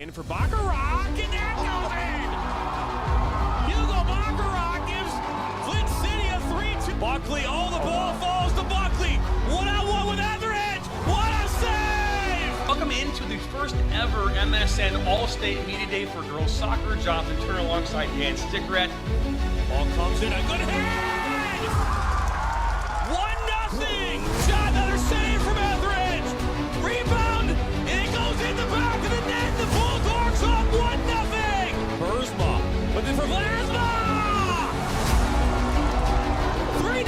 In for Baccarat, and that goes in! Hugo Baccarat gives Flint City a 3-2. Buckley, oh, the ball falls to Buckley. One-on-one with Etheridge. What a save! Welcome into the first ever MSN All-State Media Day for girls soccer. Jonathan Turner alongside Dan Stickrat. Ball comes in, a good head! 1-0! Shot, another save from Etheridge! Rebound, and it goes in the back of the net. The Bulldogs up 1-0! Burzma, but then for Vlasma! 3-0!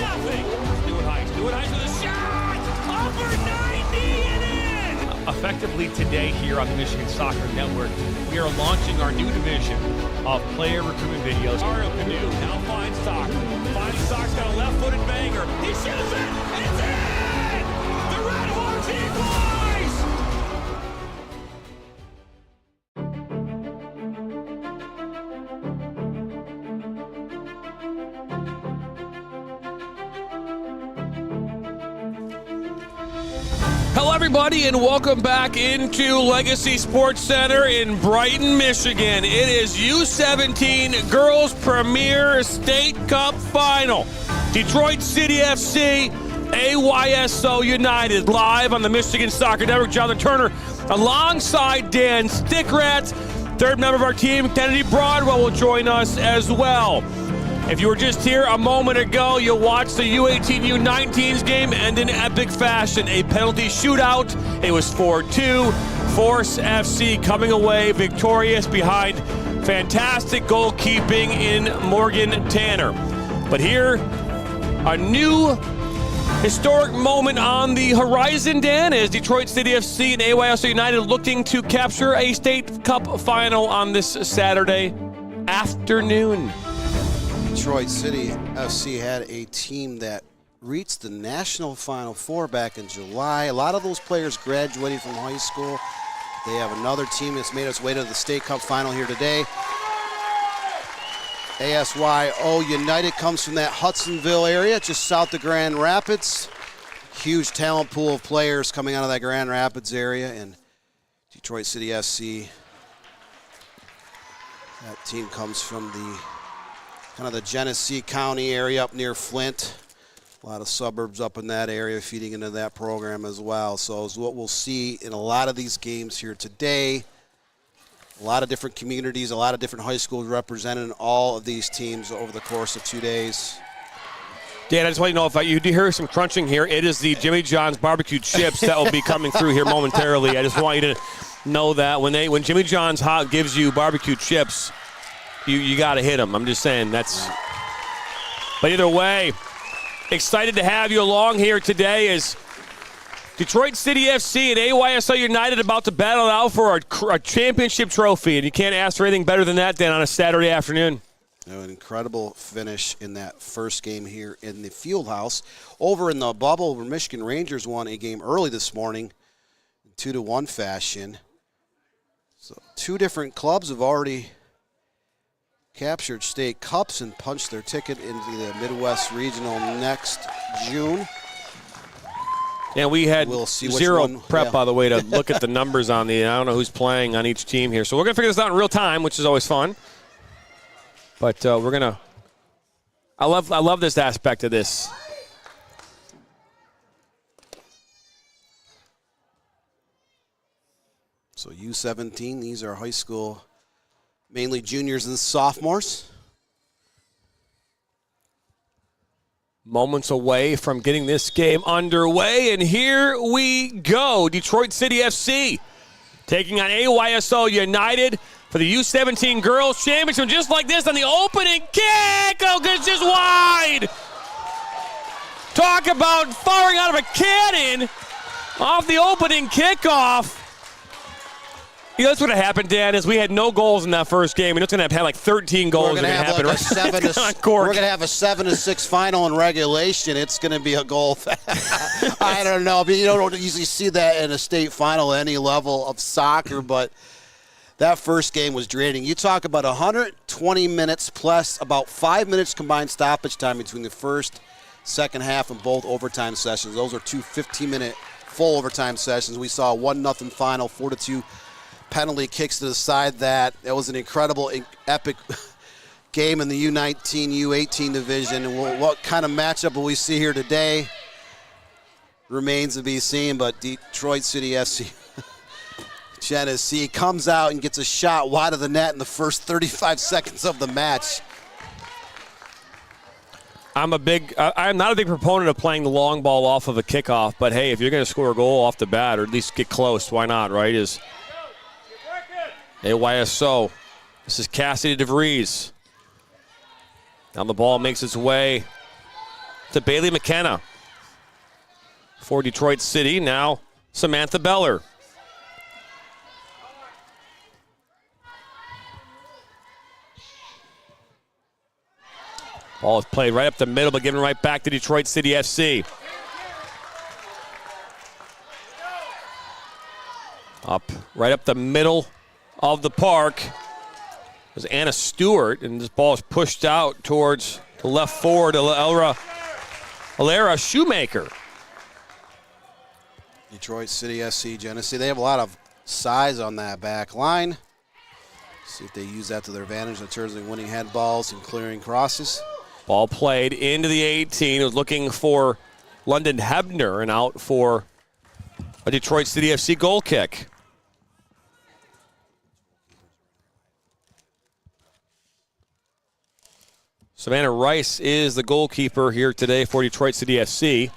Stewart Heiss with a shot! Upper 90 and in! Effectively today here on the Michigan Soccer Network, we are launching our new division of player recruitment videos. Mario Canoe now finds Stock. Finally, Stock's got a left-footed banger. He shoots it! It's in! The Red Hawks equalize! Hello, everybody, and welcome back into Legacy Sports Center in Brighton, Michigan. It is U17 Girls Premier State Cup Final. Detroit City FC, AYSO United, live on the Michigan Soccer Network. Jonathan Turner alongside Dan Stickrat. Third member of our team, Kennedy Broadwell, will join us as well. If you were just here a moment ago, you'll watch the U18 U19s game end in epic fashion. A penalty shootout. It was 4-2. Force FC coming away victorious behind fantastic goalkeeping in Morgan Tanner. But here, a new historic moment on the horizon, Dan, is Detroit City FC and AYSO United looking to capture a state cup final on this Saturday afternoon. Detroit City FC had a team that reached the National Final Four back in July. A lot of those players graduated from high school. They have another team that's made its way to the State Cup Final here today. ASYO United comes from that Hudsonville area, just south of Grand Rapids. Huge talent pool of players coming out of that Grand Rapids area. And Detroit City FC, that team comes from the kind of the Genesee County area up near Flint. A lot of suburbs up in that area feeding into that program as well. So is what we'll see in a lot of these games here today. A lot of different communities, a lot of different high schools represented in all of these teams over the course of 2 days. Dan, I just want you to know, if you do hear some crunching here, it is the Jimmy John's barbecue chips that will be coming through here momentarily. I just want you to know that when Jimmy John's gives you barbecue chips, you got to hit them. I'm just saying that's. But either way, excited to have you along here today as Detroit City FC and AYSO United about to battle it out for a championship trophy, and you can't ask for anything better than that, Dan, on a Saturday afternoon. An incredible finish in that first game here in the field house. Over in the bubble, where Michigan Rangers won a game early this morning in 2-1 fashion. So two different clubs have already captured state cups and punched their ticket into the Midwest Regional next June. And we had zero prep, by the way, to look at the numbers on I don't know who's playing on each team here. So we're going to figure this out in real time, which is always fun. But we're going to – I love this aspect of this. So U17, these are high school, mainly juniors and sophomores. Moments away from getting this game underway, and here we go. Detroit City FC taking on AYSO United for the U17 Girls Championship. Just like this on the opening kick. Oh, it's just wide. Talk about firing out of a cannon off the opening kickoff. You know, that's what happened, Dan, is we had no goals in that first game. It's going to have like 13 goals. We're going to have like we're going to have a 7-6 final in regulation. It's going to be a goal. I don't know. I mean, you don't usually see that in a state final at any level of soccer, but that first game was draining. You talk about 120 minutes plus about 5 minutes combined stoppage time between the first, second half, and both overtime sessions. Those are two 15-minute full overtime sessions. We saw a 1-0 final, 4-2 penalty kicks to decide that. That was an incredible, epic game in the U19, U18 division. And what kind of matchup will we see here today remains to be seen, but Detroit City FC Genesee comes out and gets a shot wide of the net in the first 35 seconds of the match. I'm not a big proponent of playing the long ball off of a kickoff, but hey, if you're going to score a goal off the bat or at least get close, why not, right? Is AYSO. This is Cassidy DeVries. Now the ball makes its way to Bailey McKenna for Detroit City. Now Samantha Beller. Ball is played right up the middle, but given right back to Detroit City FC. Right up the middle of the park was Anna Stewart, and this ball is pushed out towards the left forward, Alara Shoemaker. Detroit City SC Genesee, they have a lot of size on that back line. See if they use that to their advantage in terms of winning head balls and clearing crosses. Ball played into the 18. It was looking for London Hebner and out for a Detroit City FC goal kick. Savannah Rice is the goalkeeper here today for Detroit City FC.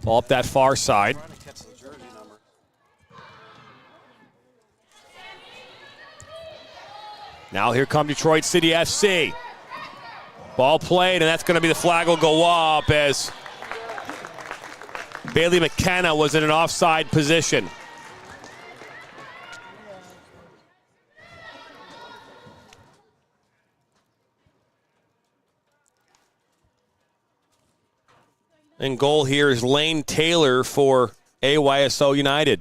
Ball up that far side. Now here come Detroit City FC. Ball played, and that's going to be the flag will go up as Bailey McKenna was in an offside position. And goal here is Lane Taylor for AYSO United.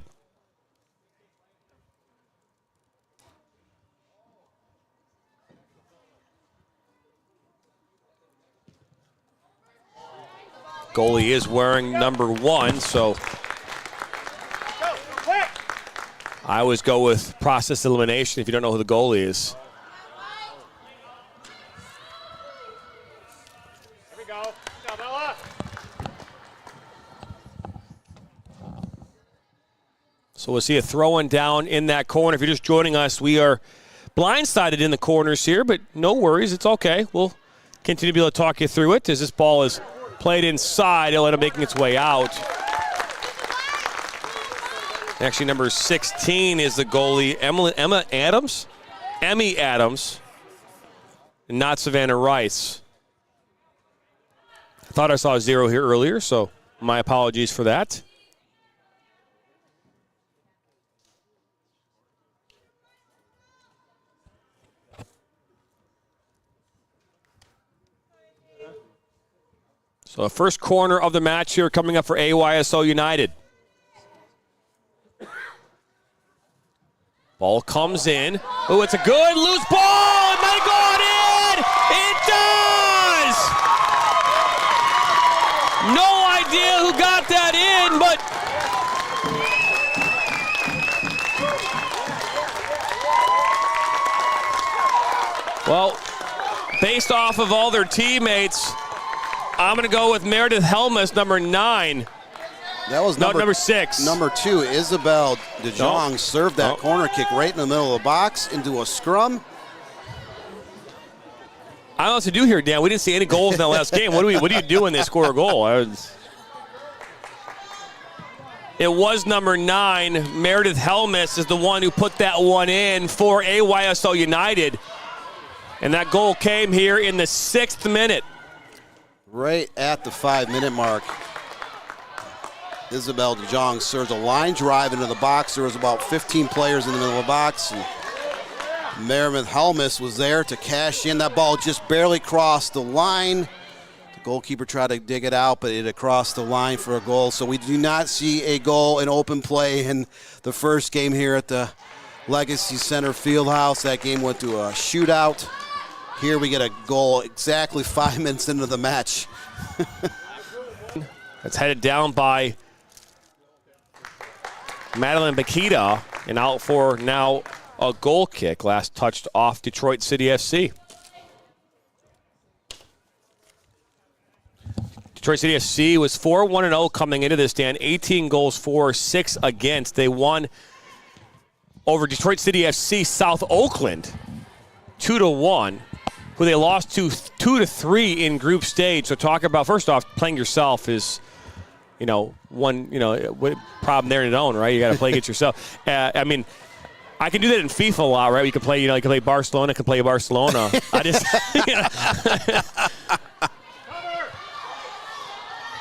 Goalie is wearing number 1, so I always go with process elimination if you don't know who the goalie is. Here we go. Bella. So we'll see a throw-in down in that corner. If you're just joining us, we are blindsided in the corners here, but no worries. It's okay. We'll continue to be able to talk you through it as this ball is played inside. It'll end up making its way out. Actually, number 16 is the goalie, Emmy Adams, and not Savannah Rice. I thought I saw a 0 here earlier, so my apologies for that. So the first corner of the match here coming up for AYSO United. Ball comes in. Oh, it's a good loose ball. It might have gone in. It does. No idea who got that in, but well, based off of all their teammates, I'm going to go with Meredith Helmus, number 9. That was number 6. Number 2, Isabel DeJong served that corner kick right in the middle of the box into a scrum. I don't know what to do here, Dan. We didn't see any goals in that last game. What do you do when they score a goal? It was number 9. Meredith Helmus is the one who put that one in for AYSO United. And that goal came here in the 6th minute. Right at the 5-minute mark. Isabel DeJong serves a line drive into the box. There was about 15 players in the middle of the box. And Meredith Helmus was there to cash in. That ball just barely crossed the line to Goalkeeper tried to dig it out, but it across the line for a goal. So we do not see a goal in open play in the first game here at the Legacy Center Fieldhouse. That game went to a shootout. Here we get a goal exactly 5 minutes into the match. That's headed down by Madeline Bakita, and out for now a goal kick. Last touched off Detroit City FC. Detroit City FC was 4-1-0 coming into this, Dan. 18 goals for, 6 against. They won over Detroit City FC South Oakland 2-1, who they lost to 2-3 in group stage. So talk about, first off, playing yourself is, one, problem there in its own, right? You got to play against yourself. I mean, I can do that in FIFA a lot, right? You can play, you can play Barcelona, can play Barcelona. I just,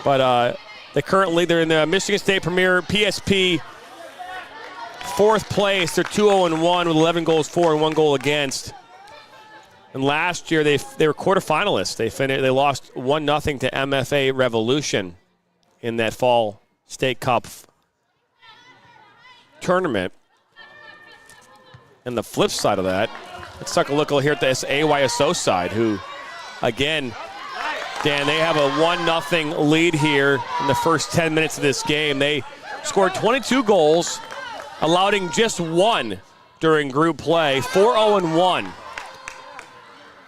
But they're in the Michigan State Premier PSP 4th place. They're 2-0-1 with 11 goals for and 1 goal against. And last year they were quarterfinalists. They lost 1-0 to MFA Revolution in that fall State Cup tournament. And the flip side of that, let's take a look here at this AYSO side, who, again, Dan, they have a 1-0 lead here in the first 10 minutes of this game. They scored 22 goals, allowing just 1 during group play, 4-0-1.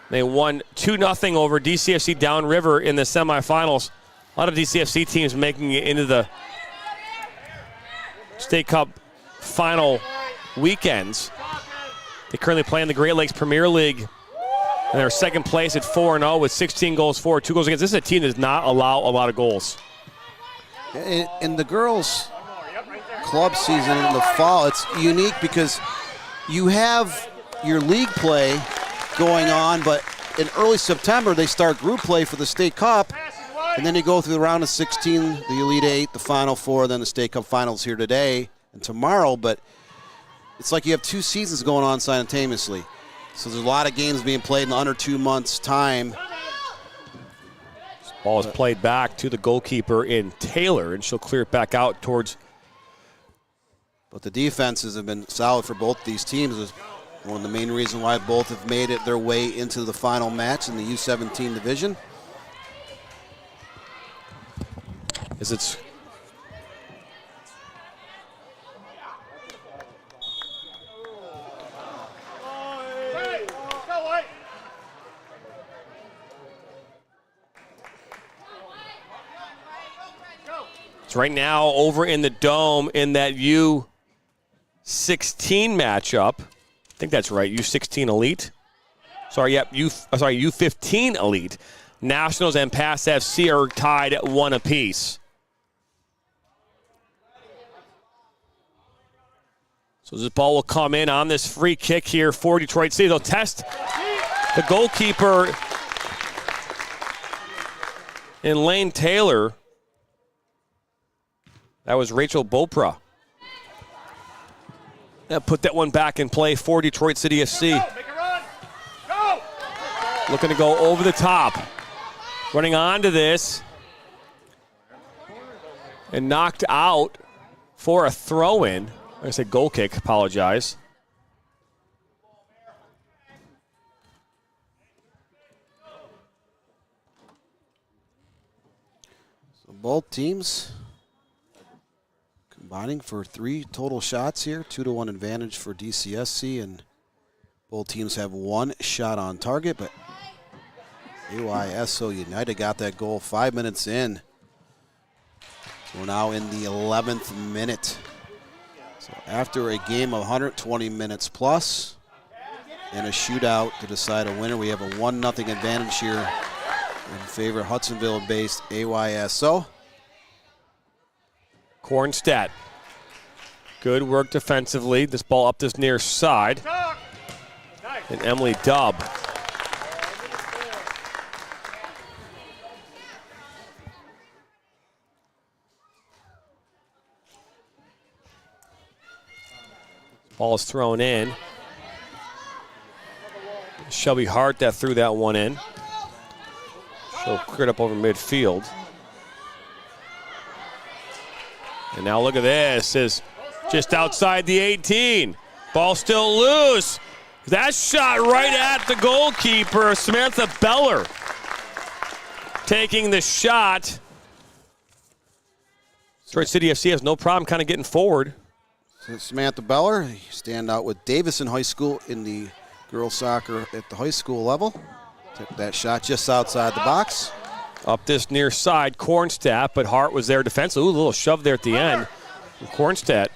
They won 2-0 over DCFC Downriver in the semifinals. A lot of DCFC teams making it into the State Cup final weekends. They currently play in the Great Lakes Premier League. And they're second place at 4-0 with 16 goals for, 2 goals against. This is a team that does not allow a lot of goals. In the girls' club season in the fall, it's unique because you have your league play going on, but in early September they start group play for the State Cup, and then you go through the round of 16, the Elite 8, the Final 4, then the State Cup Finals here today and tomorrow. But it's like you have 2 seasons going on simultaneously. So there's a lot of games being played in under 2 months' time. This ball is played back to the goalkeeper in Taylor, and she'll clear it back out towards. But the defenses have been solid for both these teams. It's one of the main reasons why both have made it their way into the final match in the U17 division. As it's right now over in the Dome in that U16 matchup. I think that's right, U16 Elite. U15 Elite. Nationals and Pass FC are tied at 1 apiece. So this ball will come in on this free kick here for Detroit City. They'll test the goalkeeper in Lane Taylor. That was Rachel Bopra. That put that one back in play for Detroit City FC. Looking to go over the top. Running onto this. And knocked out for a throw-in. I said goal kick, apologize. So both teams combining for 3 total shots here. 2-1 advantage for DCSC, and both teams have 1 shot on target, but AYSO United got that goal 5 minutes in. So we're now in the 11th minute. So after a game of 120 minutes plus and a shootout to decide a winner, we have a 1-0 advantage here in favor of Hudsonville-based AYSO. Kornstedt. Good work defensively. This ball up this near side. And Emily Dubb. Ball is thrown in. Shelby Hart that threw that one in. So cleared up over midfield. And now look at this. Is just outside the 18. Ball still loose. That shot right at the goalkeeper, Samantha Beller. Taking the shot. Detroit City FC has no problem kind of getting forward. So Samantha Beller, stand out with Davison High School in the girls soccer at the high school level. Took that shot just outside the box. Up this near side, Kornstadt, but Hart was there defensively. Ooh, a little shove there at the end from Kornstadt.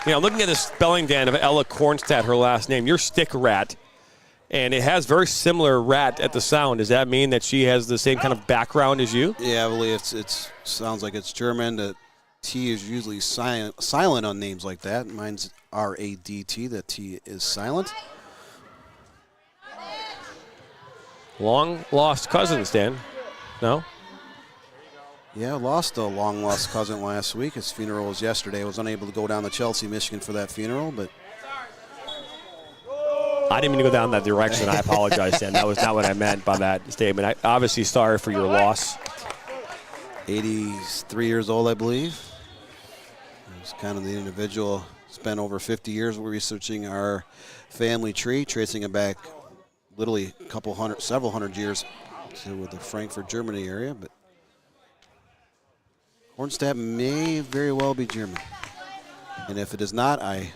You know, looking at the spelling, Dan, of Ella Kornstadt, her last name, you're Stick Rat, and it has very similar rat at the sound. Does that mean that she has the same kind of background as you? Yeah, I believe it sounds like it's German. The T is usually silent on names like that. Mine's R-A-D-T. The T is silent. Long lost cousins, Dan. No? Yeah, lost a long-lost cousin last week. His funeral was yesterday. I was unable to go down to Chelsea, Michigan for that funeral, but... I didn't mean to go down that direction. I apologize, Dan. That was not what I meant by that statement. I obviously sorry for your loss. 83 years old, I believe. He's kind of the individual. Spent over 50 years researching our family tree, tracing it back literally several hundred years to the Frankfurt, Germany area, but Kornstadt may very well be German. And if it is not, I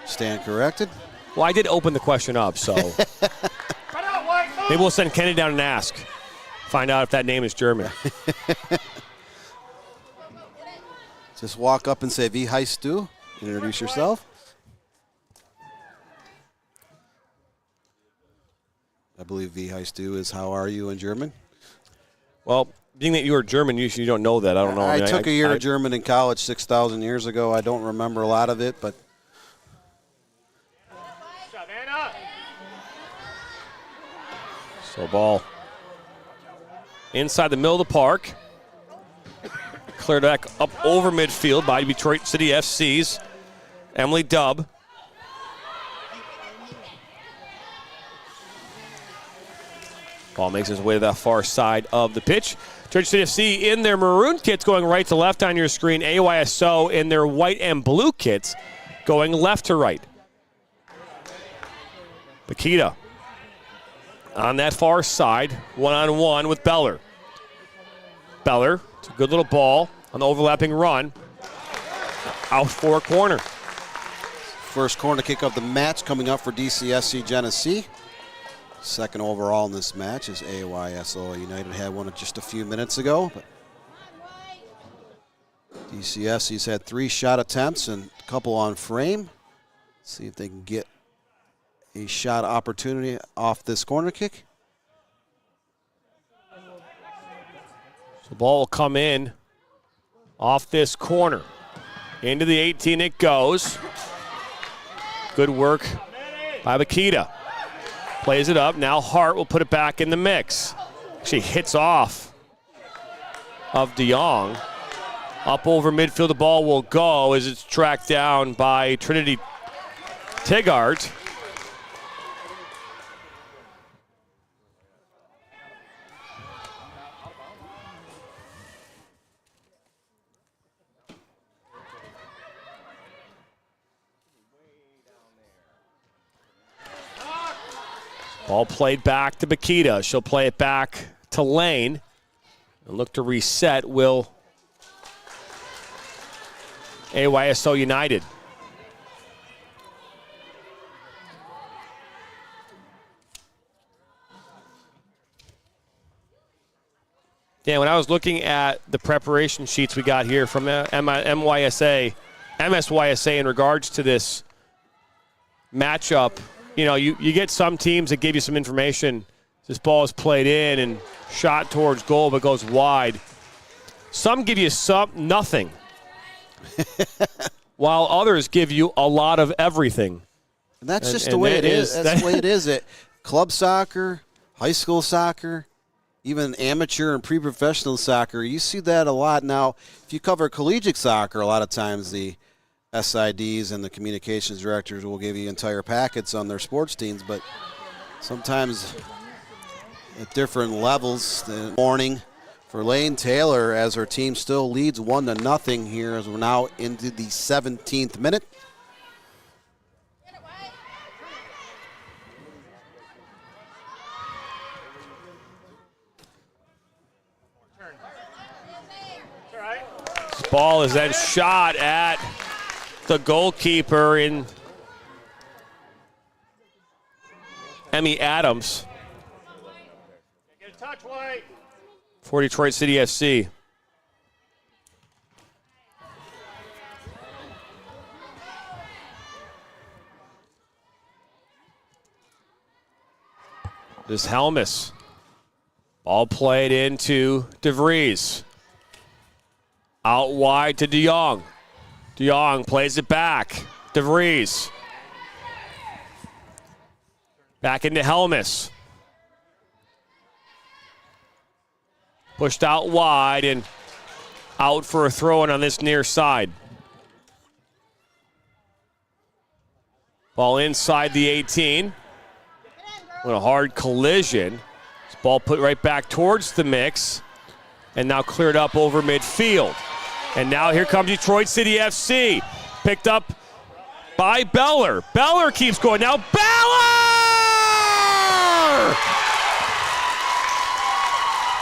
stand corrected. Well, I did open the question up, so maybe we'll send Kenny down and ask. Find out if that name is German. Just walk up and say, Wie heißt du? Introduce yourself. I believe Wie heißt du is how are you in German. Well, being that you are German, you don't know that. I don't know. I took a year of German in college 6,000 years ago. I don't remember a lot of it, but. So ball inside the middle of the park. Cleared back up over midfield by Detroit City FC's Emily Dubb. Ball makes its way to that far side of the pitch. Detroit City FC in their maroon kits going right to left on your screen. AYSO in their white and blue kits going left to right. Bakita on that far side, one-on-one with Beller. Beller, it's a good little ball on the overlapping run. Out for a corner. First corner kick of the match coming up for DCSC Genesee. Second overall in this match is AYSO United had one just a few minutes ago. But DCSC's had 3 shot attempts and a couple on frame. See if they can get a shot opportunity off this corner kick. So the ball will come in off this corner. Into the 18 it goes. Good work by Bakita. Plays it up. Now Hart will put it back in the mix. Actually hits off of DeYoung. Up over midfield, the ball will go as it's tracked down by Trinity Tigart. Ball played back to Bakita. She'll play it back to Lane. And look to reset will AYSO United. Dan, when I was looking at the preparation sheets we got here from MSYSA in regards to this matchup, you know, you get some teams that give you some information. This ball is played in and shot towards goal but goes wide. Some give you nothing, while others give you a lot of everything. And that's just the way it is. That's the way it is. At club soccer, high school soccer, even amateur and pre-professional soccer, you see that a lot. Now, if you cover collegiate soccer, a lot of times the SIDs and the communications directors will give you entire packets on their sports teams, but sometimes at different levels. The morning for Lane Taylor as her team still leads 1-0 here as we're now into the 17th minute. This ball is then shot at the goalkeeper in Emmy Adams for Detroit City FC. This Helmus. Ball played into DeVries. Out wide to De Jong. De Jong plays it back. DeVries. Back into Helmus. Pushed out wide and out for a throw-in on this near side. Ball inside the 18. With a hard collision. This ball put right back towards the mix. And now cleared up over midfield. And now here comes Detroit City FC. Picked up by Beller. Beller keeps going. Now Beller!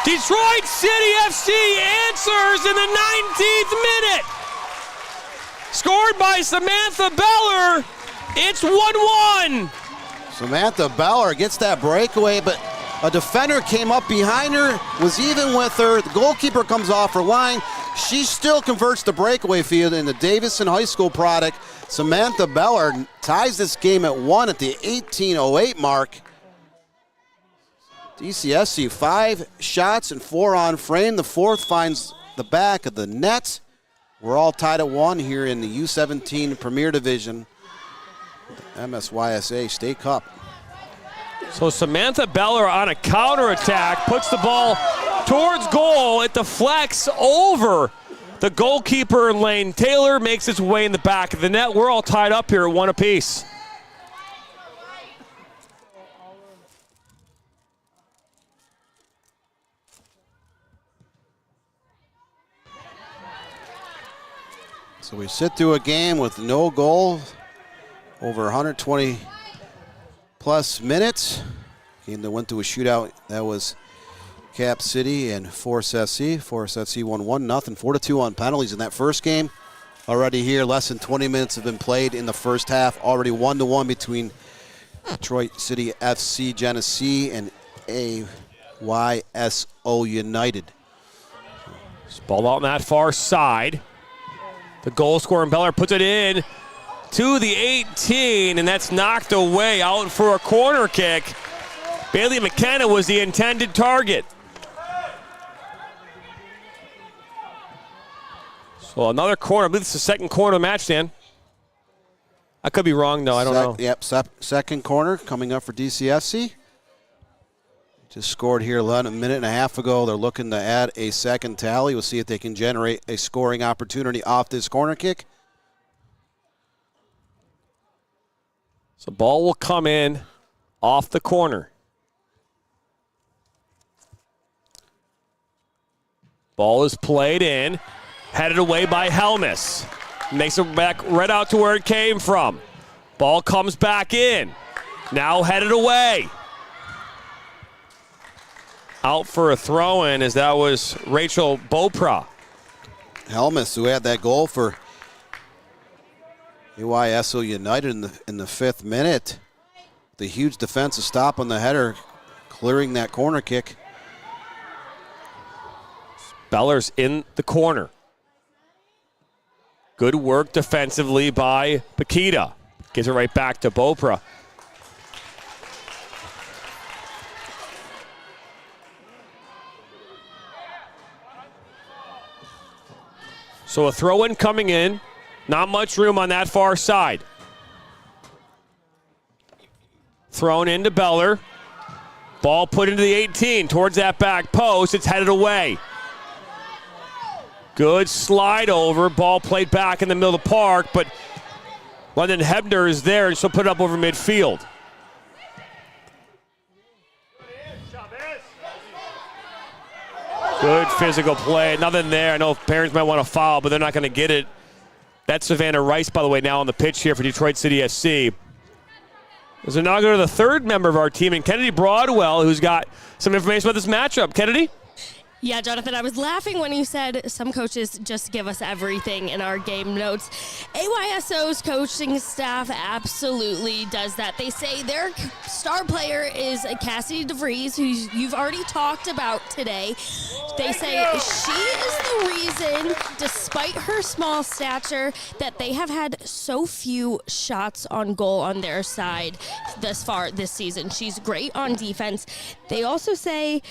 Detroit City FC answers in the 19th minute. Scored by Samantha Beller. It's 1-1. Samantha Beller gets that breakaway, but a defender came up behind her, was even with her. The goalkeeper comes off her line. She still converts the breakaway field in the Davison High School product. Samantha Beller ties this game at 1 at the 18:08 mark. DCSC 5 shots and 4 on frame. The fourth finds the back of the net. We're all tied at 1 here in the U17 Premier Division, MSYSA State Cup. So Samantha Beller on a counterattack puts the ball towards goal. It deflects over the goalkeeper, Lane Taylor, makes its way in the back of the net. We're all tied up here at 1 apiece. So we sit through a game with no goal, over 120 plus minutes. Game that went to a shootout. That was Cap City and Forest SC. Forest SC won 1-0, 4-2 on penalties in that first game. Already here, less than 20 minutes have been played in the first half. Already 1-1 between Detroit City FC Genesee and AYSO United. This ball out on that far side. The goal scorer Beller puts it in to the 18, and that's knocked away out for a corner kick. Bailey McKenna was the intended target. So another corner. I believe it's the second corner of the match, Dan. I could be wrong, though. I don't know. Yep, second corner coming up for DCFC. Just scored here a minute and a half ago. They're looking to add a second tally. We'll see if they can generate a scoring opportunity off this corner kick. So ball will come in off the corner. Ball is played in, headed away by Helmus. Makes it back right out to where it came from. Ball comes back in. Now headed away. Out for a throw-in as that was Rachel Bopra. Helmus, who had that goal for AYSO United in the 5th minute. The huge defensive stop on the header, clearing that corner kick. Beller's in the corner. Good work defensively by Paquita. Gives it right back to Bopra. So a throw-in coming in. Not much room on that far side. Thrown into Beller. Ball put into the 18 towards that back post. It's headed away. Good slide over. Ball played back in the middle of the park, but London Hebner is there, and she'll put it up over midfield. Good physical play. Nothing there. I know parents might want to foul, but they're not going to get it. That's Savannah Rice, by the way, now on the pitch here for Detroit City SC. As we now go to the third member of our team, and Kennedy Broadwell, who's got some information about this matchup. Kennedy? Yeah, Jonathan, I was laughing when you said some coaches just give us everything in our game notes. AYSO's coaching staff absolutely does that. They say their star player is Cassidy DeVries, who you've already talked about today. They say she is the reason, despite her small stature, that they have had so few shots on goal on their side thus far this season. She's great on defense. They also say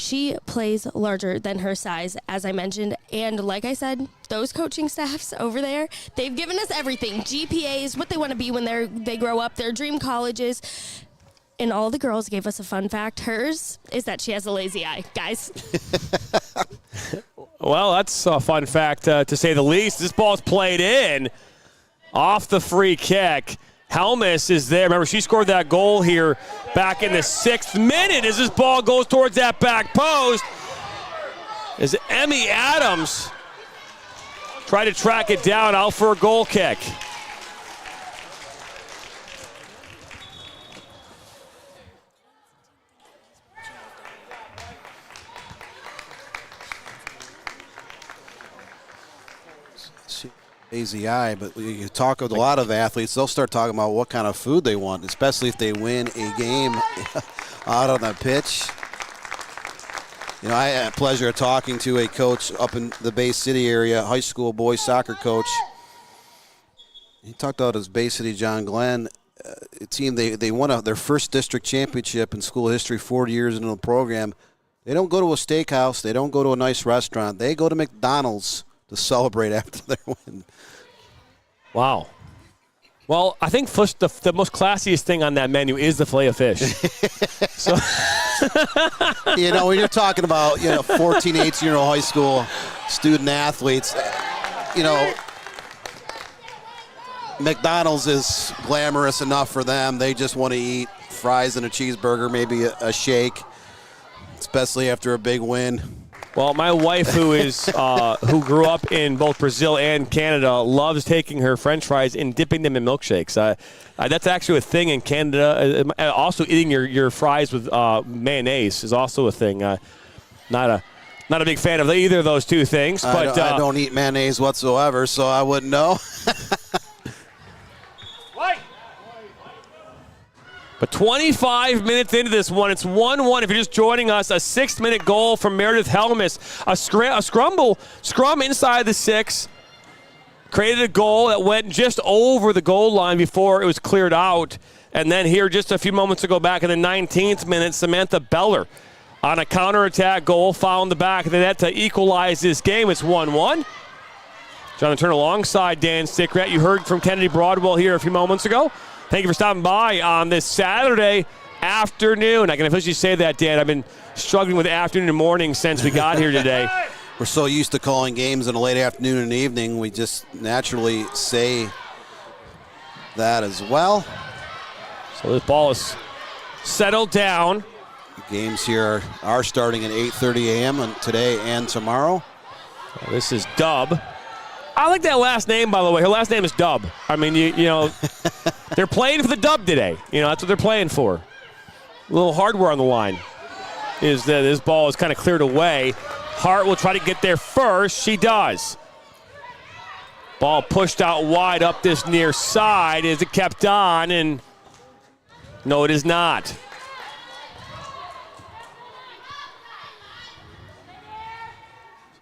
she plays larger than her size, as I mentioned. And like I said, those coaching staffs over there, they've given us everything. GPAs, what they want to be when they grow up, their dream colleges. And all the girls gave us a fun fact. Hers is that she has a lazy eye, guys. Well, that's a fun fact to say the least. This ball's played in off the free kick. Helmus is there. Remember, she scored that goal here back in the 6th minute as this ball goes towards that back post. As Emmy Adams tried to track it down, out for a goal kick. Lazy eye, but you talk with a lot of athletes, they'll start talking about what kind of food they want, especially if they win a game out on the pitch. You know, I had the pleasure of talking to a coach up in the Bay City area, high school boys soccer coach. He talked about his Bay City John Glenn team. They won their first district championship in school history 40 years into the program. They don't go to a steakhouse. They don't go to a nice restaurant. They go to McDonald's to celebrate after their win. Wow. Well, I think the most classiest thing on that menu is the filet of fish. So, you know, when you're talking about, 14, 18-year-old high school student athletes, McDonald's is glamorous enough for them. They just want to eat fries and a cheeseburger, maybe a shake, especially after a big win. Well, my wife, who who grew up in both Brazil and Canada, loves taking her French fries and dipping them in milkshakes. That's actually a thing in Canada. Also, eating your fries with mayonnaise is also a thing. Not a big fan of either of those two things. But I don't eat mayonnaise whatsoever, so I wouldn't know. But 25 minutes into this one, it's 1-1. If you're just joining us, a 6th-minute goal from Meredith Helmus. A scrum inside the 6. Created a goal that went just over the goal line before it was cleared out. And then here just a few moments ago back in the 19th minute, Samantha Beller on a counterattack goal found the back of the net to equalize this game. It's 1-1. John Turner alongside Dan Stickrat. You heard from Kennedy Broadwell here a few moments ago. Thank you for stopping by on this Saturday afternoon. I can officially say that, Dan. I've been struggling with afternoon and morning since we got here today. We're so used to calling games in the late afternoon and evening, we just naturally say that as well. So this ball is settled down. Games here are starting at 8:30 a.m. today and tomorrow. This is Dub. I like that last name, by the way. Her last name is Dub. I mean, you know, they're playing for the dub today. You know, that's what they're playing for. A little hardware on the line is that this ball is kind of cleared away. Hart will try to get there first. She does. Ball pushed out wide up this near side. Is it kept on? And no, it is not.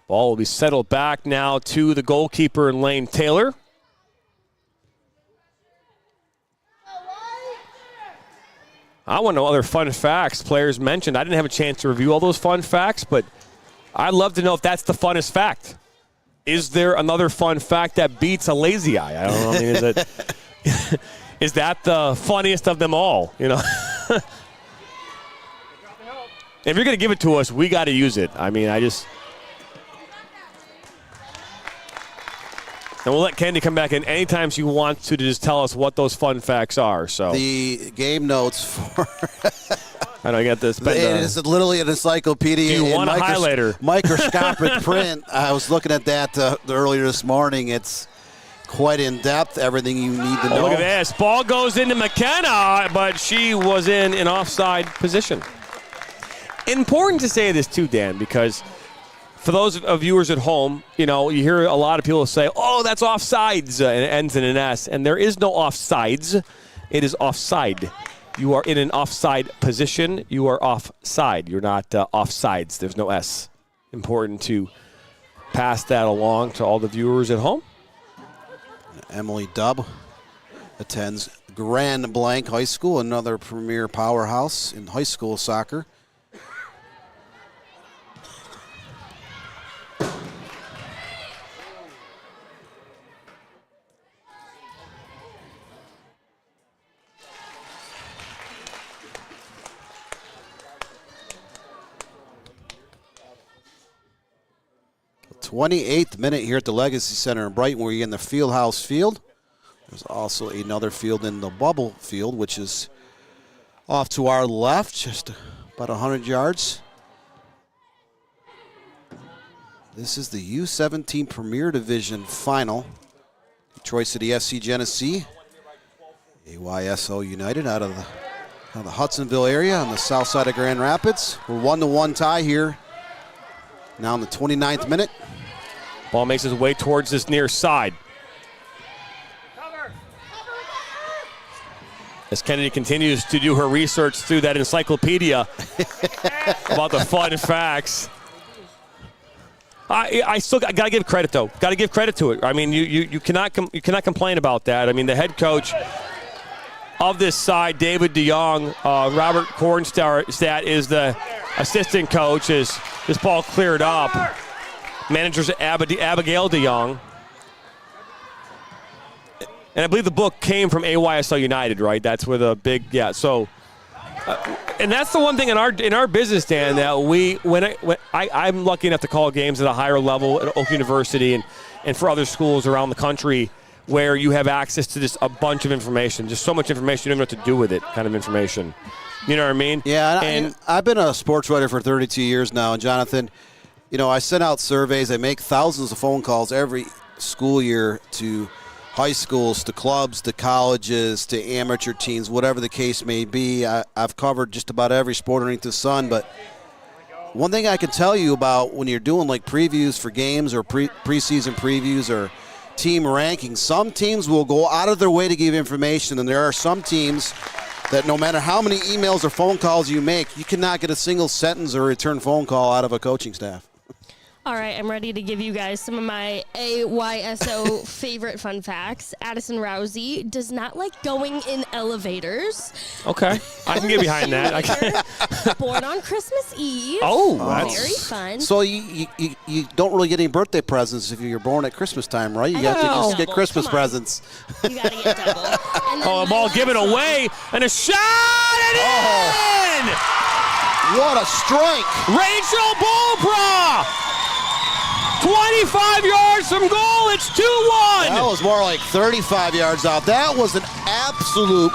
Ball will be settled back now to the goalkeeper, Lane Taylor. I want to know other fun facts players mentioned. I didn't have a chance to review all those fun facts, but I'd love to know if that's the funnest fact. Is there another fun fact that beats a lazy eye? I don't know. I mean, is that the funniest of them all? You know, if you're going to give it to us, we got to use it. I mean, And we'll let Candy come back in anytime she wants to just tell us what those fun facts are. So the game notes for I don't get this. It is literally an encyclopedia. Do you want a highlighter? Microscopic print. I was looking at that earlier this morning. It's quite in depth. Everything you need to know. Look at this. Ball goes into McKenna, but she was in an offside position. Important to say this too, Dan, because for those of viewers at home, you hear a lot of people say, "Oh, that's offsides," and it ends in an S. And there is no offsides. It is offside. You are in an offside position. You are offside. You're not offsides. There's no S. Important to pass that along to all the viewers at home. Emily Dubb attends Grand Blanc High School, another premier powerhouse in high school soccer. The 28th minute here at the Legacy Center in Brighton, where you're in the Fieldhouse Field. There's also another field in the Bubble Field, which is off to our left, just about 100 yards. This is the U17 Premier Division final. Detroit City FC Genesee, AYSO United out of the Hudsonville area on the south side of Grand Rapids. We're 1-1 tie here. Now in the 29th minute. Ball makes its way towards this near side. As Kennedy continues to do her research through that encyclopedia about the fun facts. I still got to give credit, though. Got to give credit to it. I mean, you cannot complain about that. I mean, the head coach of this side, David DeYoung, Robert Kornstadt is the assistant coach. As this ball cleared up, managers Abigail DeYoung. And I believe the book came from AYSO United, right? That's where the big, yeah. So, and that's the one thing in our business, Dan, that I'm lucky enough to call games at a higher level at Oak University and for other schools around the country where you have access to just a bunch of information, just so much information you don't know what to do with it, kind of information. You know what I mean? Yeah, and I've been a sports writer for 32 years now, and Jonathan, I send out surveys. I make thousands of phone calls every school year to high schools, to clubs, to colleges, to amateur teams, whatever the case may be. I've covered just about every sport underneath the sun, but one thing I can tell you about when you're doing like previews for games or preseason previews or team rankings, some teams will go out of their way to give information, and there are some teams that no matter how many emails or phone calls you make, you cannot get a single sentence or return phone call out of a coaching staff. All right, I'm ready to give you guys some of my AYSO favorite fun facts. Addison Rousey does not like going in elevators. Okay, I can get behind that. Born on Christmas Eve. Oh, that's very fun. So you don't really get any birthday presents if you're born at Christmas time, right? You got to just get Christmas presents. You got to get double. A ball given away, and a shot, and in! What a strike! Rachel Bulbra! 25 yards from goal, it's 2-1. That was more like 35 yards out. That was an absolute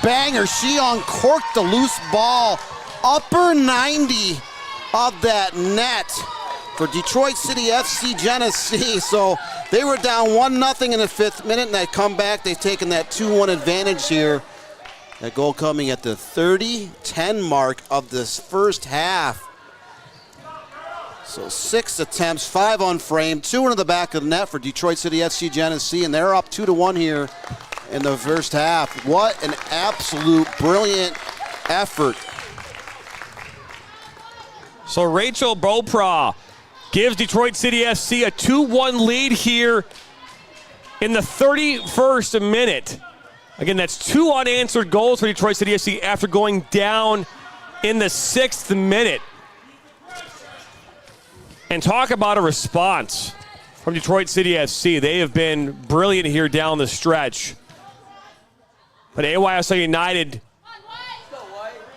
banger. She uncorked the loose ball, upper 90 of that net for Detroit City FC Genesee. So they were down 1-0 in the 5th minute, and they come back. They've taken that 2-1 advantage here. That goal coming at the 30-10 mark of this first half. So 6 attempts, 5 unframed, 2 into the back of the net for Detroit City FC Genesee, and they're up 2-1 here in the first half. What an absolute brilliant effort. So Rachel Beaupra gives Detroit City FC a 2-1 lead here in the 31st minute. Again, that's 2 unanswered goals for Detroit City FC after going down in the 6th minute. And talk about a response from Detroit City FC. They have been brilliant here down the stretch. But AYSO United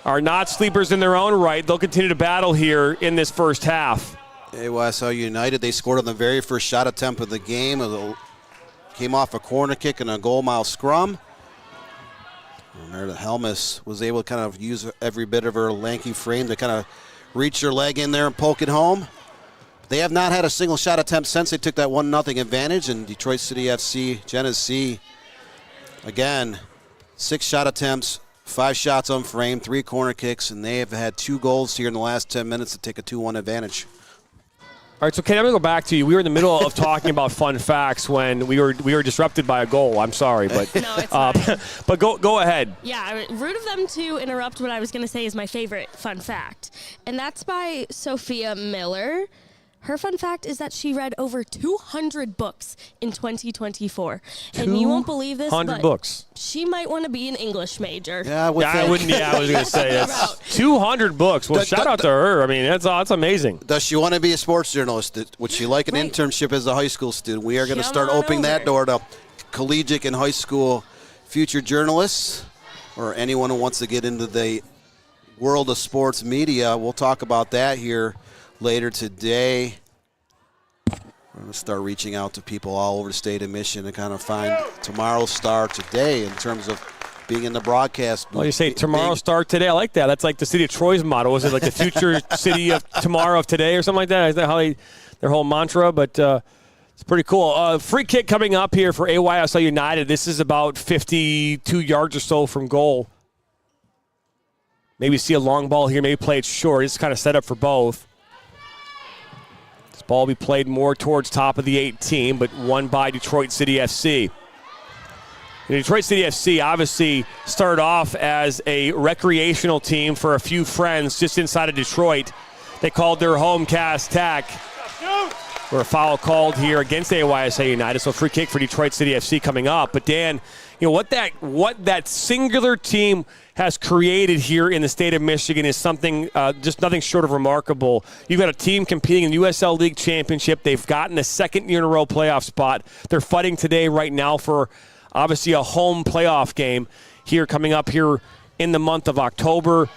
are not sleepers in their own right. They'll continue to battle here in this first half. AYSO United, they scored on the very first shot attempt of the game. came off a corner kick and a goal mile scrum. And there, the Helmus was able to kind of use every bit of her lanky frame to kind of reach her leg in there and poke it home. They have not had a single shot attempt since they took that 1-0 advantage, and Detroit City FC, Genesee, again, 6 shot attempts, 5 shots on frame, 3 corner kicks, and they have had 2 goals here in the last 10 minutes to take a 2-1 advantage. All right, so Kate, I'm going to go back to you. We were in the middle of talking about fun facts when we were disrupted by a goal. I'm sorry, but No, it's fine. but go ahead. Yeah, rude of them to interrupt what I was going to say is my favorite fun fact. And that's by Sophia Miller. Her fun fact is that she read over 200 books in 2024. And you won't believe this, 100 but books. she might want to be an English major. Yeah, I would I think. wouldn't. Yeah, I was going to say that's 200 books. Well, shout out to her. I mean, that's amazing. Does she want to be a sports journalist? Would she like an Right. internship as a high school student? We are going to Come start on opening that over. door to collegiate and high school future journalists or anyone who wants to get into the world of sports media. We'll talk about that here later today. We're going to start reaching out to people all over the state of Michigan to kind of find tomorrow's star today in terms of being in the broadcast booth. Well, you say tomorrow start today. I like that. That's like the city of Troy's motto. Is it like the future city of tomorrow of today or something like that? Is that how their whole mantra? But it's pretty cool. Free kick coming up here for AYSO United. This is about 52 yards or so from goal. Maybe see a long ball here. Maybe play it short. It's kind of set up for both. This ball will be played more towards top of the 18, but won by Detroit City FC. And Detroit City FC obviously started off as a recreational team for a few friends just inside of Detroit. They called their home Cass Tack. Where a foul called here against AYSA United, so free kick for Detroit City FC coming up. But Dan, you know what that singular team has created here in the state of Michigan is something just nothing short of remarkable. You've got a team competing in the USL League Championship. They've gotten a second year in a row playoff spot. They're fighting today right now for obviously a home playoff game here coming up here in the month of October.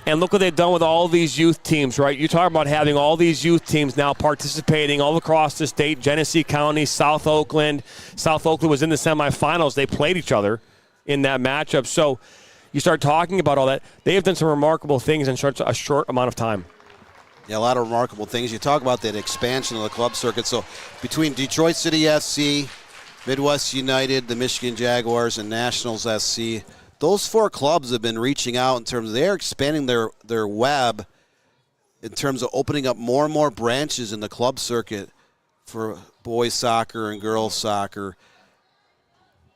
And look what they've done with all these youth teams, right? You talk about having all these youth teams now participating all across the state, Genesee County, South Oakland. South Oakland was in the semifinals. They played each other in that matchup. So you start talking about all that. They have done some remarkable things in such a short amount of time. Yeah, a lot of remarkable things. You talk about that expansion of the club circuit. So between Detroit City FC, Midwest United, the Michigan Jaguars, and Nationals SC, those 4 clubs have been reaching out in terms of they're expanding their web in terms of opening up more and more branches in the club circuit for boys soccer and girls soccer.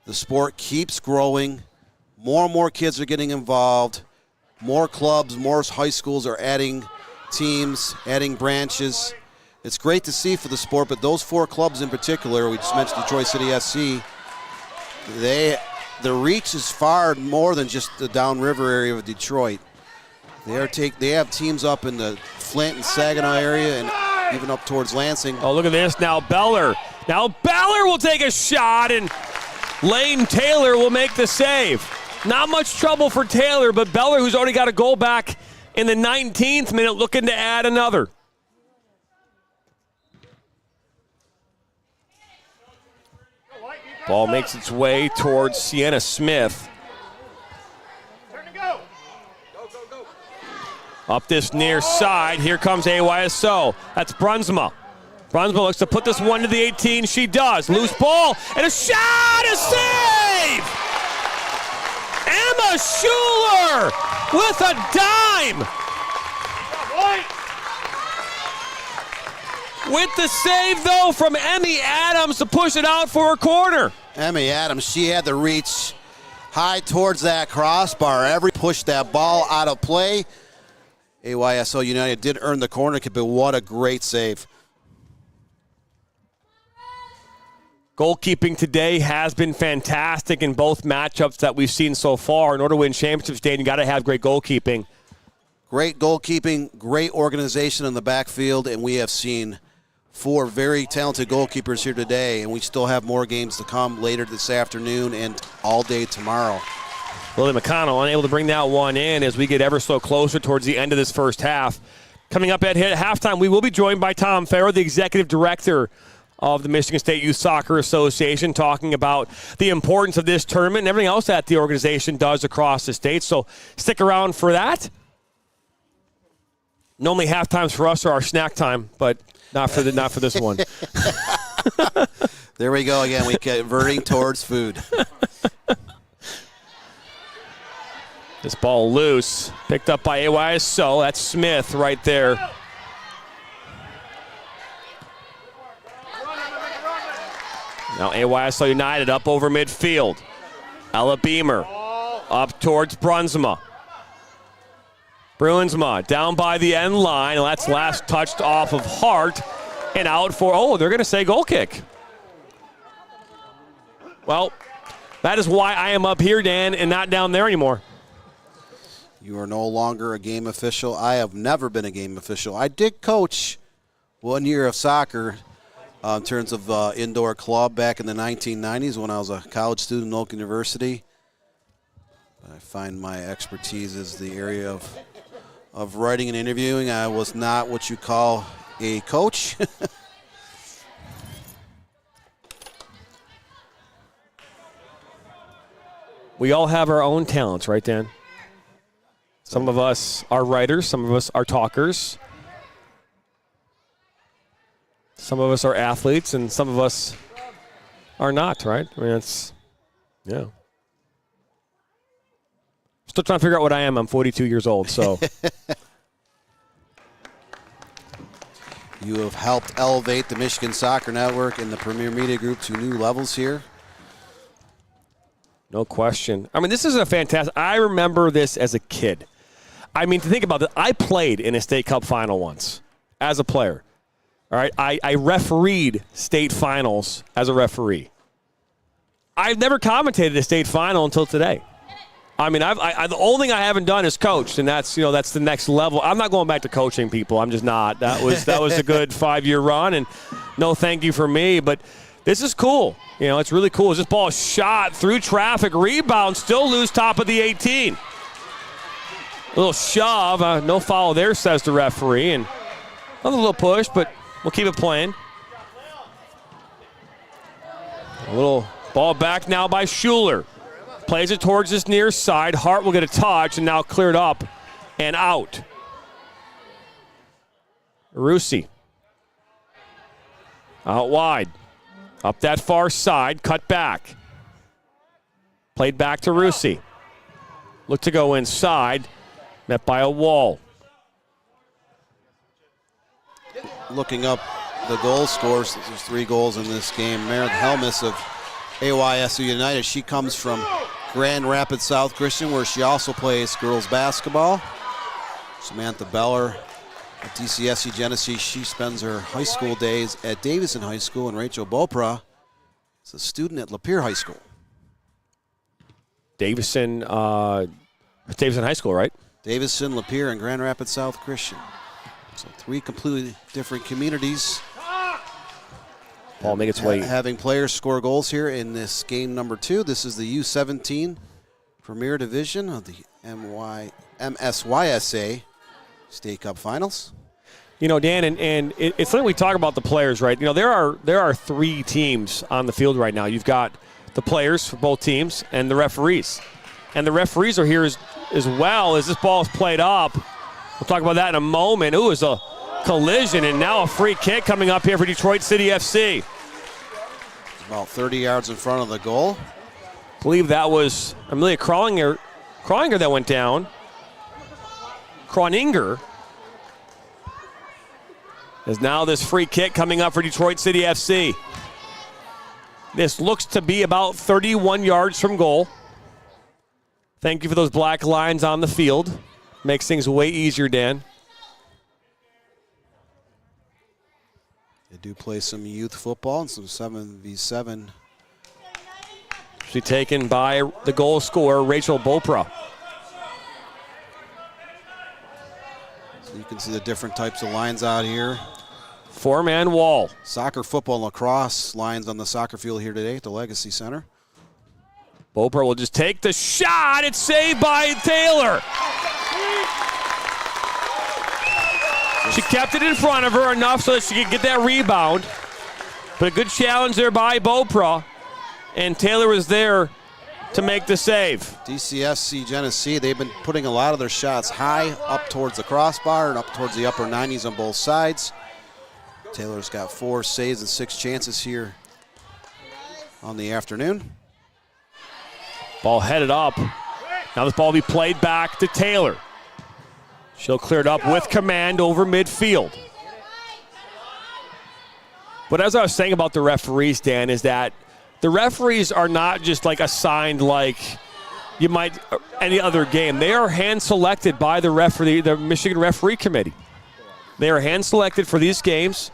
The sport keeps growing. More and more kids are getting involved. More clubs, more high schools are adding teams, adding branches. It's great to see for the sport, but those 4 clubs in particular, we just mentioned Detroit City SC, the reach is far more than just the downriver area of Detroit. They have teams up in the Flint and Saginaw area and even up towards Lansing. Oh, look at this. Now Beller will take a shot, and Lane Taylor will make the save. Not much trouble for Taylor, but Beller, who's already got a goal back in the 19th minute, looking to add another. Ball makes its way towards Sienna Smith. Up this near side, here comes AYSO. That's Brunsma. Brunsma looks to put this one to the 18. She does. Loose ball, and a shot, a save! Emma Schuler with a dime! With the save, though, from Emmy Adams to push it out for a corner. Emmy Adams, she had the reach high towards that crossbar. Pushed that ball out of play. AYSO United did earn the corner kick, but what a great save. Goalkeeping today has been fantastic in both matchups that we've seen so far. In order to win championships, Dan, you got to have great goalkeeping. Great goalkeeping, great organization in the backfield, and we have seen 4 very talented goalkeepers here today, and we still have more games to come later this afternoon and all day tomorrow. Willie McConnell unable to bring that one in as we get ever so closer towards the end of this first half. Coming up at halftime, we will be joined by Tom Farrow, the executive director of the Michigan State Youth Soccer Association, talking about the importance of this tournament and everything else that the organization does across the state. So stick around for that. Normally half times for us are our snack time, but not for this one. There we go again. We converting towards food. This ball loose, picked up by AYSO. That's Smith right there. Now AYSO United up over midfield. Ella Beamer up towards Brunsma. Bruinsma down by the end line. That's last touched off of Hart and out for, they're going to say goal kick. Well, that is why I am up here, Dan, and not down there anymore. You are no longer a game official. I have never been a game official. I did coach 1 year of soccer in terms of indoor club back in the 1990s when I was a college student at Oak University. I find my expertise is the area of writing and interviewing. I was not what you call a coach. We all have our own talents, right, Dan? Some of us are writers, some of us are talkers. Some of us are athletes, and some of us are not, right? I mean, it's, yeah. Still trying to figure out what I am. I'm 42 years old, so. You have helped elevate the Michigan Soccer Network and the Premier Media Group to new levels here. No question. I mean, this is a fantastic. I remember this as a kid. I mean, to think about it, I played in a state cup final once as a player. All right, I refereed state finals as a referee. I've never commentated a state final until today. I mean, the only thing I haven't done is coached, and that's the next level. I'm not going back to coaching people. I'm just not. That was a good 5-year run, and no thank you for me. But this is cool. It's really cool. This ball shot through traffic, rebound, still loose top of the 18. A little shove, no foul there, says the referee, and another little push, but we'll keep it playing. A little ball back now by Schuler. Plays it towards this near side. Hart will get a touch and now cleared up and out. Rusi. Out wide. Up that far side. Cut back. Played back to Rusi. Looked to go inside. Met by a wall. Looking up the goal scores, there's 3 goals in this game. Meredith Helmus of AYSO United. She comes from Grand Rapids South Christian, where she also plays girls basketball. Samantha Beller at DCSU Genesee. She spends her high school days at Davison High School, and Rachel Bopra is a student at Lapeer High School. Davison High School, right? Davison, Lapeer, and Grand Rapids South Christian. So 3 completely different communities. Ball make its way. Having players score goals here in this game number 2. This is the U17 Premier Division of the MSYSA State Cup Finals. Dan, and it's something we talk about the players, right? There are 3 teams on the field right now. You've got the players for both teams and the referees. And the referees are here as well as this ball is played up. We'll talk about that in a moment. Ooh, it's a collision, and now a free kick coming up here for Detroit City FC. About 30 yards in front of the goal. I believe that was Amelia Kroninger that went down. Kroninger. Is now this free kick coming up for Detroit City FC. This looks to be about 31 yards from goal. Thank you for those black lines on the field. Makes things way easier, Dan. They do play some youth football and some 7v7. She's taken by the goal scorer, Rachel Bopra. So you can see the different types of lines out here. 4-man wall. Soccer, football, and lacrosse lines on the soccer field here today at the Legacy Center. Bopra will just take the shot. It's saved by Taylor. She kept it in front of her enough so that she could get that rebound. But a good challenge there by Bopra, and Taylor was there to make the save. DCFC Genesee, they've been putting a lot of their shots high up towards the crossbar and up towards the upper 90s on both sides. Taylor's got 4 saves and 6 chances here on the afternoon. Ball headed up. Now this ball will be played back to Taylor. She'll clear it up with command over midfield. But as I was saying about the referees, Dan, is that the referees are not just like assigned like you might any other game. They are hand-selected by the referee, the Michigan Referee Committee. They are hand-selected for these games,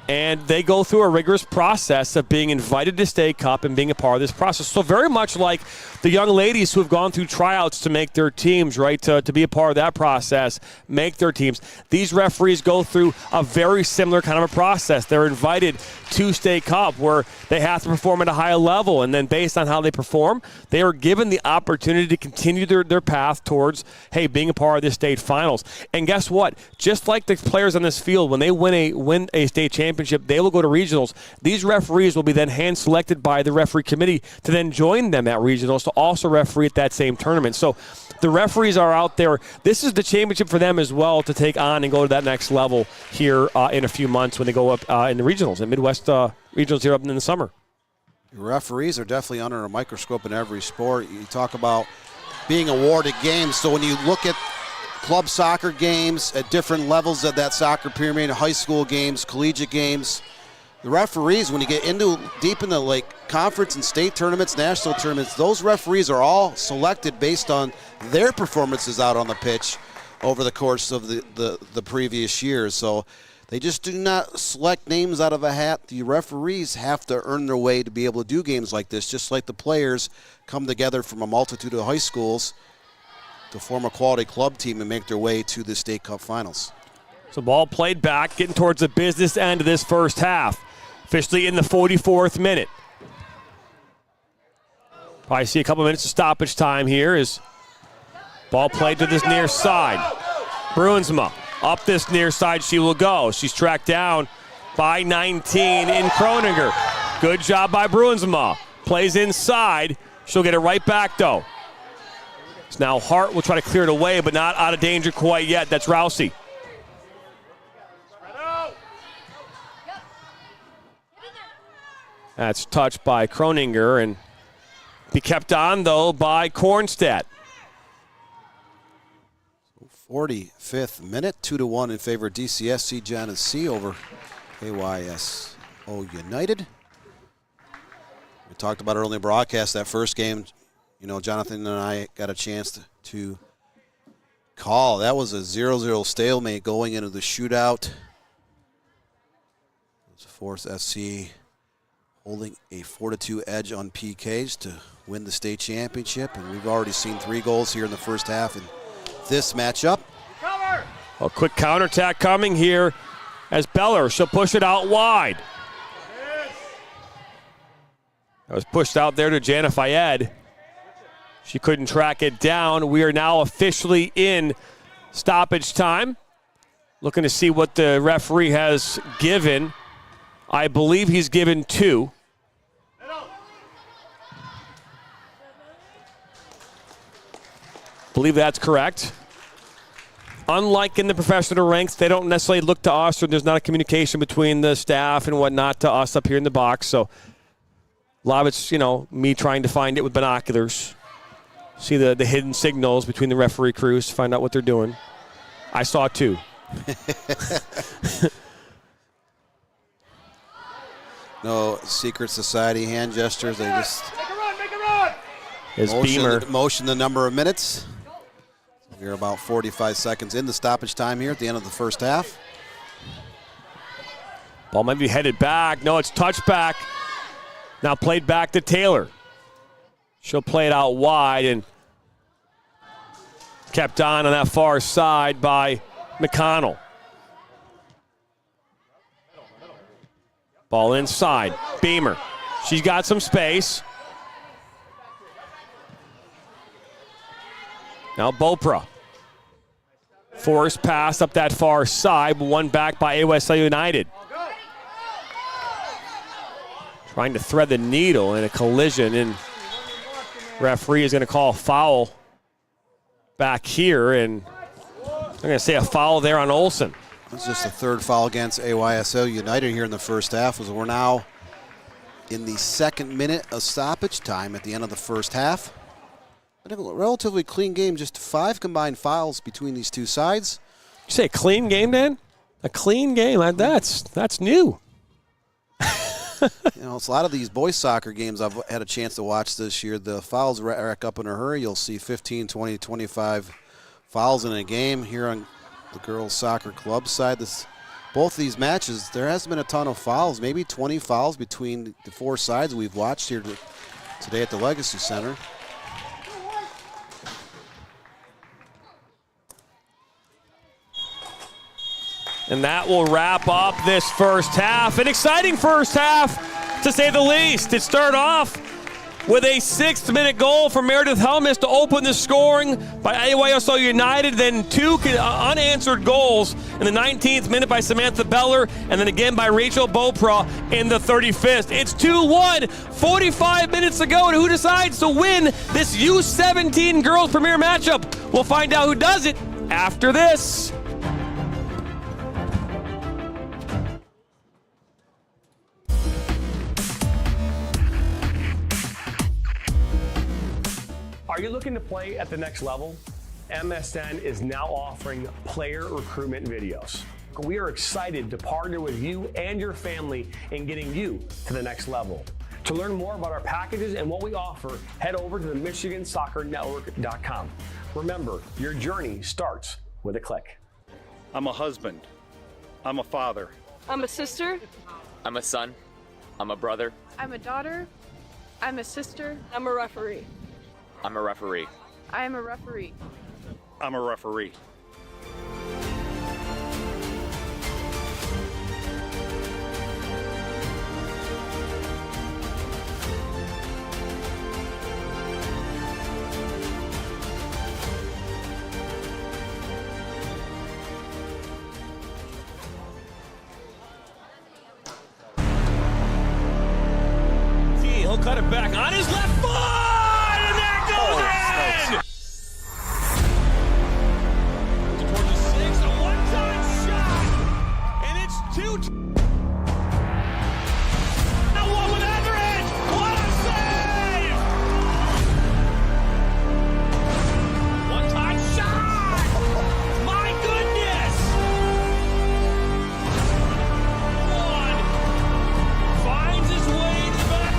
and they go through a rigorous process of being invited to State Cup and being a part of this process. So very much like the young ladies who have gone through tryouts to make their teams, right, to be a part of that process, make their teams. These referees go through a very similar kind of a process. They're invited to State Cup where they have to perform at a higher level, and then based on how they perform, they are given the opportunity to continue their path towards, hey, being a part of this state finals. And guess what? Just like the players on this field, when they win a state championship, they will go to regionals. These referees will be then hand-selected by the referee committee to then join them at regionals to also referee at that same tournament. So the referees are out there. This is the championship for them as well to take on and go to that next level here in a few months when they go up in the regionals, and Midwest regionals here up in the summer. Referees are definitely under a microscope in every sport. You talk about being awarded games. So when you look at club soccer games at different levels of that soccer pyramid, high school games, collegiate games, the referees, when you get deep into like conference and state tournaments, national tournaments, those referees are all selected based on their performances out on the pitch over the course of the previous years. So they just do not select names out of a hat. The referees have to earn their way to be able to do games like this, just like the players come together from a multitude of high schools to form a quality club team and make their way to the State Cup Finals. So ball played back, getting towards the business end of this first half. Officially in the 44th minute. Probably see a couple minutes of stoppage time here as ball played to this near side. Bruinsma up this near side she will go. She's tracked down by 19 in Kroninger. Good job by Bruinsma. Plays inside. She'll get it right back though. So now Hart will try to clear it away, but not out of danger quite yet. That's Rousey. That's touched by Kroninger and be kept on, though, by Kornstedt. 45th minute, 2-1 in favor of DCSC Genesee over AYSO United. We talked about early in the broadcast, that first game, you know, Jonathan and I got a chance to call. That was a 0-0 stalemate going into the shootout. It was Force SC holding a 4-2 edge on PKs to win the state championship, and we've already seen 3 goals here in the first half in this matchup. A quick counterattack coming here as Beller. She'll push it out wide. That was pushed out there to Jana Fayed. She couldn't track it down. We are now officially in stoppage time. Looking to see what the referee has given. I believe he's given 2. Believe that's correct. Unlike in the professional ranks, they don't necessarily look to us, or there's not a communication between the staff and whatnot to us up here in the box. So a lot of it's, you know, me trying to find it with binoculars. See the hidden signals between the referee crews to find out what they're doing. I saw 2. No secret society hand gestures. They just motion the number of minutes. We're about 45 seconds in the stoppage time here at the end of the first half. Ball might be headed back. No, it's touched back. Now played back to Taylor. She'll play it out wide and kept on that far side by McConnell. Ball inside. Beamer. She's got some space. Now Bopra. Forced pass up that far side, but one back by AYSO United. trying to thread the needle in a collision, and referee is going to call a foul back here, and I'm going to say a foul there on Olsen. It's just the third foul against AYSO United here in the first half, as we're now in the second minute of stoppage time at the end of the first half. I think a relatively clean game, just 5 combined fouls between these two sides. You say a clean game, Dan? A clean game, that's new. You know, it's a lot of these boys soccer games I've had a chance to watch this year. The fouls rack up in a hurry. You'll see 15, 20, 25 fouls in a game. Here on the girls soccer club side, both these matches, there hasn't been a ton of fouls, maybe 20 fouls between the 4 sides we've watched here today at the Legacy Center. And that will wrap up this first half. An exciting first half, to say the least. It started off with a 6th-minute goal from Meredith Helmus to open the scoring by AYSO United, then 2 unanswered goals in the 19th minute by Samantha Beller, and then again by Rachel Bopra in the 35th. It's 2-1, 45 minutes ago, and who decides to win this U17 Girls Premier matchup? We'll find out who does it after this. Are you looking to play at the next level? MSN is now offering player recruitment videos. We are excited to partner with you and your family in getting you to the next level. To learn more about our packages and what we offer, head over to the MichiganSoccerNetwork.com. Remember, your journey starts with a click. I'm a husband. I'm a father. I'm a sister. I'm a son. I'm a brother. I'm a daughter. I'm a sister. I'm a referee. I'm a referee. I am a referee. I'm a referee. He'll cut it back on his left foot, and there goes in! Towards the 6, a one-time shot, and it's 2. Now one with Everett! What a save! One-time shot! My goodness! One finds his way to the back.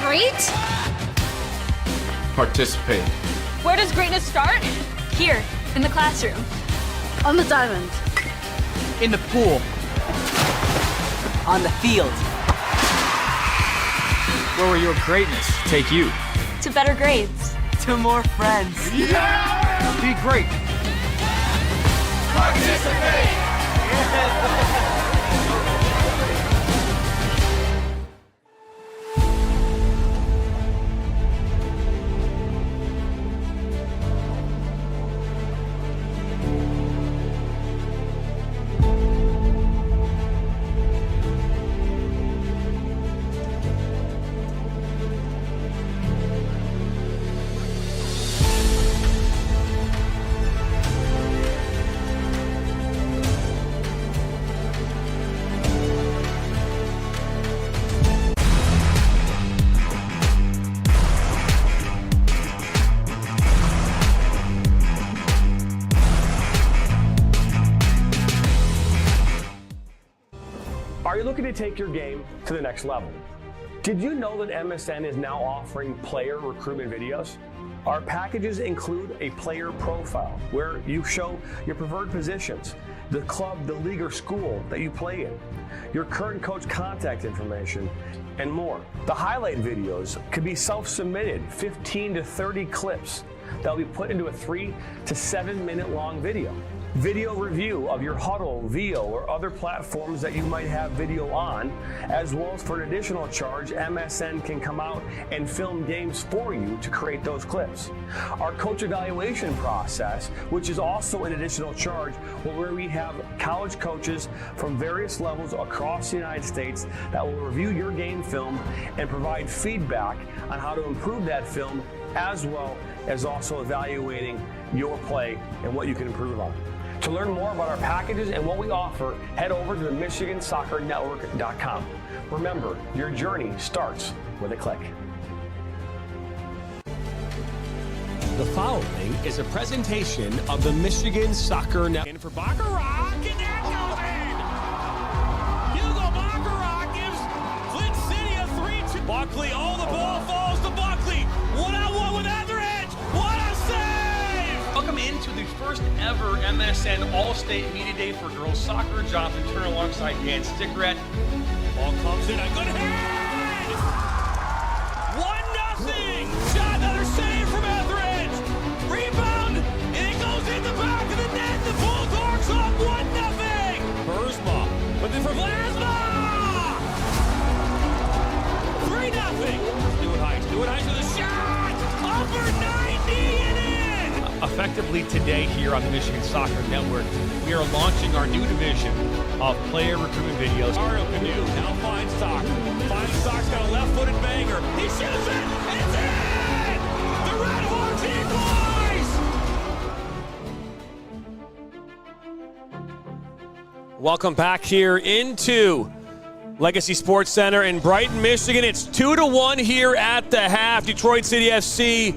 great? Participate. Where does greatness start? Here, in the classroom. On the diamond. In the pool. On the field. Where will your greatness take you? To better grades. To more friends. Yeah! Be great. Participate! Are you looking to take your game to the next level? Did you know that MSN is now offering player recruitment videos? Our packages include a player profile where you show your preferred positions, the club, the league, or school that you play in, your current coach contact information, and more. The highlight videos could be self-submitted, 15 to 30 clips that will be put into a 3 to 7 minute long video. Video review of your Huddle, VO, or other platforms that you might have video on, as well as for an additional charge, MSN can come out and film games for you to create those clips. Our coach evaluation process, which is also an additional charge, where we have college coaches from various levels across the United States that will review your game film and provide feedback on how to improve that film, as well as also evaluating your play and what you can improve on. To learn more about our packages and what we offer, head over to the MichiganSoccerNetwork.com. Remember, your journey starts with a click. The following is a presentation of the Michigan Soccer Network. In for Baccarat, and that goes in! Hugo Baccarat gives Flint City a 3-2. Buckley, oh, the ball falls to Buckley. One-on-one with Etheridge. What a save! Welcome into the first ever MSN All-State Media Day for girls soccer. Jonathan Turner alongside Dan Stickrat. Ball comes in, a good hit! 1-0! Shot, another save from Etheridge! Rebound, and it goes in the back of the net. The Bulldogs up 1-0! Burzma, but then for Vlasma! 3-0! Stewart Heiss with a shot! Upper 90 and in! Effectively today here on the Michigan Soccer Network, we are launching our new division of player recruitment videos. Mario Canoe now finds Stock. Finds Stock's got a left-footed banger. He shoots it, and it's in! The Red Hawks equalize! Welcome back here into Legacy Sports Center in Brighton, Michigan. It's 2-1 here at the half. Detroit City FC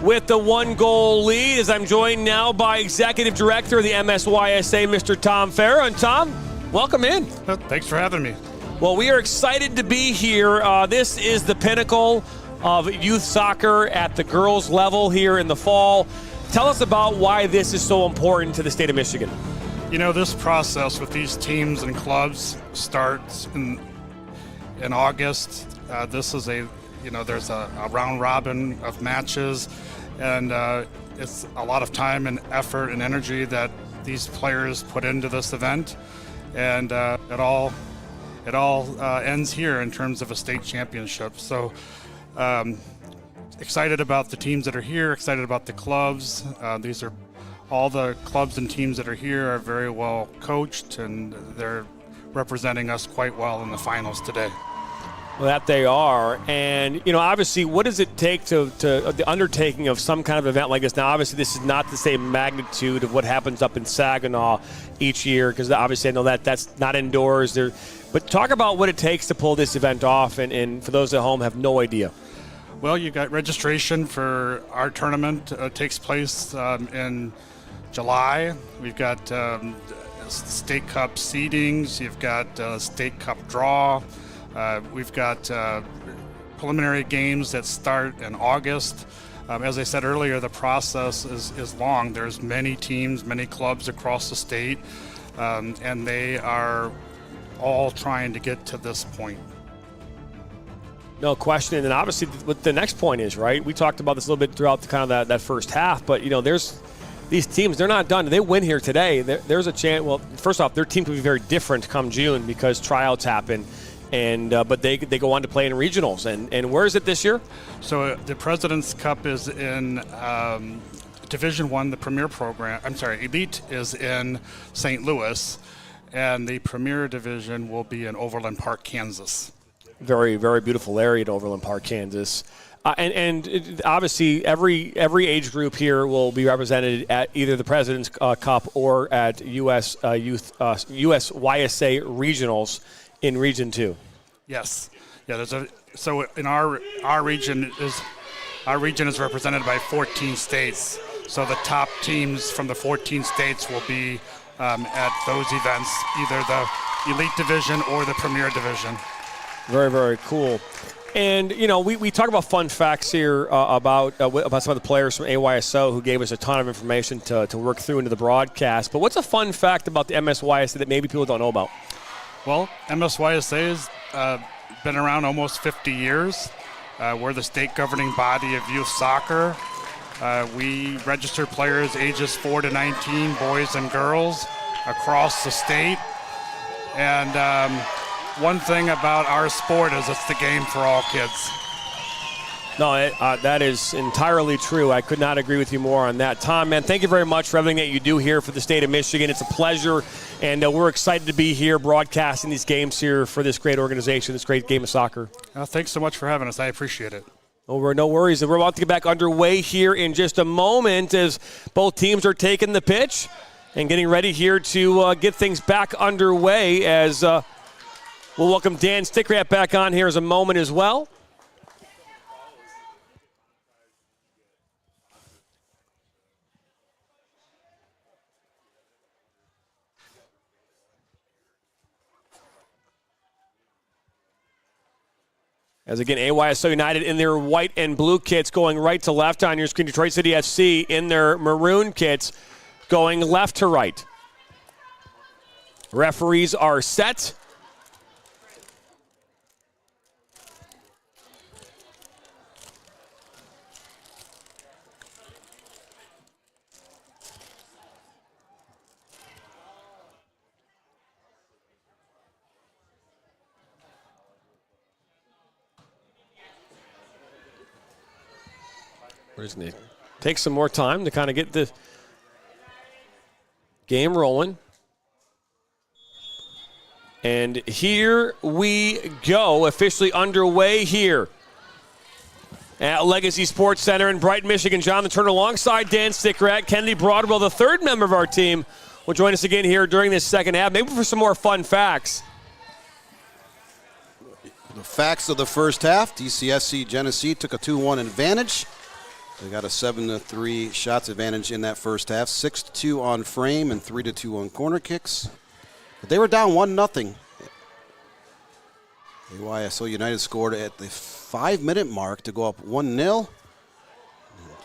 with the 1-goal lead, as I'm joined now by Executive Director of the MSYSA, Mr. Tom Farah. And Tom, welcome in. Thanks for having me. Well, we are excited to be here. This is the pinnacle of youth soccer at the girls level here in the fall. Tell us about why this is so important to the state of Michigan. You know, this process with these teams and clubs starts in August. This is there's a round robin of matches, and it's a lot of time and effort and energy that these players put into this event, and it all ends here in terms of a state championship. So excited about the teams that are here, excited about the clubs. These are all the clubs and teams that are here are very well coached, and they're representing us quite well in the finals today. Well, that they are. And, obviously, what does it take to the undertaking of some kind of event like this? Now, obviously, this is not the same magnitude of what happens up in Saginaw each year, because obviously I know that's not indoors. But talk about what it takes to pull this event off, and for those at home have no idea. Well, you got registration for our tournament takes place in July. We've got State Cup seedings. You've got State Cup draw. We've got preliminary games that start in August. As I said earlier, the process is long. There's many teams, many clubs across the state, and they are all trying to get to this point. No question. And obviously what the next point is, right? We talked about this a little bit throughout the kind of that first half, but there's these teams, they're not done. They win here today. There's a chance. Well, first off, their team could be very different come June because tryouts happen. And but they go on to play in regionals. And where is it this year? So the President's Cup is in Division I, the Premier program. I'm sorry, Elite is in St. Louis, and the Premier Division will be in Overland Park, Kansas. Very, very beautiful area in Overland Park, Kansas. And obviously every age group here will be represented at either the President's Cup or at US USYSA regionals in Region 2. Yes. Yeah, so in our region is represented by 14 states. So the top teams from the 14 states will be at those events, either the Elite Division or the Premier Division. Very, very cool. And, we talk about fun facts here about some of the players from AYSO who gave us a ton of information to work through into the broadcast. But what's a fun fact about the MSYSA that maybe people don't know about? Well, MSYSA has been around almost 50 years. We're the state governing body of youth soccer. We register players ages 4 to 19, boys and girls, across the state. And one thing about our sport is it's the game for all kids. No, that is entirely true. I could not agree with you more on that. Tom, man, thank you very much for everything that you do here for the state of Michigan. It's a pleasure, and we're excited to be here broadcasting these games here for this great organization, this great game of soccer. Thanks so much for having us. I appreciate it. Oh, no worries. We're about to get back underway here in just a moment as both teams are taking the pitch and getting ready here to get things back underway as we'll welcome Dan Stickrat back on here as a moment as well. As again, AYSO United in their white and blue kits going right to left on your screen. Detroit City FC in their maroon kits going left to right. Referees are set. We're just going to take some more time to kind of get the game rolling. And here we go, officially underway here at Legacy Sports Center in Brighton, Michigan. Jonathan Turner alongside Dan Stickrat. Kennedy Broadwell, the third member of our team, will join us again here during this second half, maybe for some more fun facts. The facts of the first half, DCSC Genesee took a 2-1 advantage. They got a 7-3 shots advantage in that first half, 6-2 on frame and 3-2 on corner kicks. But they were down 1-0. AYSO United scored at the 5-minute mark to go up 1-0.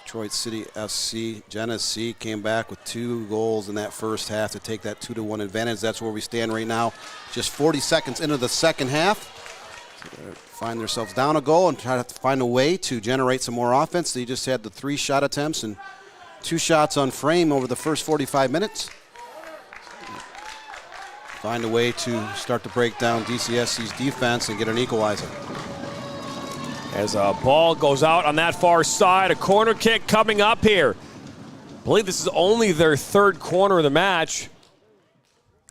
Detroit City FC Genesee came back with 2 goals in that first half to take that 2-1 advantage. That's where we stand right now, just 40 seconds into the second half. Find themselves down a goal and try to find a way to generate some more offense. They just had the 3 shot attempts and 2 shots on frame over the first 45 minutes. Find a way to start to break down DCSC's defense and get an equalizer. As a ball goes out on that far side, a corner kick coming up here. I believe this is only their 3rd corner of the match.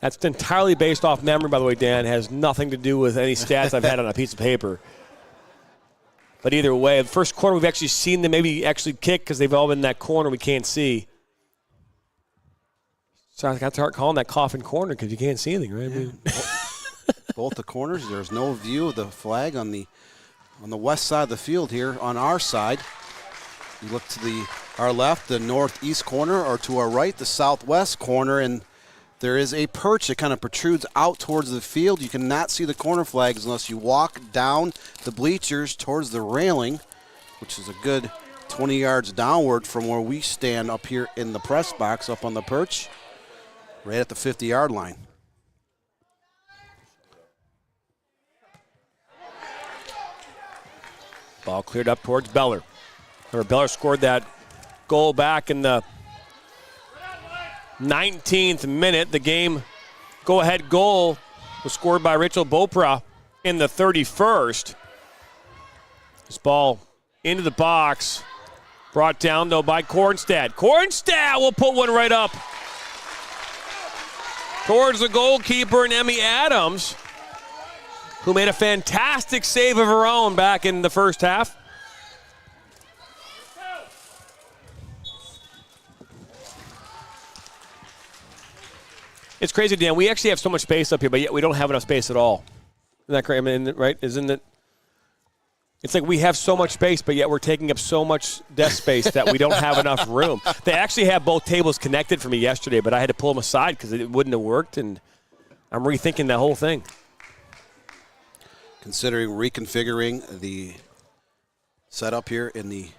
That's entirely based off memory, by the way, Dan. It has nothing to do with any stats I've had on a piece of paper. But either way, the first corner we've actually seen them maybe actually kick because they've all been in that corner we can't see. So I got to start calling that coffin corner because you can't see anything, right? Yeah. I mean, both the corners, there's no view of the flag on the west side of the field here on our side. You look to our left, the northeast corner, or to our right, the southwest corner, and There is a perch that kind of protrudes out towards the field. You cannot see the corner flags unless you walk down the bleachers towards the railing, which is a good 20 yards downward from where we stand up here in the press box up on the perch, right at the 50-yard line. Ball cleared up towards Beller. Beller scored that goal back in the 19th minute. The game go-ahead goal was scored by Rachel Bopra in the 31st. This ball into the box, brought down, though, by Kornstad. Kornstad will put one right up towards the goalkeeper, and Emmy Adams, who made a fantastic save of her own back in the first half. It's crazy, Dan. We actually have so much space up here, but yet we don't have enough space at all. Isn't that crazy? I mean, right? Isn't it? It's like we have so much space, but yet we're taking up so much desk space that we don't have enough room. They actually have both tables connected for me yesterday, but I had to pull them aside because it wouldn't have worked, and I'm rethinking the whole thing. Considering reconfiguring the setup here in the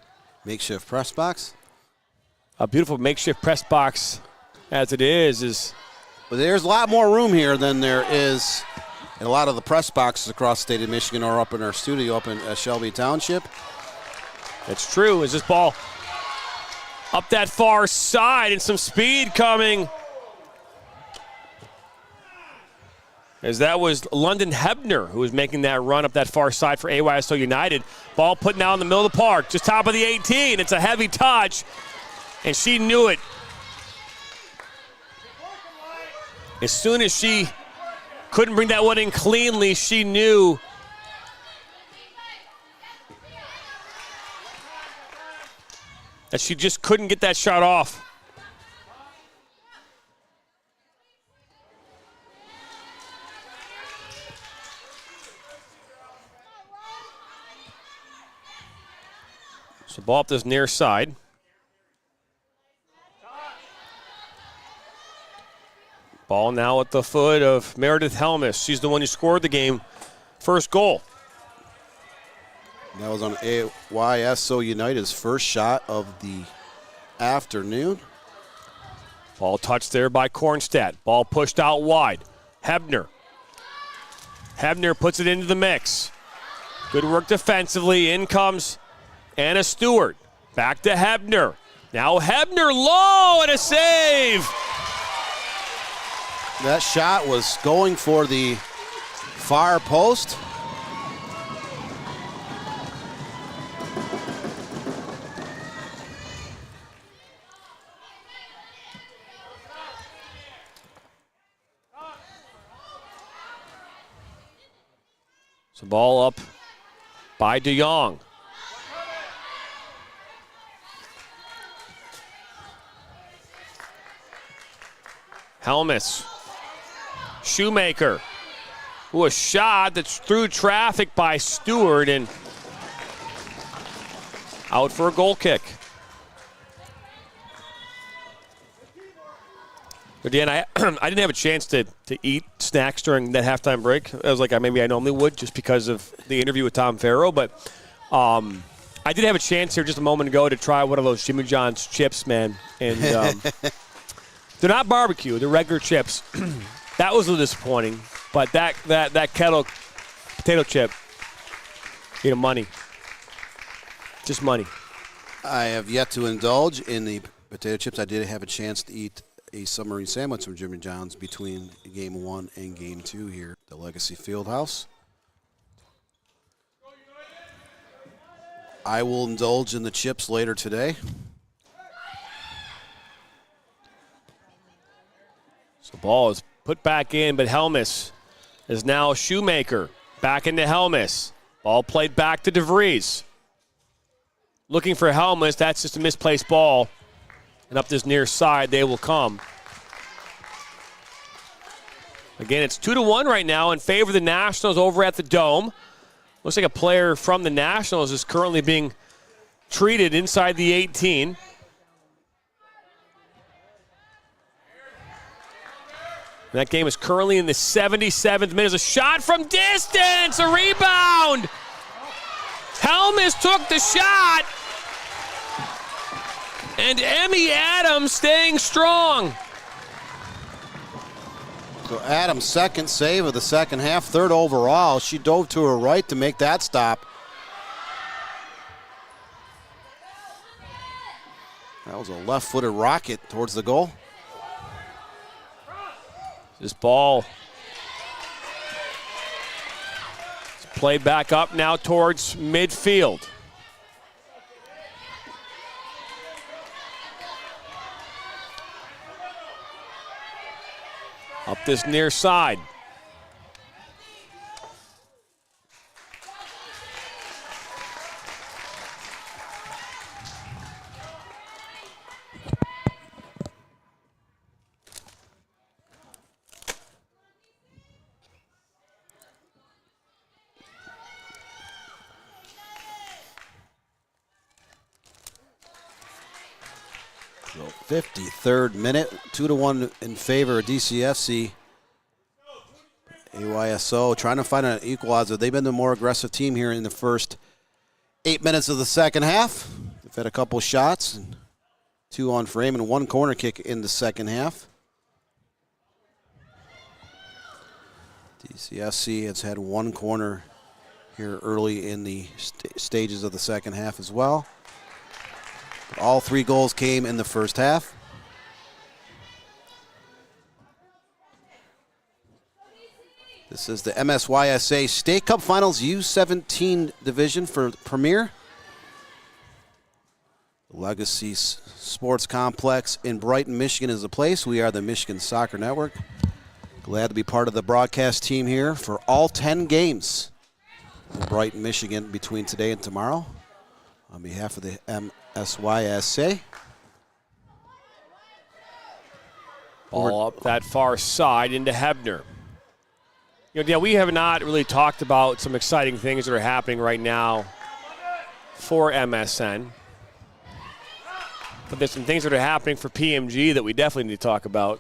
makeshift press box. A beautiful makeshift press box as it is. But there's a lot more room here than there is in a lot of the press boxes across the state of Michigan or up in our studio up in Shelby Township. It's true. Is this ball up that far side and some speed coming? As that was London Hebner who was making that run up that far side for AYSO United. Ball putting out in the middle of the park, just top of the 18. It's a heavy touch, and she knew it. As soon as she couldn't bring that one in cleanly, she knew that she just couldn't get that shot off. So ball up this near side. Ball now at the foot of Meredith Helmus. She's the one who scored the game first goal. That was on AYSO United's first shot of the afternoon. Ball touched there by Kornstad. Ball pushed out wide. Hebner. Hebner puts it into the mix. Good work defensively. In comes Anna Stewart. Back to Hebner. Now Hebner low and a save. That shot was going for the far post. So ball up by DeYoung. Helmus. Shoemaker. Ooh, a shot that's through traffic by Stewart and out for a goal kick. But Dan, I didn't have a chance to eat snacks during that halftime break. I was like, maybe I normally would just because of the interview with Tom Farrow. But I did have a chance here just a moment ago to try one of those Jimmy John's chips, man. And they're not barbecue. They're regular chips. That was a little disappointing. But that kettle potato chip, money. Just money. I have yet to indulge in the potato chips. I did have a chance to eat a submarine sandwich from Jimmy John's between Game 1 and Game 2 here at the Legacy Fieldhouse. I will indulge in the chips later today. So ball is put back in, but Helmus is now Shoemaker. Back into Helmus. Ball played back to DeVries. Looking for Helmus. That's just a misplaced ball. And up this near side, they will come. Again, it's 2-1 right now in favor of the Nationals over at the Dome. Looks like a player from the Nationals is currently being treated inside the 18. That game is currently in the 77th minute. A shot from distance, a rebound. Helmus took the shot. And Emmy Adams staying strong. So Adams' second save of the second half, third overall. She dove to her right to make that stop. That was a left-footed rocket towards the goal. This ball is played back up now towards midfield. Up this near side. So 53rd minute, 2-1 in favor of DCFC. AYSO trying to find an equalizer. They've been the more aggressive team here in the first 8 minutes of the second half. They've had a couple shots, and 2 on frame and 1 corner kick in the second half. DCFC has had 1 corner here early in the stages of the second half as well. But all 3 goals came in the first half. This is the MSYSA State Cup Finals U17 division for Premier. Legacy Sports Complex in Brighton, Michigan is the place. We are the Michigan Soccer Network. Glad to be part of the broadcast team here for all 10 games in Brighton, Michigan between today and tomorrow. On behalf of the MSYSA. Ball up that far side into Hebner. We have not really talked about some exciting things that are happening right now for MSN. But there's some things that are happening for PMG that we definitely need to talk about.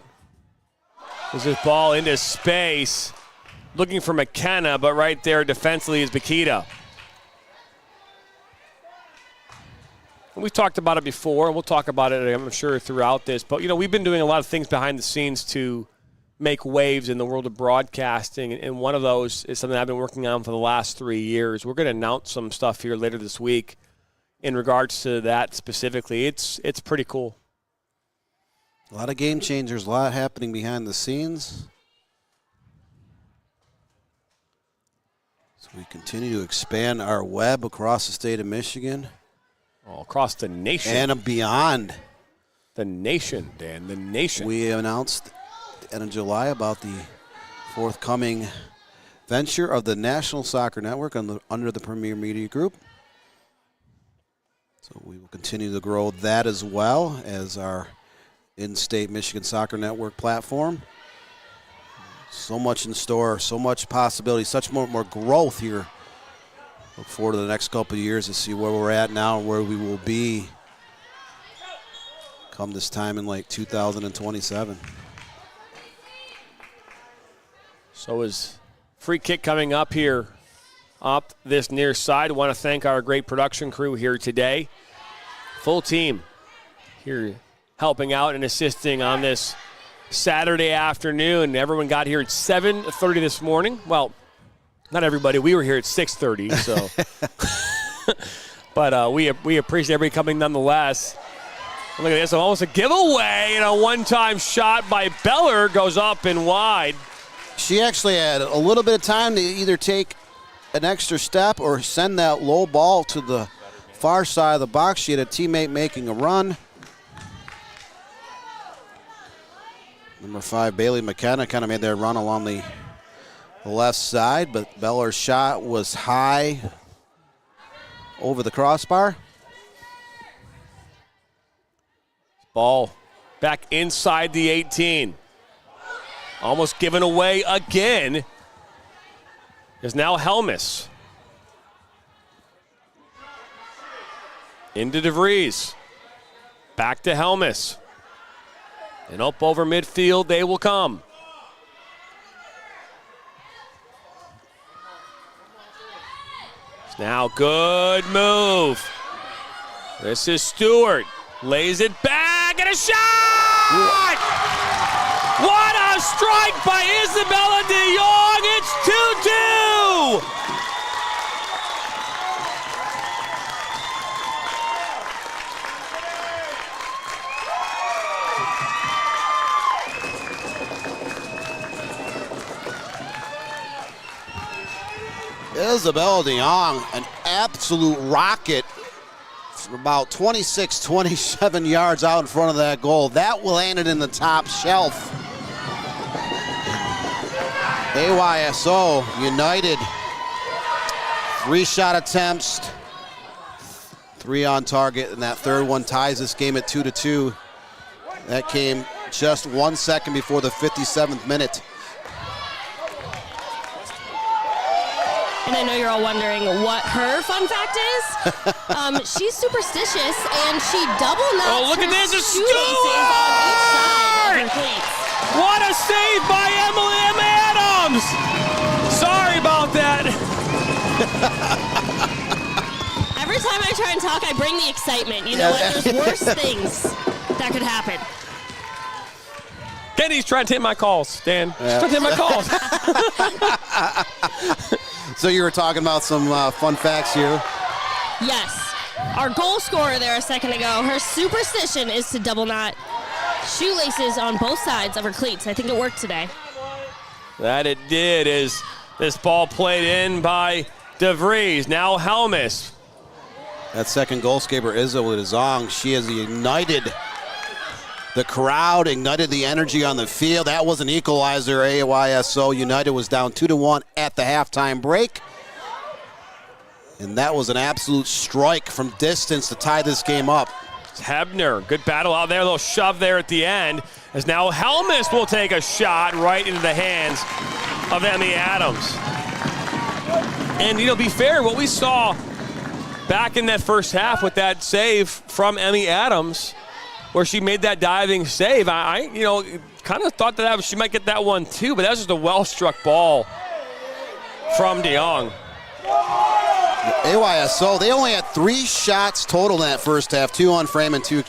There's this ball into space, looking for McKenna, but right there defensively is Bakita. We've talked about it before, and we'll talk about it, I'm sure, throughout this. But, we've been doing a lot of things behind the scenes to make waves in the world of broadcasting, and one of those is something I've been working on for the last 3 years. We're going to announce some stuff here later this week in regards to that specifically. It's pretty cool. A lot of game changers, a lot happening behind the scenes. So we continue to expand our web across the state of Michigan. All across the nation. And beyond. The nation, Dan, the nation. We announced at the end of July about the forthcoming venture of the National Soccer Network under the Premier Media Group. So we will continue to grow that as well as our in-state Michigan Soccer Network platform. So much in store, so much possibility, such more growth here. Look forward to the next couple of years to see where we're at now and where we will be come this time in like 2027. So is free kick coming up here up this near side. I want to thank our great production crew here today. Full team here helping out and assisting on this Saturday afternoon. Everyone got here at 7:30 this morning. Well, not everybody. We were here at 6:30, so. But we appreciate everybody coming nonetheless. Look at this, almost a giveaway, and a one-time shot by Beller goes up and wide. She actually had a little bit of time to either take an extra step or send that low ball to the far side of the box. She had a teammate making a run. Number 5, Bailey McKenna, kind of made that run along the left side, but Beller's shot was high over the crossbar. Ball back inside the 18. Almost given away again is now Helmus. Into DeVries. Back to Helmus. And up over midfield they will come. Now good move. This is Stewart. Lays it back and a shot! What a strike by Isabella de Jong. It's 2-2. Isabella de Jong, an absolute rocket from about 26, 27 yards out in front of that goal. That landed in the top shelf. AYSO United, 3 shot attempts, 3 on target, and that third one ties this game at 2-2. That came just 1 second before the 57th minute. And I know you're all wondering what her fun fact is. She's superstitious, and she double knots Oh, look at her this, a shoelaces on each side of her cleats. What a save by Emily M. Adams! Sorry about that. Every time I try and talk, I bring the excitement. You know what? There's worse things that could happen. Kenny's trying to take my calls, Dan. He's trying to take my calls. So you were talking about some fun facts here. Yes. Our goal scorer there a second ago, her superstition is to double knot shoelaces on both sides of her cleats. I think it worked today. That it did, is this ball played in by DeVries. Now Helmus. That second goal scorer, Isabella de Jong, she has ignited the crowd, ignited the energy on the field. That was an equalizer. AYSO United was down 2-1 at the halftime break. And that was an absolute strike from distance to tie this game up. Hebner, good battle out there, a little shove there at the end, as now Helmus will take a shot right into the hands of Emmy Adams. And, you know, be fair, what we saw back in that first half with that save from Emmy Adams, where she made that diving save, I kind of thought that she might get that one too, but that was just a well-struck ball from de Jong. AYSO, they only had 3 shots total in that first half, 2 on frame and 2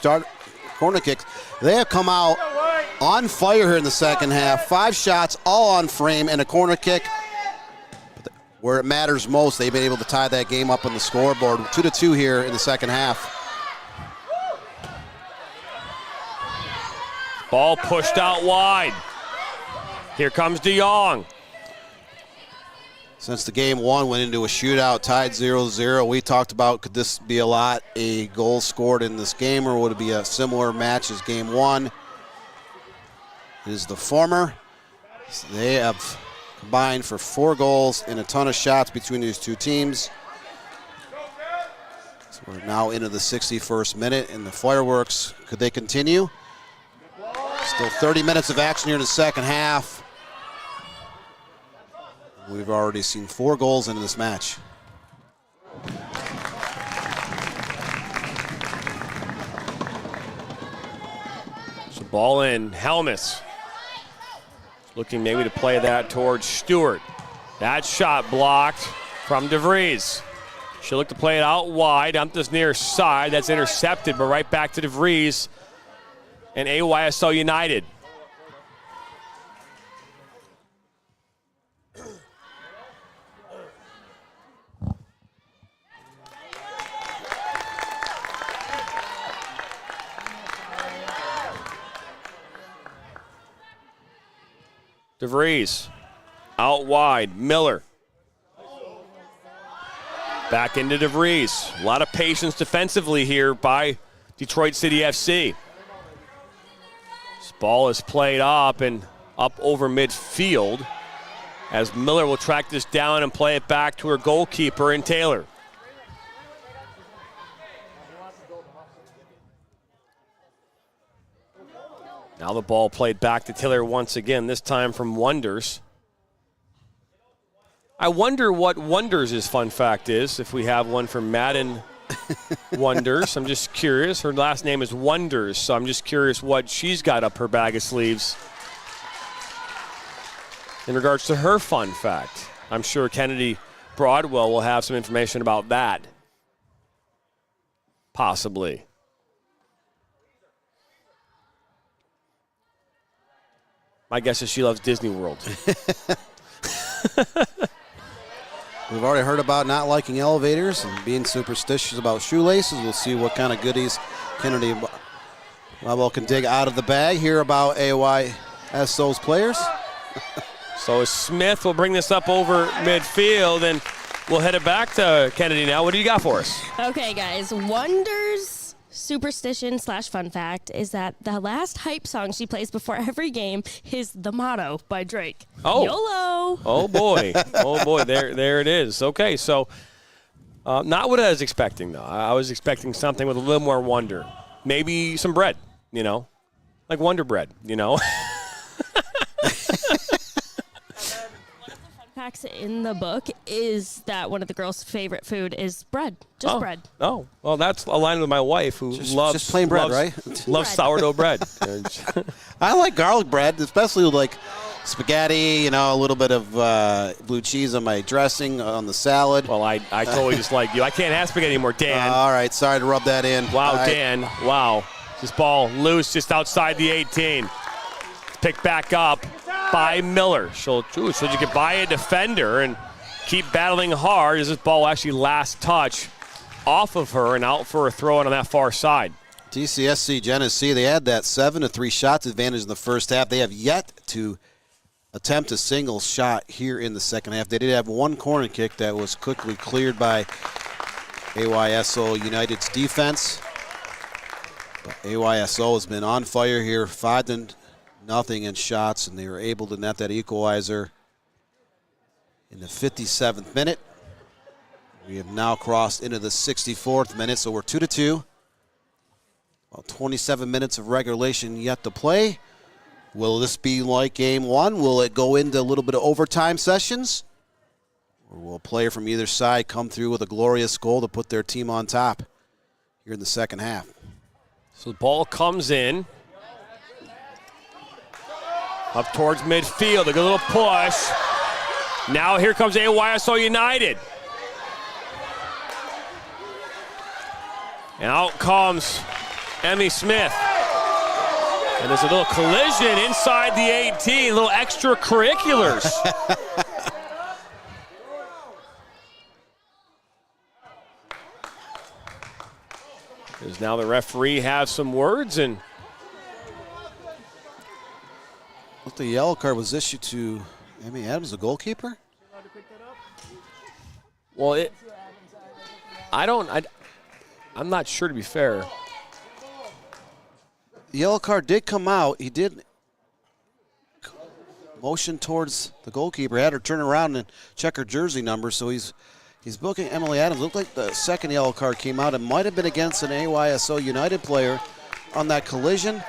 corner kicks. They have come out on fire here in the second half. 5 shots, all on frame and a corner kick. Where it matters most, they've been able to tie that game up on the scoreboard. 2-2 here in the second half. Ball pushed out wide. Here comes de Jong. Since the game 1 went into a shootout, tied 0-0, we talked about, could this be a goal scored in this game, or would it be a similar match as game 1? It is the former. So they have combined for 4 goals and a ton of shots between these two teams. So we're now into the 61st minute, and the fireworks, could they continue? Still 30 minutes of action here in the second half. We've already seen 4 goals in this match. So ball in, Helmus. Looking maybe to play that towards Stewart. That shot blocked from DeVries. She'll look to play it out wide, up this near side. That's intercepted, but right back to DeVries and AYSO United. DeVries out wide, Miller. Back into DeVries. A lot of patience defensively here by Detroit City FC. This ball is played up and up over midfield as Miller will track this down and play it back to her goalkeeper in Taylor. Now the ball played back to Taylor once again, this time from Wonders. I wonder what Wonders' fun fact is, if we have one from Madden Wonders. I'm just curious. Her last name is Wonders, so I'm just curious what she's got up her bag of sleeves in regards to her fun fact. I'm sure Kennedy Broadwell will have some information about that. Possibly. My guess is she loves Disney World. We've already heard about not liking elevators and being superstitious about shoelaces. We'll see what kind of goodies Kennedy Broadwell can dig out of the bag. Hear about AYSO's players. So Smith will bring this up over midfield, and we'll head it back to Kennedy now. What do you got for us? Okay, guys. Wonder's superstition / fun fact is that the last hype song she plays before every game is The Motto by Drake. Oh. YOLO. Oh, boy. Oh, boy. There it is. Okay, so not what I was expecting, though. I was expecting something with a little more wonder. Maybe some bread, like Wonder Bread, Facts in the book is that one of the girls' favorite food is bread. Just bread. Oh, well, that's aligned with my wife who loves just plain bread, right? Loves sourdough bread. I like garlic bread, especially with like spaghetti, a little bit of blue cheese on my dressing on the salad. Well, I totally just like you. I can't have spaghetti anymore, Dan. All right, sorry to rub that in. Wow, right. Dan. Wow. This ball loose just outside the 18. Picked back up by Miller. So you can buy a defender and keep battling hard as this ball actually last touch off of her and out for a throw in on that far side. TCSC Genesee, they had that 7-3 shots advantage in the first half. They have yet to attempt a single shot here in the second half. They did have one corner kick that was quickly cleared by AYSO United's defense. But AYSO has been on fire here, 5-0 in shots, and they were able to net that equalizer in the 57th minute. We have now crossed into the 64th minute, so we're 2-2. About 27 minutes of regulation yet to play. Will this be like game one? Will it go into a little bit of overtime sessions? Or will a player from either side come through with a glorious goal to put their team on top here in the second half? So the ball comes in. Up towards midfield, a good little push. Now here comes AYSO United. And out comes Emmy Smith. And there's a little collision inside the 18, little extracurriculars. As now the referee has some words, and the yellow card was issued to Emmy Adams, the goalkeeper? Well, I'm not sure, to be fair. The yellow card did come out. He did motion towards the goalkeeper, had her turn around and check her jersey number, so he's booking Emily Adams. Looked like the second yellow card came out. It might have been against an AYSO United player on that collision.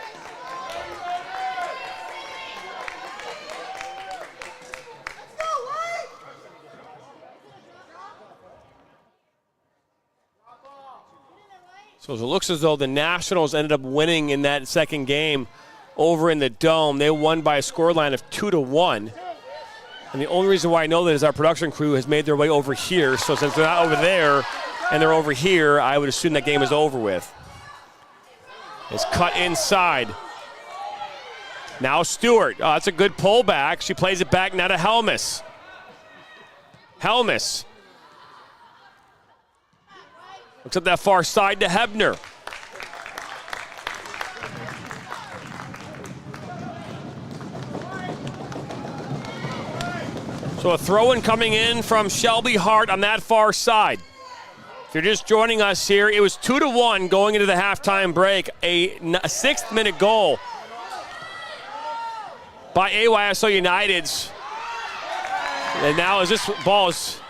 So it looks as though the Nationals ended up winning in that second game over in the Dome. They won by a scoreline of 2-1. And the only reason why I know that is our production crew has made their way over here. So since they're not over there and they're over here, I would assume that game is over with. It's cut inside. Now Stewart. Oh, that's a good pullback. She plays it back now to Helmus. Helmus. Looks at that far side to Hebner. So a throw-in coming in from Shelby Hart on that far side. If you're just joining us here, it was 2-1 going into the halftime break. A 6th-minute goal by AYSO United's. And now as this ball is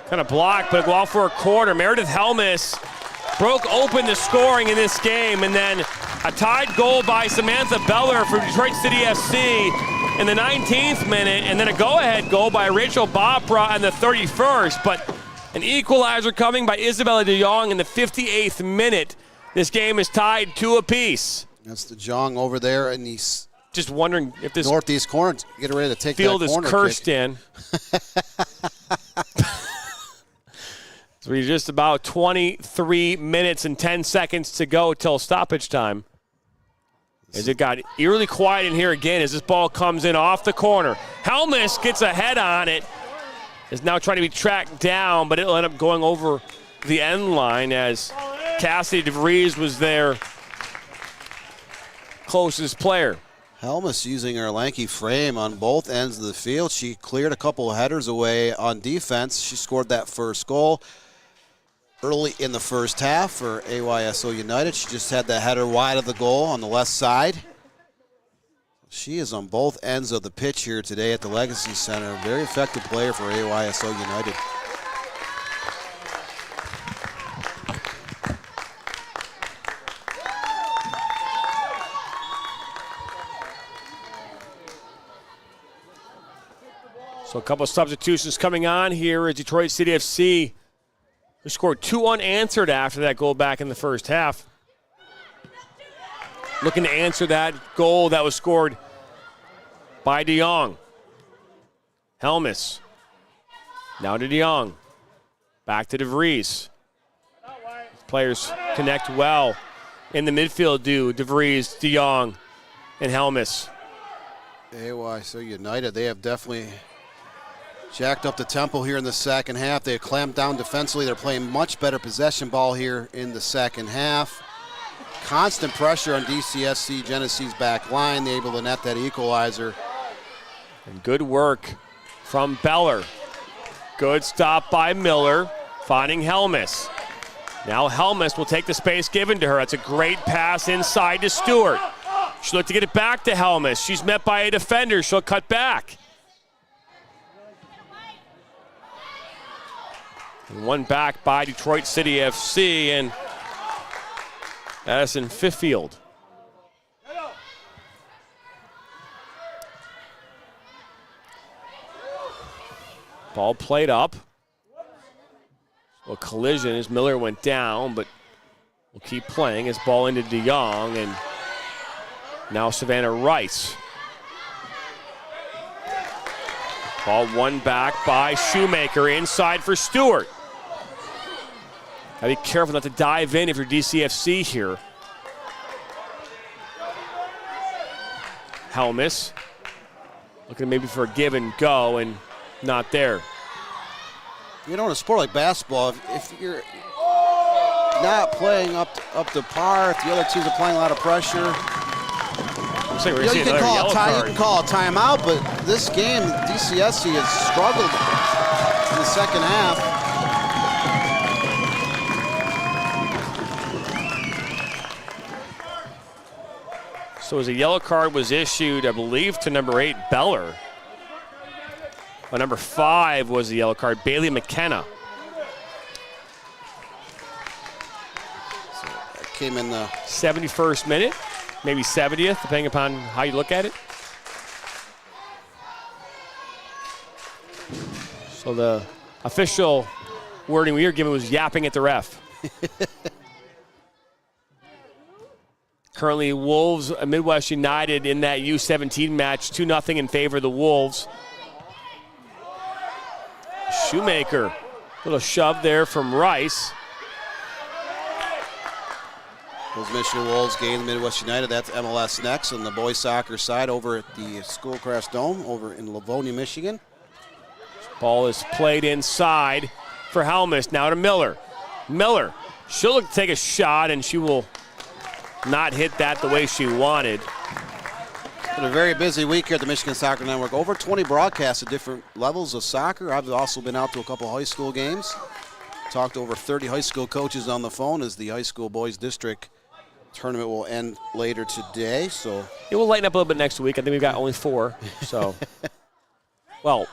kind of blocked, but go out for a corner. Meredith Helmus broke open the scoring in this game, and then a tied goal by Samantha Beller for Detroit City FC in the 19th minute, and then a go-ahead goal by Rachel Bopra in the 31st. But an equalizer coming by Isabella DeJong in the 58th minute. This game is tied 2 apiece. That's DeJong over there in the just wondering if this northeast corner, get ready to take field that corner is cursed kick. in. Just about 23 minutes and 10 seconds to go till stoppage time. As it got eerily quiet in here again as this ball comes in off the corner. Helmus gets a head on it. Is now trying to be tracked down, but it'll end up going over the end line as Cassidy DeVries was their closest player. Helmus using her lanky frame on both ends of the field. She cleared a couple of headers away on defense. She scored that first goal early in the first half for AYSO United. She just had that header wide of the goal on the left side. She is on both ends of the pitch here today at the Legacy Center. Very effective player for AYSO United. So a couple of substitutions coming on here as Detroit City FC who scored 2 unanswered after that goal back in the first half. Looking to answer that goal that was scored by DeYoung. Helmus. Now to DeYoung. Back to DeVries. Players connect well in the midfield do. DeVries, DeYoung, and Helmus. AYSO United, they have definitely jacked up the tempo here in the second half. They clamped down defensively. They're playing much better possession ball here in the second half. Constant pressure on DCSC Genesee's back line. They're able to net that equalizer. And good work from Beller. Good stop by Miller, finding Helmus. Now Helmus will take the space given to her. That's a great pass inside to Stewart. She'll look to get it back to Helmus. She's met by a defender. She'll cut back. And one back by Detroit City FC and Addison Fiffield. Ball played up. A collision as Miller went down, but we'll keep playing. His ball into DeYoung and now Savannah Rice. Ball won back by Shoemaker inside for Stewart. Gotta be careful not to dive in if you're DCFC here. Helmus looking maybe for a give and go and not there. You know, in a sport like basketball, if you're not playing up to par, if the other teams are applying a lot of pressure, you can call a timeout, but this game, DCSC has struggled in the second half. So as a yellow card was issued, I believe, to number 8, Beller. Well, number 5 was the yellow card, Bailey McKenna. So that came in the 71st minute, maybe 70th, depending upon how you look at it. So the official wording we were given was yapping at the ref. Currently, Wolves, Midwest United in that U17 match, 2-0 in favor of the Wolves. Shoemaker, little shove there from Rice. Those Michigan Wolves gain Midwest United. That's MLS next on the boys soccer side over at the Schoolcraft Dome over in Livonia, Michigan. Ball is played inside for Helmus. Now to Miller. Miller, she'll look to take a shot and she will not hit that the way she wanted. It's been a very busy week here at the Michigan Soccer Network. Over 20 broadcasts at different levels of soccer. I've also been out to a couple high school games. Talked to over 30 high school coaches on the phone as the high school boys district tournament will end later today. So it will lighten up a little bit next week. I think we've got only 4. So, well,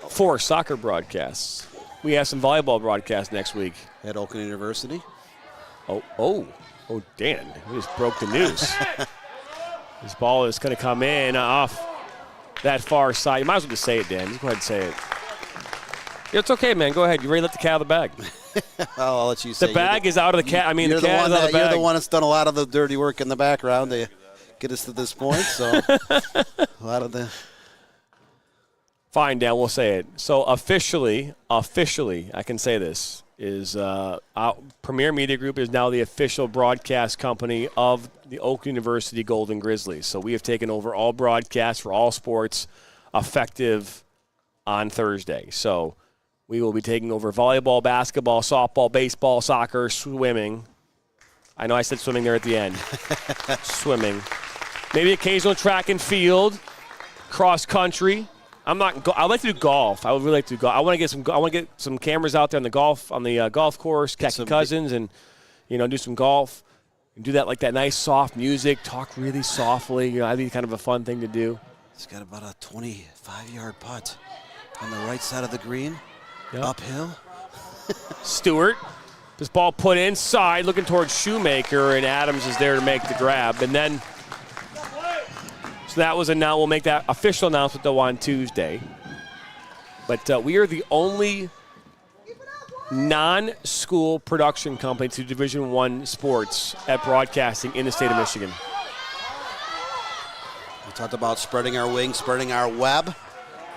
4 soccer broadcasts. We have some volleyball broadcasts next week. At Oakland University. Oh, Dan, we just broke the news. This ball is going to come in off that far side. You might as well just say it, Dan. Just go ahead and say it. Yeah, it's okay, man. Go ahead. You ready to let the cat out of the bag? I'll let you say the bag is out of the cat. I mean, the cat is out of the bag. You're the one that's done a lot of the dirty work in the background to get us to this point. So, a lot of the. Fine, Dan, we'll say it. So officially, I can say this. is Premier Media Group is now the official broadcast company of the Oakland University Golden Grizzlies. So we have taken over all broadcasts for all sports effective on Thursday. So we will be taking over volleyball, basketball, softball, baseball, soccer, swimming. I know I said swimming there at the end. Swimming. Maybe occasional track and field, cross country. I'd like to do golf. I would really like to do golf. I want to get some cameras out there on the golf course, catch cousins, and do some golf. And do that like that nice soft music. Talk really softly. That'd be kind of a fun thing to do. It's got about a 25-yard putt on the right side of the green, uphill. Stewart, this ball put inside, looking towards Shoemaker, and Adams is there to make the grab. And then, so that was announced. We'll make that official announcement though on Tuesday. But we are the only non-school production company to Division I sports at broadcasting in the state of Michigan. We talked about spreading our wings, spreading our web.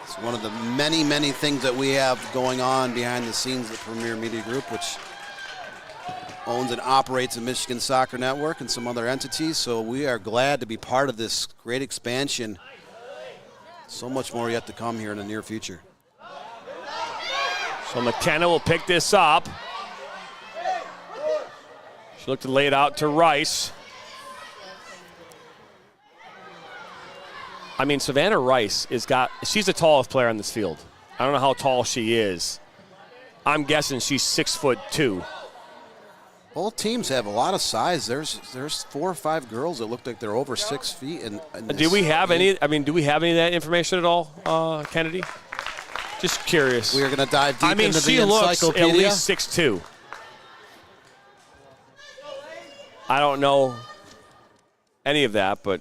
It's one of the many, many things that we have going on behind the scenes at Premier Media Group, which owns and operates the Michigan Soccer Network and some other entities. So we are glad to be part of this great expansion. So much more yet to come here in the near future. So McKenna will pick this up. She looked to lay it out to Rice. I mean, Savannah Rice she's the tallest player on this field. I don't know how tall she is. I'm guessing she's 6'2". Both teams have a lot of size. There's 4 or 5 girls that look like they're over 6 feet. Do we have any? I mean, do we have any of that information at all, Kennedy? Just curious. We are going to dive deep into the she looks encyclopedia. at least 6'2". I don't know any of that, but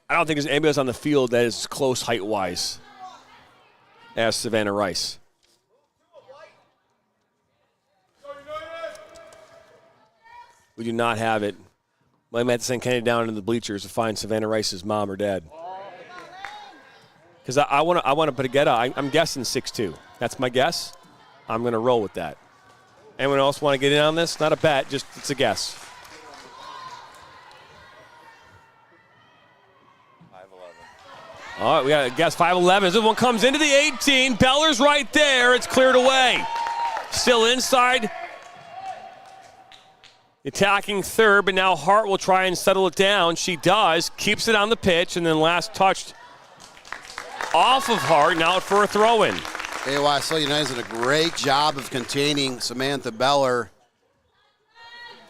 I don't think there's anybody else on the field that is close height-wise as Savannah Rice. We do not have it. I might have to send Kennedy down in the bleachers to find Savannah Rice's mom or dad. Because I want to put a get out. I'm guessing 6'2". That's my guess. I'm going to roll with that. Anyone else want to get in on this? Not a bet, just it's a guess. 5'11". All right, we got a guess 5'11". This one comes into the 18. Beller's right there. It's cleared away. Still inside. Attacking third, but now Hart will try and settle it down. She does. Keeps it on the pitch, and then last touched off of Hart, now out for a throw-in. AYSO United's done a great job of containing Samantha Beller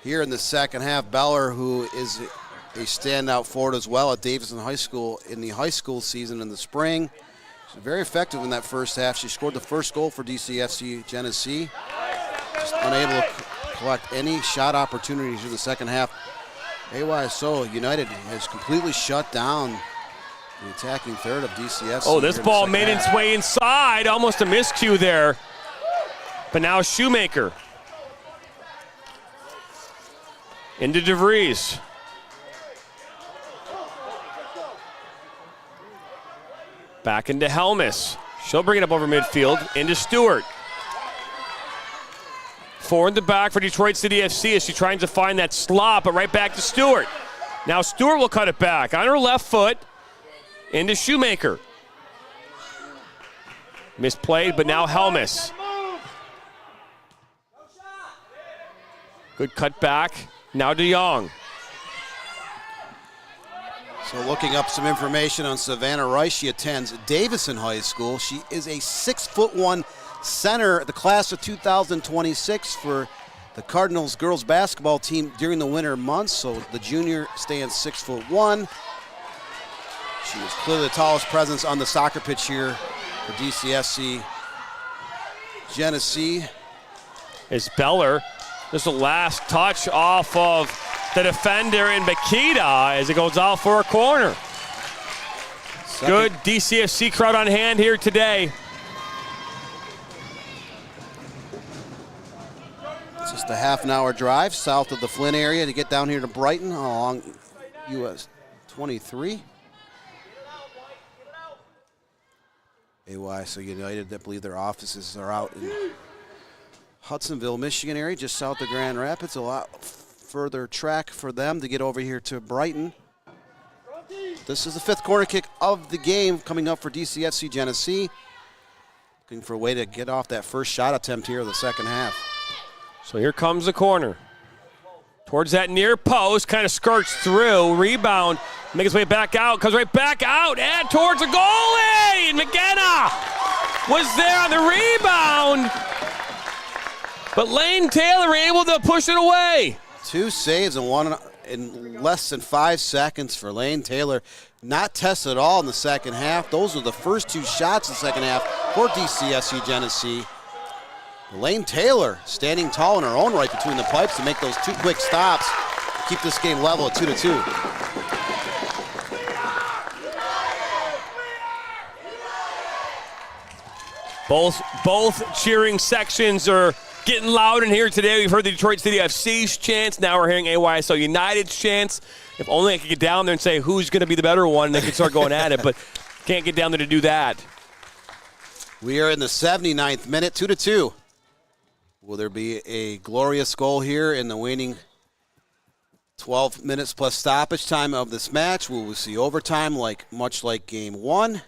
here in the second half. Beller, who is a standout forward as well at Davidson High School in the high school season in the spring. She's very effective in that first half. She scored the first goal for DCFC Genesee. Just unable to collect any shot opportunities in the second half. AYSO United has completely shut down the attacking third of DCFC. Oh, this ball made its way inside. Almost a miscue there. But now Shoemaker. Into DeVries. Back into Helmus. She'll bring it up over midfield. Into Stewart. Forward in the back for Detroit City FC as she tries to find that slot, but right back to Stewart. Now Stewart will cut it back on her left foot. Into Shoemaker. Misplayed, but now Helmus. Good cut back. Now DeYoung. So looking up some information on Savannah Rice, she attends Davison High School. She is a 6'1" center, the class of 2026 for the Cardinals girls basketball team during the winter months. So the junior stands 6'1". She is clearly the tallest presence on the soccer pitch here for DCFC Genesee. Is Beller. This is the last touch off of the defender in Bakita as it goes out for a corner. Good DCFC crowd on hand here today. It's just a half an hour drive south of the Flint area to get down here to Brighton along US 23. AYSO United. I believe their offices are out in Hudsonville, Michigan area, just south of Grand Rapids. A lot further track for them to get over here to Brighton. This is the 5th corner kick of the game coming up for DCFC Genesee. Looking for a way to get off that first shot attempt here in the second half. So here comes the corner. Towards that near post, kind of skirts through, rebound, makes its way back out, comes right back out, and towards the goalie! And McKenna was there on the rebound, but Lane Taylor able to push it away. 2 saves and one in less than 5 seconds for Lane Taylor. Not tested at all in the second half. Those were the first 2 shots in the second half for DCSC Genesee. Lane Taylor standing tall in her own right between the pipes to make those 2 quick stops to keep this game level at 2-2. Both cheering sections are getting loud in here today. We've heard the Detroit City FC's chants. Now we're hearing AYSO United's chants. If only I could get down there and say who's going to be the better one, they could start going at it, but can't get down there to do that. We are in the 79th minute, 2-2. Will there be a glorious goal here in the waning 12 minutes plus stoppage time of this match? Will we see overtime much like game 1?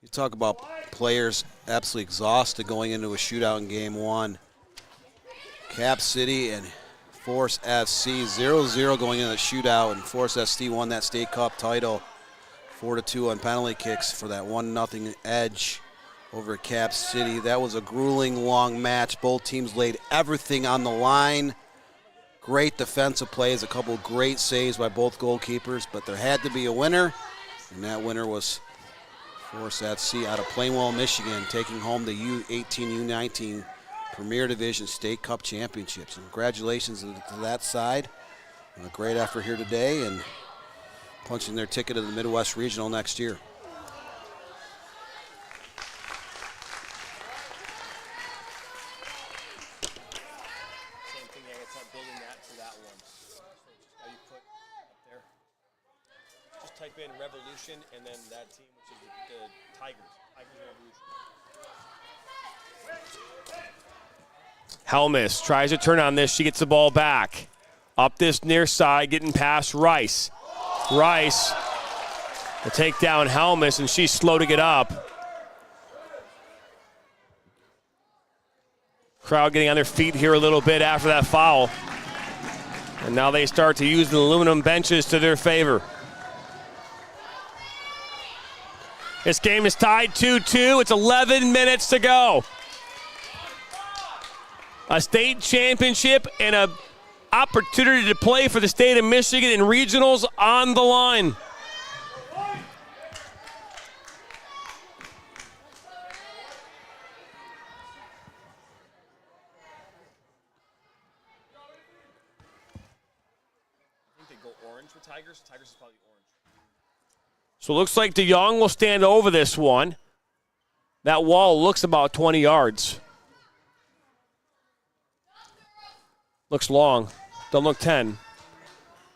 You talk about players absolutely exhausted going into a shootout in game 1. Cap City and Force FC 0-0 going into the shootout, and Force FC won that state cup title 4-2 on penalty kicks for that 1-0 edge over at Cap City. That was a grueling long match. Both teams laid everything on the line. Great defensive plays, a couple of great saves by both goalkeepers, but there had to be a winner, and that winner was Force FC out of Plainwell, Michigan, taking home the U18, U19 Premier Division State Cup Championships. Congratulations to that side. A great effort here today and punching their ticket to the Midwest Regional next year. Same thing, it's not building that to that one. How you put up there. Just type in Revolution and then that team, which is the Tigers. Revolution. Helmus tries to turn on this. She gets the ball back. Up this near side, getting past Rice. Rice will take down Helmus, and she's slow to get up. Crowd getting on their feet here a little bit after that foul. And now they start to use the aluminum benches to their favor. This game is tied 2-2. It's 11 minutes to go. A state championship and an opportunity to play for the state of Michigan in regionals on the line. I think they go orange for Tigers. Tigers is probably orange. So it looks like DeYoung will stand over this one. That wall looks about 20 yards. Looks long. Don't look 10.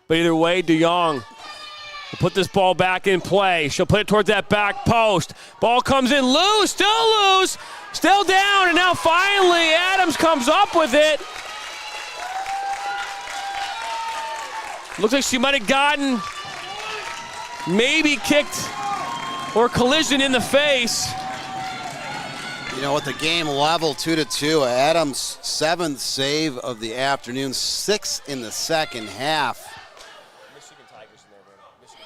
But either way, DeYoung will put this ball back in play. She'll put it towards that back post. Ball comes in loose, still down, and now finally Adams comes up with it. Looks like she might have gotten maybe kicked or collision in the face. You know, with the game level 2-2, Adams' 7th save of the afternoon, 6th in the second half. Michigan Tigers in there, Michigan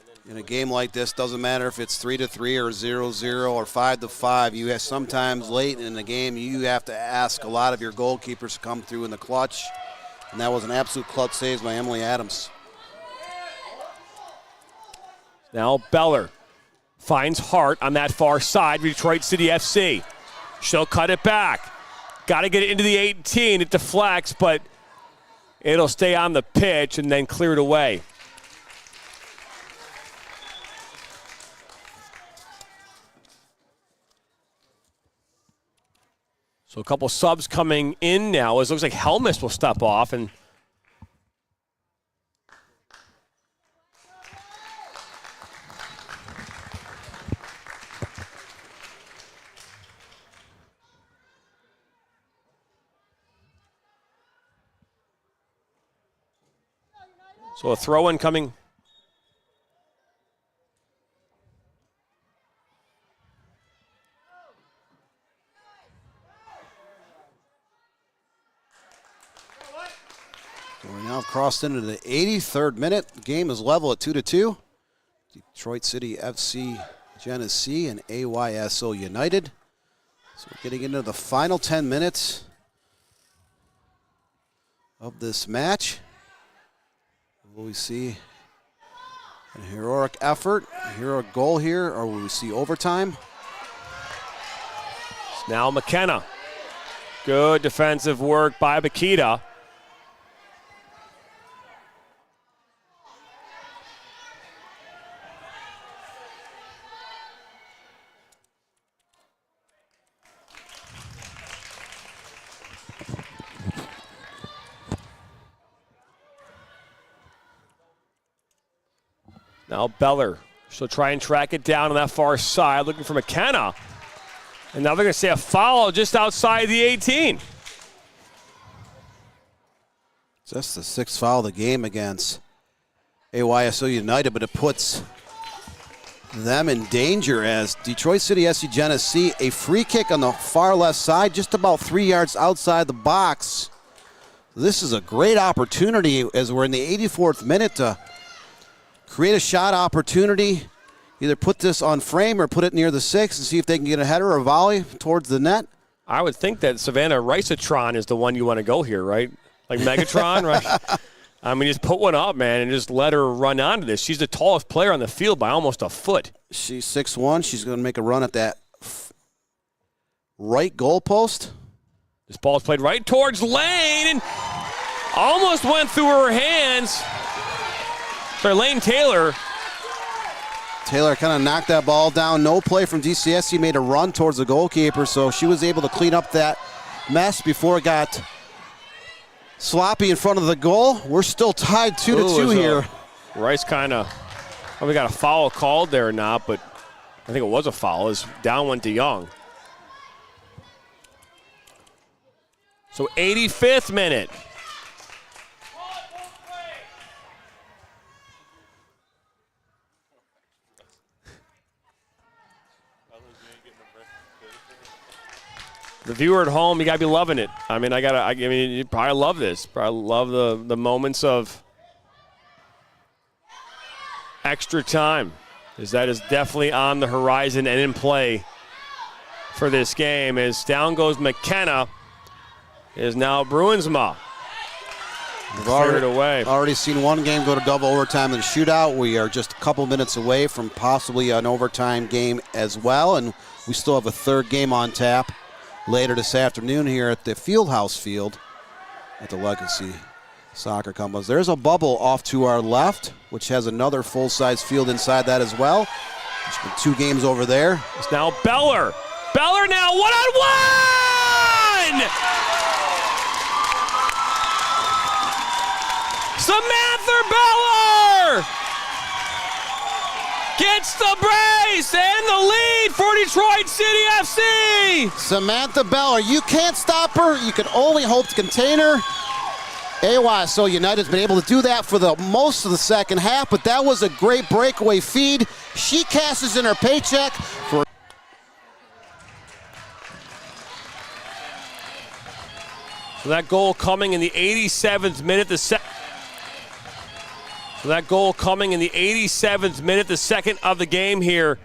Tigers. In a game like this, doesn't matter if it's 3-3 or 0-0 or 5-5. You have sometimes late in the game, you have to ask a lot of your goalkeepers to come through in the clutch. And that was an absolute clutch save by Emily Adams. Now Beller finds Hart on that far side, Detroit City FC. She'll cut it back. Got to get it into the 18. It deflects, but it'll stay on the pitch and then cleared away. So a couple subs coming in now. It looks like Helmus will step off, and So a throw-in coming. We're now crossed into the 83rd minute. The game is level at 2-2. Detroit City FC Genesee and AYSO United. So we're getting into the final 10 minutes of this match. Will we see a heroic effort, a heroic goal here, or will we see overtime? It's now McKenna. Good defensive work by Bakita. Now Beller, she'll try and track it down on that far side, looking for McKenna. And now they're going to say a foul just outside the 18. Just the sixth foul of the game against AYSO United, but it puts them in danger as Detroit City SC Genesee, a free kick on the far left side, just about 3 yards outside the box. This is a great opportunity as we're in the 84th minute to create a shot opportunity, either put this on frame or put it near the 6 and see if they can get a header or a volley towards the net. I would think that Savannah Ricetron is the one you want to go here, right? Like Megatron, right? I mean, just put one up, man, and just let her run onto this. She's the tallest player on the field by almost a foot. She's 6'1". She's going to make a run at that right goal post. This ball's played right towards Lane and almost went through her hands. Sorry, Lane Taylor. Taylor kind of knocked that ball down. No play from DCS. He made a run towards the goalkeeper, so she was able to clean up that mess before it got sloppy in front of the goal. We're still tied 2-2 here. Rice kind of, we got a foul called there or not, but I think it was a foul as down went DeYoung. So 85th minute. The viewer at home, you gotta be loving it. I mean, you probably love this. Probably love the moments of extra time, as that is definitely on the horizon and in play for this game. As down goes McKenna, is now Bruinsma. We've already seen one game go to double overtime and shootout. We are just a couple minutes away from possibly an overtime game as well, and we still have a third game on tap later this afternoon here at the Fieldhouse Field at the Legacy Soccer Complex. There's a bubble off to our left, which has another full-size field inside that as well. There's been two games over there. It's now Beller. Beller now one-on-one! Samantha Beller gets the brace and the lead for Detroit City FC. Samantha Beller, you can't stop her. You can only hope to contain her. AYSO United's been able to do that for the most of the second half, but that was a great breakaway feed. She cashes in her paycheck for. So that goal coming in the 87th minute. The second of the game here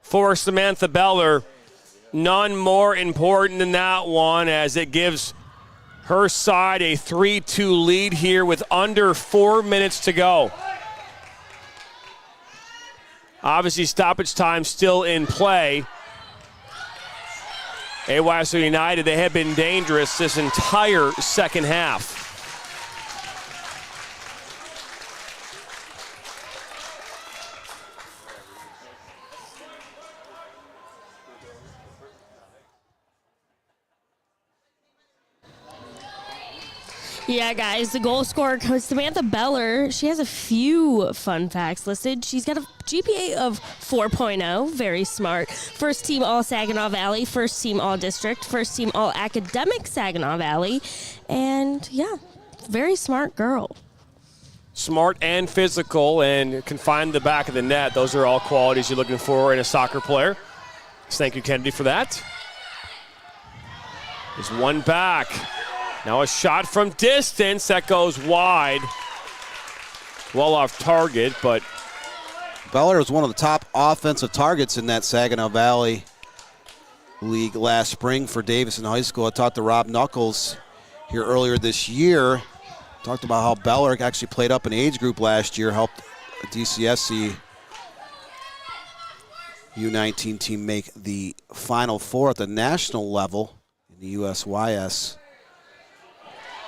for Samantha Beller. None more important than that one, as it gives her side a 3-2 lead here with under 4 minutes to go. Obviously, stoppage time still in play. AYSO United, they have been dangerous this entire second half. Yeah, guys, the goal scorer comes Samantha Beller. She has a few fun facts listed. She's got a GPA of 4.0, very smart. First team all Saginaw Valley, first team all district, first team all academic Saginaw Valley. And yeah, very smart girl. smart and physical, and can find the back of the net. Those are all qualities you're looking for in a soccer player. Thank you, Kennedy, for that. There's one back. Now a shot from distance that goes wide. Well off target, but Beller was one of the top offensive targets in that Saginaw Valley League last spring for Davison High School. I talked to Rob Knuckles here earlier this year. Talked about how Beller actually played up an age group last year, helped DCSC U19 team make the Final Four at the national level in the USYS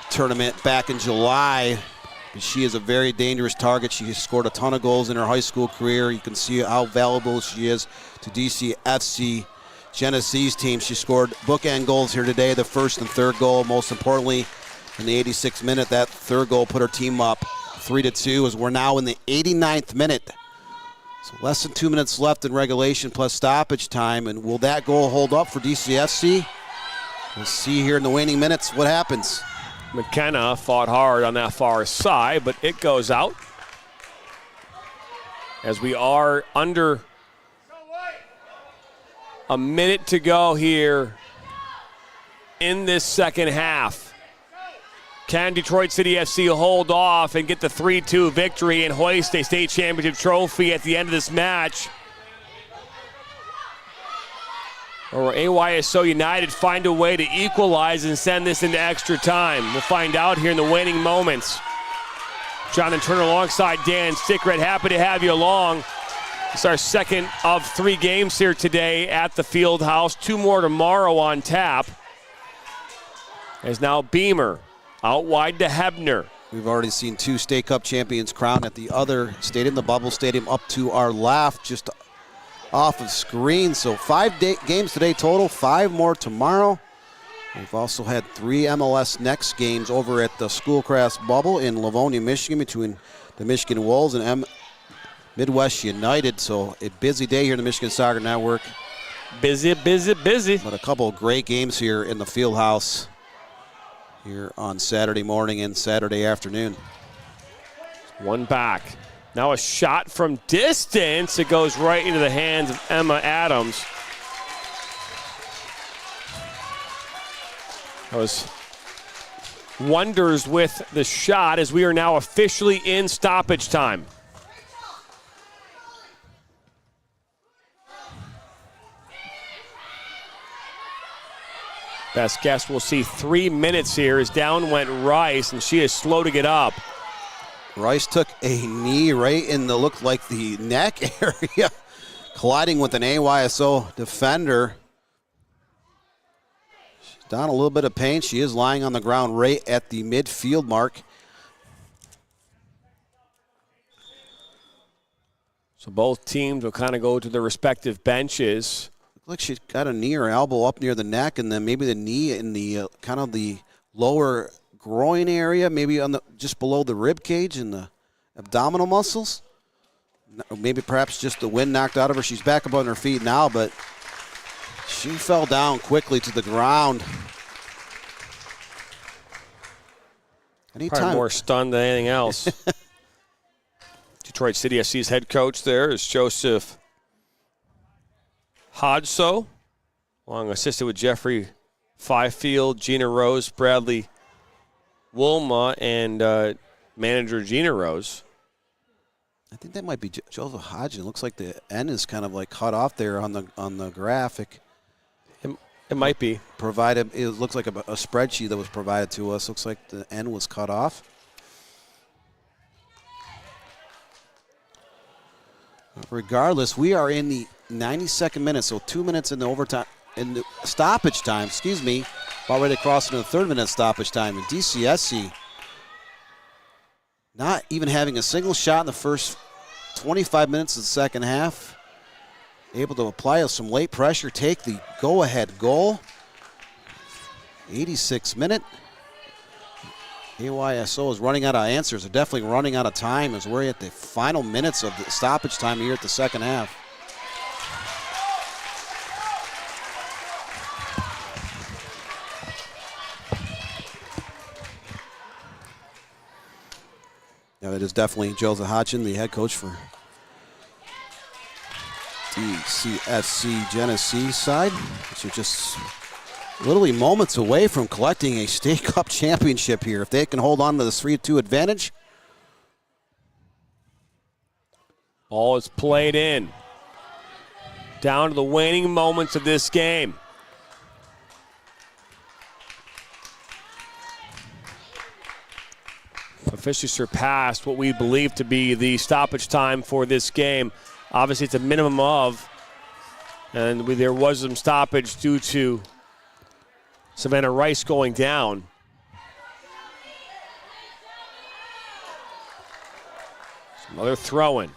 tournament back in July. She is a very dangerous target. She has scored a ton of goals in her high school career. You can see how valuable she is to DCFC Genesee's team. She scored bookend goals here today, the first and third goal. Most importantly, in the 86th minute, that third goal put her team up 3-2 as we're now in the 89th minute. So less than 2 minutes left in regulation plus stoppage time. And will that goal hold up for DCFC? We'll see here in the waning minutes what happens. McKenna fought hard on that far side, but it goes out. As we are under a minute to go here in this second half. Can Detroit City FC hold off and get the 3-2 victory and hoist a state championship trophy at the end of this match? Or will AYSO United find a way to equalize and send this into extra time? We'll find out here in the waning moments. Jonathan Turner alongside Dan Stickred. Happy to have you along. It's our second of 3 games here today at the Field House. 2 more tomorrow on tap. As now Beamer out wide to Hebner. We've already seen 2 State Cup champions crowned at the other stadium, the Bubble Stadium, up to our left, just off of screen. So 5 games today total, 5 more tomorrow. We've also had 3 MLS Next games over at the Schoolcraft Bubble in Livonia, Michigan, between the Michigan Wolves and Midwest United. So a busy day here in the Michigan Soccer Network. Busy, busy, busy. But a couple of great games here in the Field House here on Saturday morning and Saturday afternoon. One back. Now a shot from distance. It goes right into the hands of Emma Adams. That was wonders with the shot as we are now officially in stoppage time. Best guess we'll see 3 minutes here as down went Rice, and she is slow to get up. Rice took a knee right in the, looked like the neck area, colliding with an AYSO defender. She's down a little bit of pain. She is lying on the ground right at the midfield mark. So both teams will kind of go to their respective benches. Looks like she's got a knee or elbow up near the neck, and then maybe the knee in the kind of the lower groin area, maybe on the just below the rib cage and the abdominal muscles. Maybe perhaps just the wind knocked out of her. She's back up on her feet now, but she fell down quickly to the ground. Probably more stunned than anything else. Detroit City FC's head coach there is Joseph Hodso, along assisted with Jeffrey Fifield, Gina Rose, Bradley Wilma, and manager Gina Rose. I think that might be Joseph Hodgson. Looks like the N is kind of like cut off there on the graphic. It might be. Provided, it looks like a spreadsheet that was provided to us. Looks like the N was cut off. Regardless, we are in the 92nd minute, so 2 minutes in the overtime, in the stoppage time, already crossing the 3rd minute stoppage time. And DCSC not even having a single shot in the first 25 minutes of the second half. Able to apply some late pressure, take the go-ahead goal. 86th minute. AYSO is running out of answers. They're definitely running out of time as we're at the final minutes of the stoppage time here at the second half. Yeah, that is definitely Joe Zahatchin, the head coach for DCFC Genesee side, which are just literally moments away from collecting a state cup championship here. If they can hold on to this 3-2 advantage. Ball is played in. Down to the waning moments of this game. Officially surpassed what we believe to be the stoppage time for this game. Obviously, it's a minimum of, and there was some stoppage due to Savannah Rice going down. Another throw-in.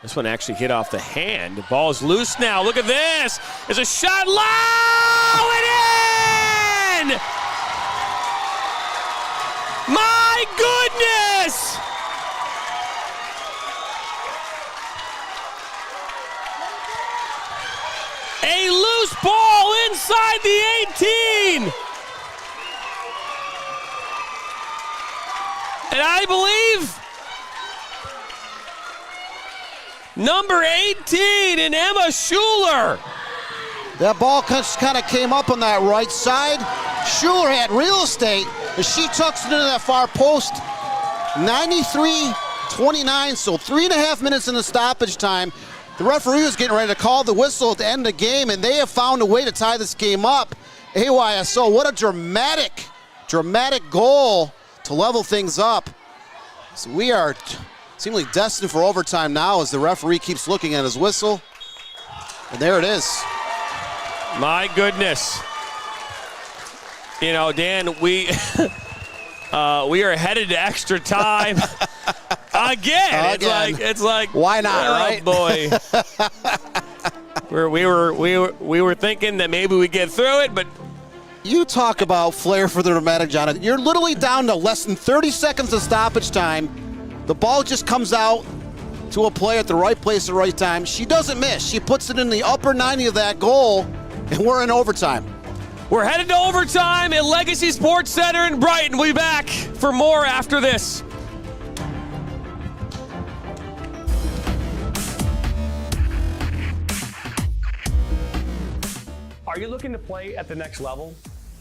This one actually hit off the hand. The ball is loose now. Look at this. There's a shot low and in! My goodness! A loose ball inside the 18. And I believe number 18 in Emma Schuler. That ball just kind of came up on that right side. Schuler had real estate, and she tucks it into that far post. 93-29, so 3.5 minutes in the stoppage time. The referee was getting ready to call the whistle at the end of the game, and they have found a way to tie this game up. AYSO, what a dramatic goal to level things up. So we are seemingly destined for overtime now as the referee keeps looking at his whistle. And there it is. My goodness. You know, Dan, we we are headed to extra time again. It's like why not, right? Boy. we were thinking that maybe we get through it, but you talk about flair for the dramatic, Jonathan. You're literally down to less than 30 seconds of stoppage time. The ball just comes out to a play at the right place at the right time. She doesn't miss. She puts it in the upper 90 of that goal, and we're in overtime. We're headed to overtime at Legacy Sports Center in Brighton. We'll be back for more after this. Are you looking to play at the next level?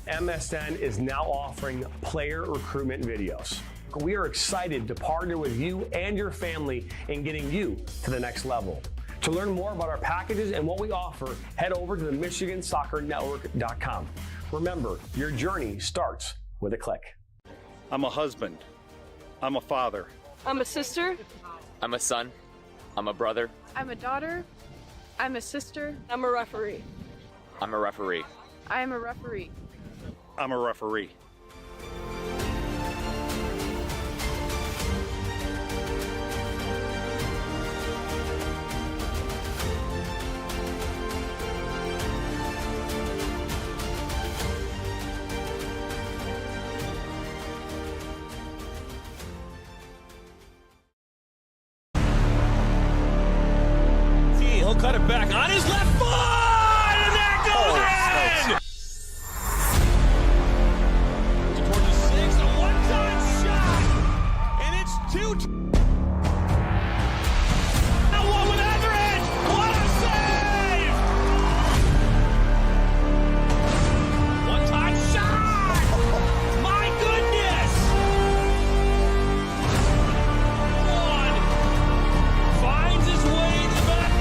MSN is now offering player recruitment videos. We are excited to partner with you and your family in getting you to the next level. To learn more about our packages and what we offer, head over to the MichiganSoccerNetwork.com. Remember, your journey starts with a click. I'm a husband. I'm a father. I'm a sister. I'm a son. I'm a brother. I'm a daughter. I'm a sister. I'm a referee. I'm a referee. I am a referee. I'm a referee. He'll cut it back on his left foot, and that goes in! Towards the 6, a one-time shot, and it's 2. Now one with Etheridge, what a save! One-time shot! My goodness! One finds his way to the back.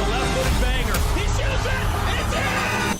Left-footed banger. He shoots it! It's in!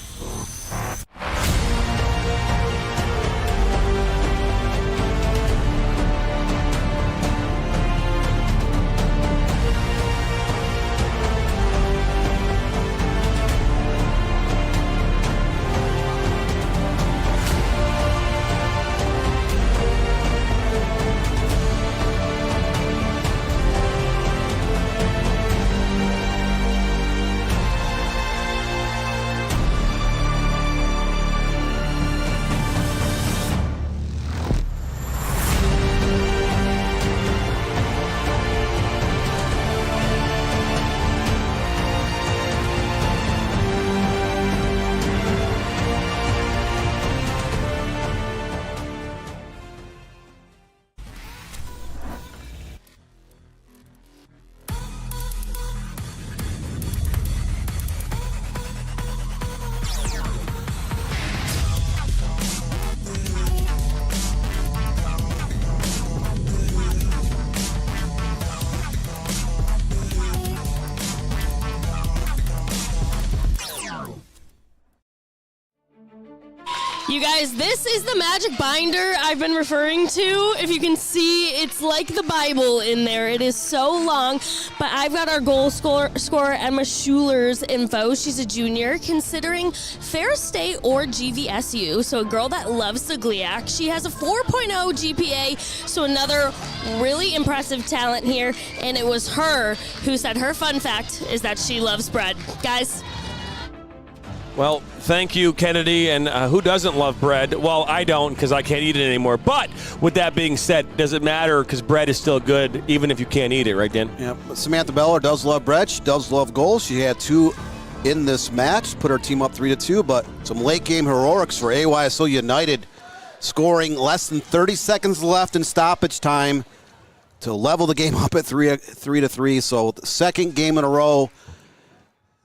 You guys, this is the magic binder I've been referring to. If you can see, it's like the Bible in there. It is so long, but I've got our goal scorer Emma Schuler's info. She's a junior considering Ferris State or GVSU, so a girl that loves the GLIAC. She has a 4.0 GPA, so another really impressive talent here, and it was her who said her fun fact is that she loves bread. Guys. Well, thank you, Kennedy. And who doesn't love bread? Well, I don't because I can't eat it anymore. But with that being said, does it matter because bread is still good even if you can't eat it, right, Dan? Yeah, Samantha Beller does love bread. She does love goals. She had 2 in this match, put her team up 3-2, but some late game heroics for AYSO United, scoring less than 30 seconds left in stoppage time to level the game up at 3-3. So the second game in a row,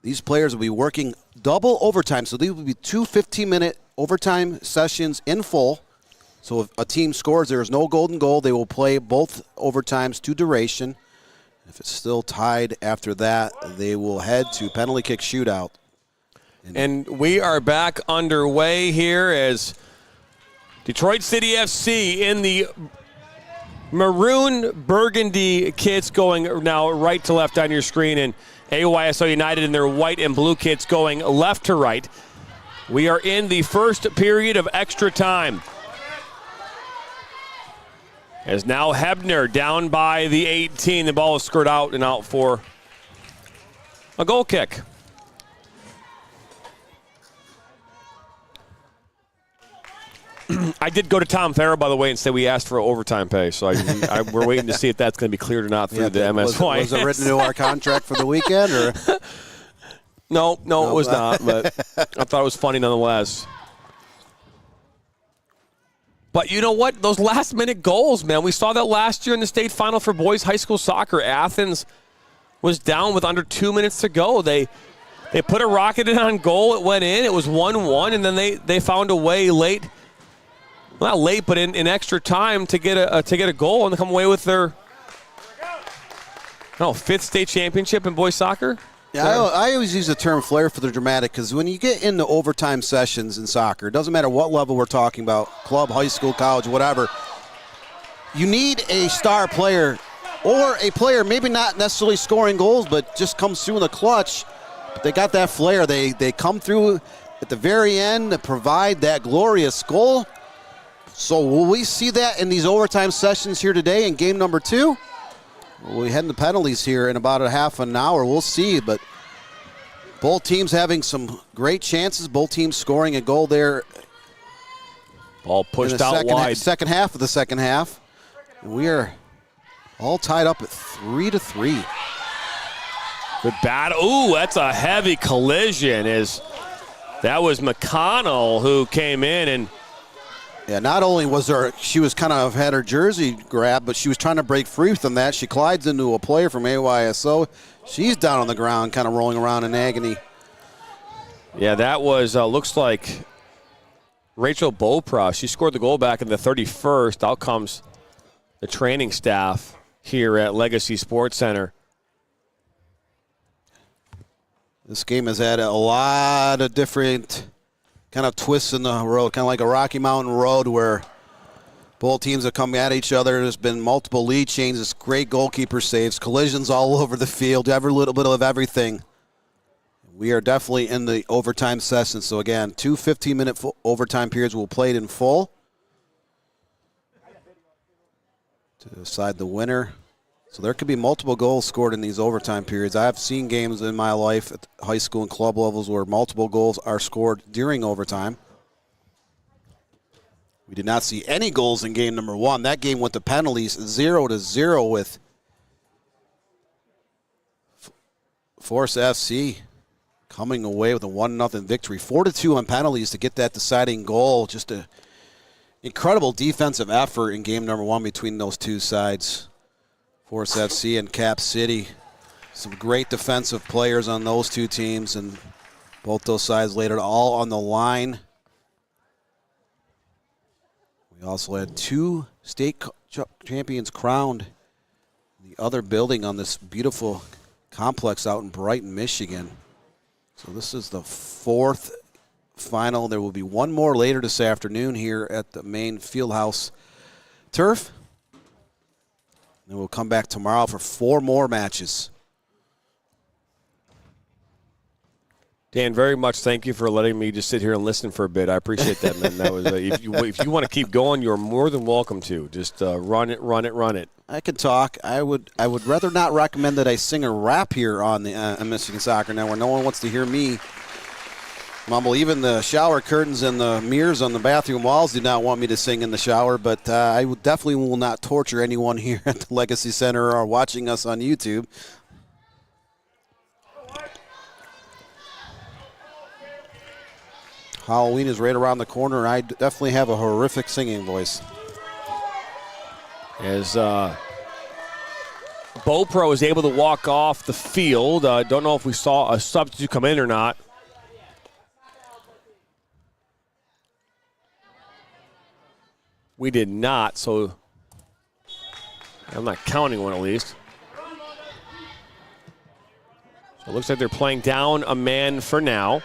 these players will be working double overtime. So these will be 2 15-minute overtime sessions in full. So if a team scores, there is no golden goal. They will play both overtimes to duration. If it's still tied after that, they will head to penalty kick shootout. And we are back underway here as Detroit City FC in the maroon burgundy kits going now right to left on your screen, and AYSO United in their white and blue kits going left to right. We are in the first period of extra time. As now Hebner down by the 18. The ball is skirted out and out for a goal kick. I did go to Tom Farrell, by the way, and say we asked for overtime pay. So we're waiting to see if that's going to be cleared or not through the MSYSA. Was it written into our contract for the weekend? Or? No, it was not. But I thought it was funny nonetheless. But you know what? Those last-minute goals, man. We saw that last year in the state final for boys high school soccer. Athens was down with under 2 minutes to go. They put a rocket in on goal. It went in. It was 1-1, and then they found a way late. Not late, but in extra time to get a goal and come away with their 5th state championship in boys soccer. Yeah, I always use the term flair for the dramatic because when you get into overtime sessions in soccer, it doesn't matter what level we're talking about, club, high school, college, whatever, you need a star player or a player maybe not necessarily scoring goals but just comes through in the clutch. They got that flair. They come through at the very end to provide that glorious goal. So will we see that in these overtime sessions here today in game number 2? We head into penalties here in about a half an hour. We'll see, but both teams having some great chances. Both teams scoring a goal there. Ball pushed out wide. Second half of the second half. We are all tied up at 3-3. Good battle. Ooh, that's a heavy collision. That was McConnell who came in and. Yeah, not only was she was kind of had her jersey grabbed, but she was trying to break free from that. She collides into a player from AYSO. She's down on the ground, kind of rolling around in agony. Yeah, that was, looks like Rachel Bopra. She scored the goal back in the 31st. Out comes the training staff here at Legacy Sports Center. This game has had a lot of different kind of twists in the road, kind of like a Rocky Mountain road where both teams have come at each other. There's been multiple lead changes, great goalkeeper saves, collisions all over the field, every little bit of everything. We are definitely in the overtime session. So, again, 2 15-minute overtime periods will play in full to decide the winner. So there could be multiple goals scored in these overtime periods. I have seen games in my life at high school and club levels where multiple goals are scored during overtime. We did not see any goals in game number 1. That game went to penalties, 0-0 with Force FC coming away with a 1-0 victory. 4-2 on penalties to get that deciding goal. Just an incredible defensive effort in game number 1 between those two sides. Force FC and Cap City. Some great defensive players on those two teams, and both those sides laid it all on the line. We also had 2 state champions crowned in the other building on this beautiful complex out in Brighton, Michigan. So this is the 4th final. There will be one more later this afternoon here at the main Fieldhouse turf. And we'll come back tomorrow for 4 more matches. Dan, very much thank you for letting me just sit here and listen for a bit. I appreciate that, man. That was if you want to keep going, you're more than welcome to. Just run it. I could talk. I would rather not recommend that I sing a rap here on the Michigan Soccer Network. No one wants to hear me mumble. Even the shower curtains and the mirrors on the bathroom walls do not want me to sing in the shower. But I definitely will not torture anyone here at the Legacy Center or watching us on YouTube. Halloween is right around the corner. I definitely have a horrific singing voice. As BoPro is able to walk off the field. Don't know if we saw a substitute come in or not. We did not, so I'm not counting one at least. So it looks like they're playing down a man for now.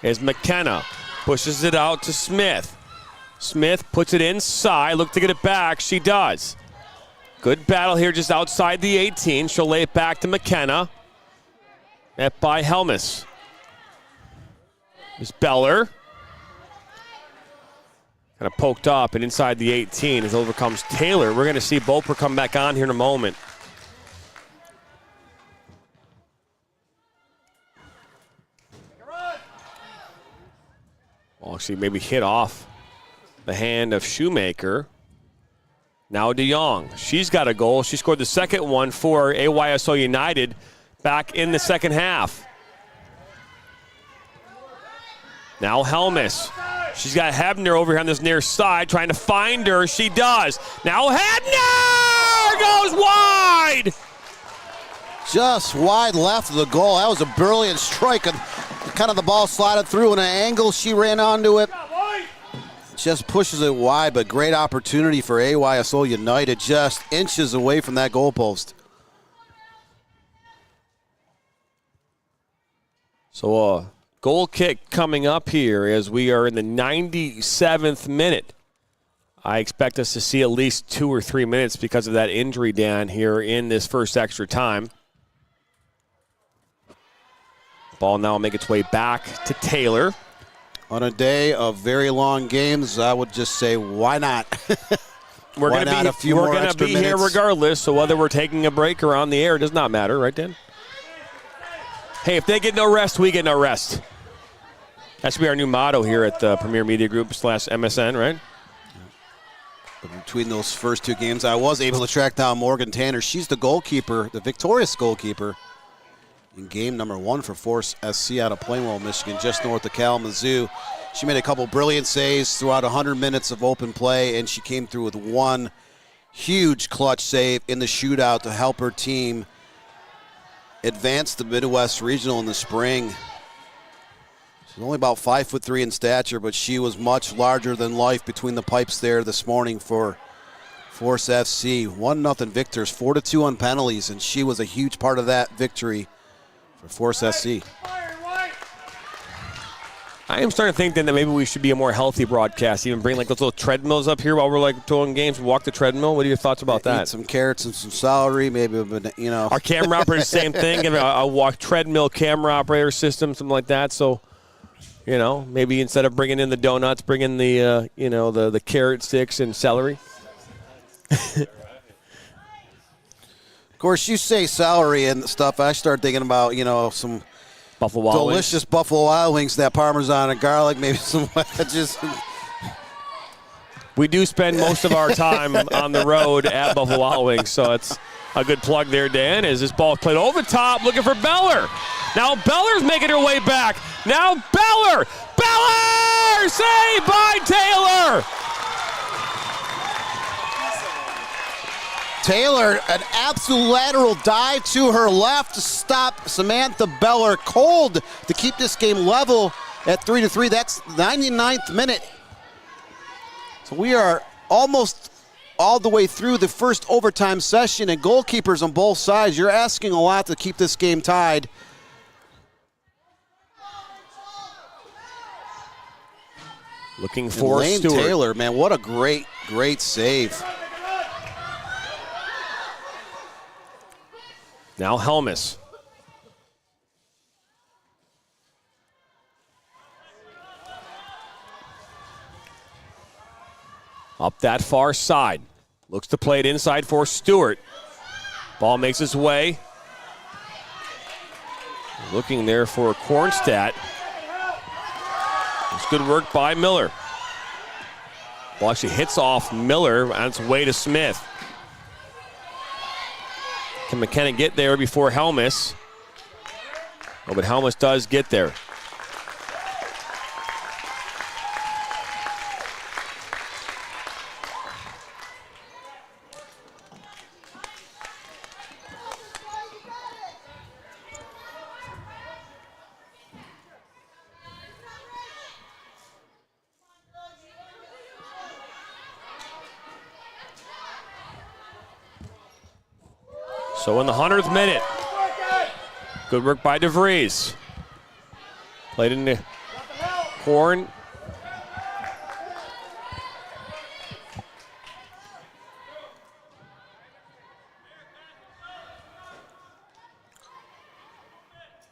As McKenna pushes it out to Smith. Smith puts it inside, look to get it back. She does. Good battle here just outside the 18. She'll lay it back to McKenna. Met by Helmus. There's Beller. Kind of poked up and inside the 18 as overcomes Taylor. We're going to see Boper come back on here in a moment. Well, she maybe hit off the hand of Shoemaker. Now DeYoung. She's got a goal. She scored the second one for AYSO United back in the second half. Now Helmus. She's got Hebner over here on this near side trying to find her. She does. Now Hebner goes wide. Just wide left of the goal. That was a brilliant strike. And kind of the ball slided through in an angle. She ran onto it. Just pushes it wide, but great opportunity for AYSO United. Just inches away from that goalpost. So a goal kick coming up here as we are in the 97th minute. I expect us to see at least 2 or 3 minutes because of that injury down here in this first extra time. Ball now will make its way back to Taylor. On a day of very long games, I would just say, why not? We're going to be here regardless, so whether we're taking a break or on the air, it does not matter, right, Dan? Hey, if they get no rest, we get no rest. That should be our new motto here at the Premier Media Group / MSN, right? But between those first 2 games, I was able to track down Morgan Tanner. She's the goalkeeper, the victorious goalkeeper, in game number 1 for Force SC out of Plainwell, Michigan, just north of Kalamazoo. She made a couple brilliant saves throughout 100 minutes of open play, and she came through with one huge clutch save in the shootout to help her team advance the Midwest Regional in the spring. She's only about 5'3" in stature, but she was much larger than life between the pipes there this morning for Force FC. 1-0 victors, 4-2 on penalties, and she was a huge part of that victory for Force SC. I am starting to think then that maybe we should be a more healthy broadcast. Even bring like those little treadmills up here while we're like doing games. Walk the treadmill. What are your thoughts about that? Eat some carrots and some celery, maybe. You know, our camera operator, same thing. Give a walk treadmill camera operator system, something like that. So, you know, maybe instead of bringing in the donuts, bring in the the carrot sticks and celery. Of course, you say celery and stuff. I start thinking about, some Buffalo Wild delicious Wings. Buffalo Wild Wings, that Parmesan and garlic, maybe some wedges. We do spend most of our time on the road at Buffalo Wild Wings, so it's a good plug there, Dan, as this ball is played over the top, looking for Beller. Now Beller's making her way back. Now Beller! Saved by Taylor! Taylor, an absolute lateral dive to her left to stop Samantha Beller cold to keep this game level at 3-3. That's 99th minute. So we are almost all the way through the first overtime session, and goalkeepers on both sides, you're asking a lot to keep this game tied. Looking for Lane Stewart. Taylor, man, what a great save. Now Helmus. Up that far side. Looks to play it inside for Stewart. Ball makes its way. Looking there for Kornstadt. It's good work by Miller. Ball actually hits off Miller on its way to Smith. Can McKenna get there before Helmus? Oh, but Helmus does get there. So in the 100th minute, good work by DeVries. Played into Horn.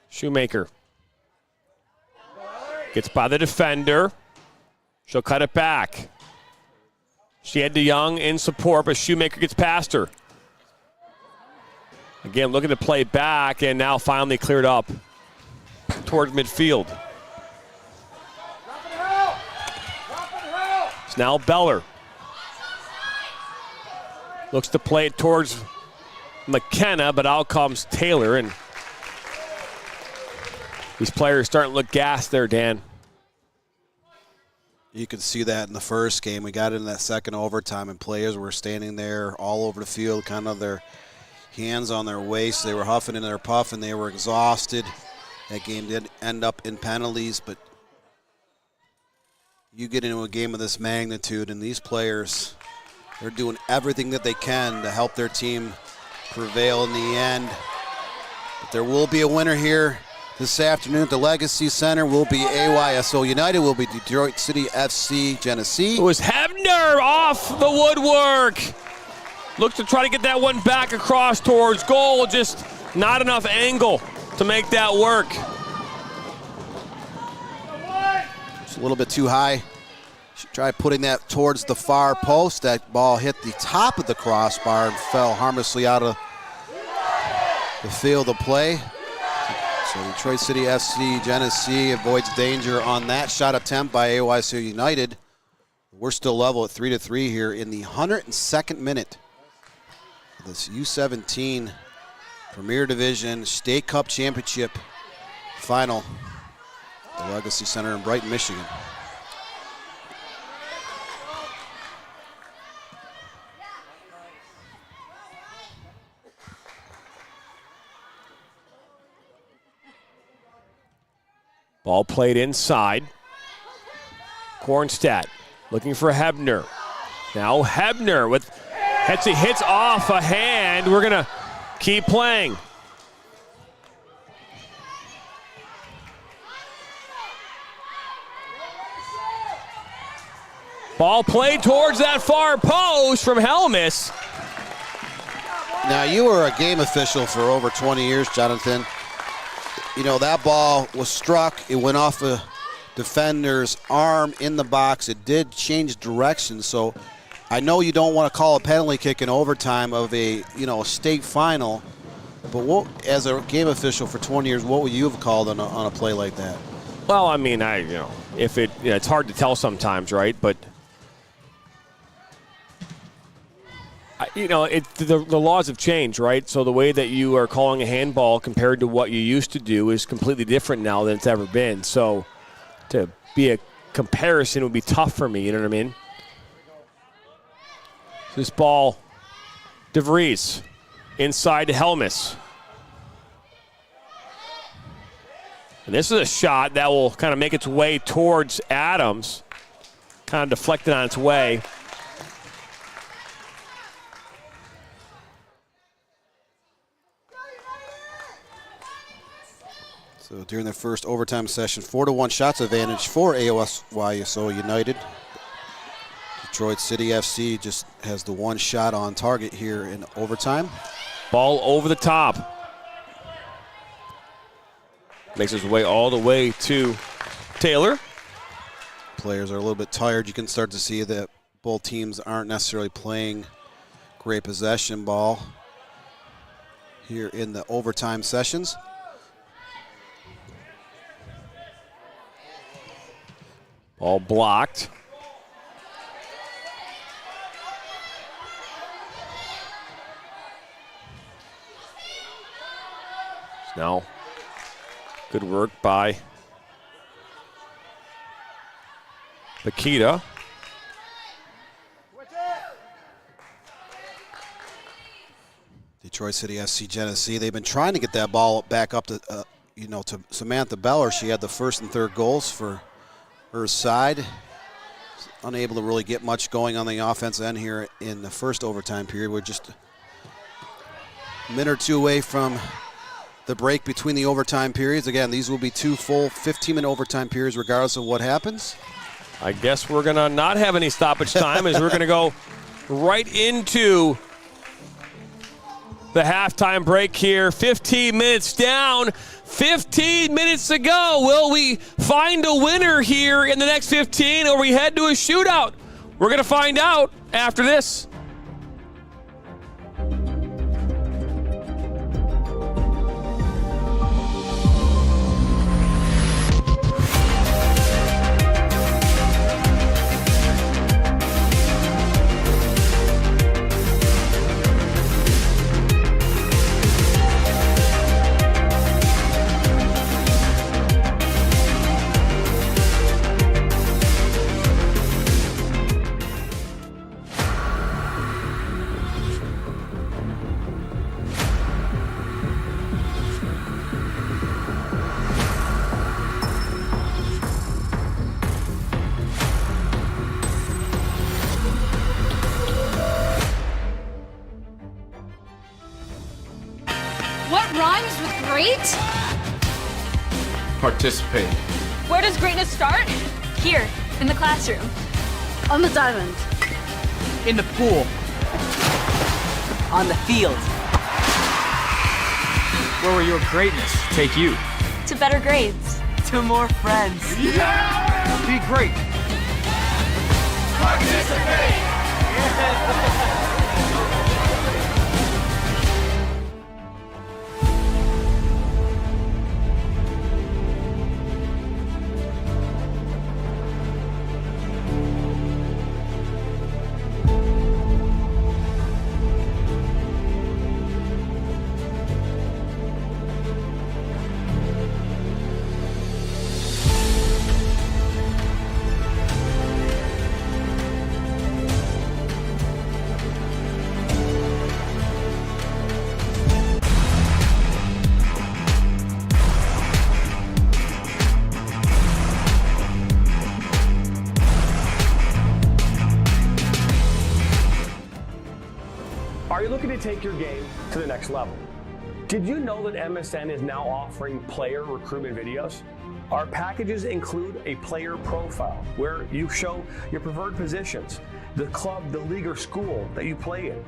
Shoemaker gets by the defender. She'll cut it back. She had DeYoung in support, but Shoemaker gets past her. Again, looking to play back, and now finally cleared up towards midfield. It's now Beller. Looks to play it towards McKenna, but out comes Taylor, and these players starting to look gassed there, Dan. You could see that in the first game. We got into that second overtime, and players were standing there all over the field, kind of their hands on their waist. They were huffing and they were puffing. They were exhausted. That game did end up in penalties, but you get into a game of this magnitude, and these players, they're doing everything that they can to help their team prevail in the end. But there will be a winner here this afternoon at the Legacy Center. Will be AYSO United, will be Detroit City FC Genesee. It was Hebner off the woodwork. Looks to try to get that one back across towards goal. Just not enough angle to make that work. It's a little bit too high. She tried putting that towards the far post. That ball hit the top of the crossbar and fell harmlessly out of the field of play. So Detroit City FC Genesee avoids danger on that shot attempt by AYSO United. We're still level at 3-3 here in the 102nd minute. This U17 Premier Division State Cup Championship final at the Legacy Center in Brighton, Michigan. Ball played inside. Kornstadt looking for Hebner. Now Hebner with hits off a hand. We're going to keep playing. Ball played towards that far post from Helmus. Now, you were a game official for over 20 years, Jonathan. You know, that ball was struck. It went off a defender's arm in the box. It did change direction, so I know you don't want to call a penalty kick in overtime of a state final, but what, as a game official for 20 years, what would you have called on a play like that? Well, I mean, if it's hard to tell sometimes, right? But the laws have changed, right? So the way that you are calling a handball compared to what you used to do is completely different now than it's ever been. So to be a comparison would be tough for me. You know what I mean? This ball, DeVries, inside to Helmus. And this is a shot that will kind of make its way towards Adams. Kind of deflected on its way. So during the first overtime session, 4-1 shots advantage for MSYSA United. Detroit City FC just has the one shot on target here in overtime. Ball over the top. Makes his way all the way to Taylor. Players are a little bit tired. You can start to see that both teams aren't necessarily playing great possession ball here in the overtime sessions. Ball blocked. Now, good work by Bakita. Detroit City FC Genesee, they've been trying to get that ball back up to, to Samantha Beller. She had the first and third goals for her side. Unable to really get much going on the offense end here in the first overtime period. We're just a minute or two away from the break between the overtime periods. Again, these will be two full 15-minute overtime periods regardless of what happens. I guess we're going to not have any stoppage time as we're going to go right into the halftime break here. 15 minutes down, 15 minutes to go. Will we find a winner here in the next 15 or we head to a shootout? We're going to find out after this. Participate. Where does greatness start? Here, in the classroom. On the diamond. In the pool. On the field. Where will your greatness take you? To better grades. To more friends. Yeah! Be great. Participate! Are you looking to take your game to the next level? Did you know that MSN is now offering player recruitment videos? Our packages include a player profile where you show your preferred positions, the club, the league, or school that you play in,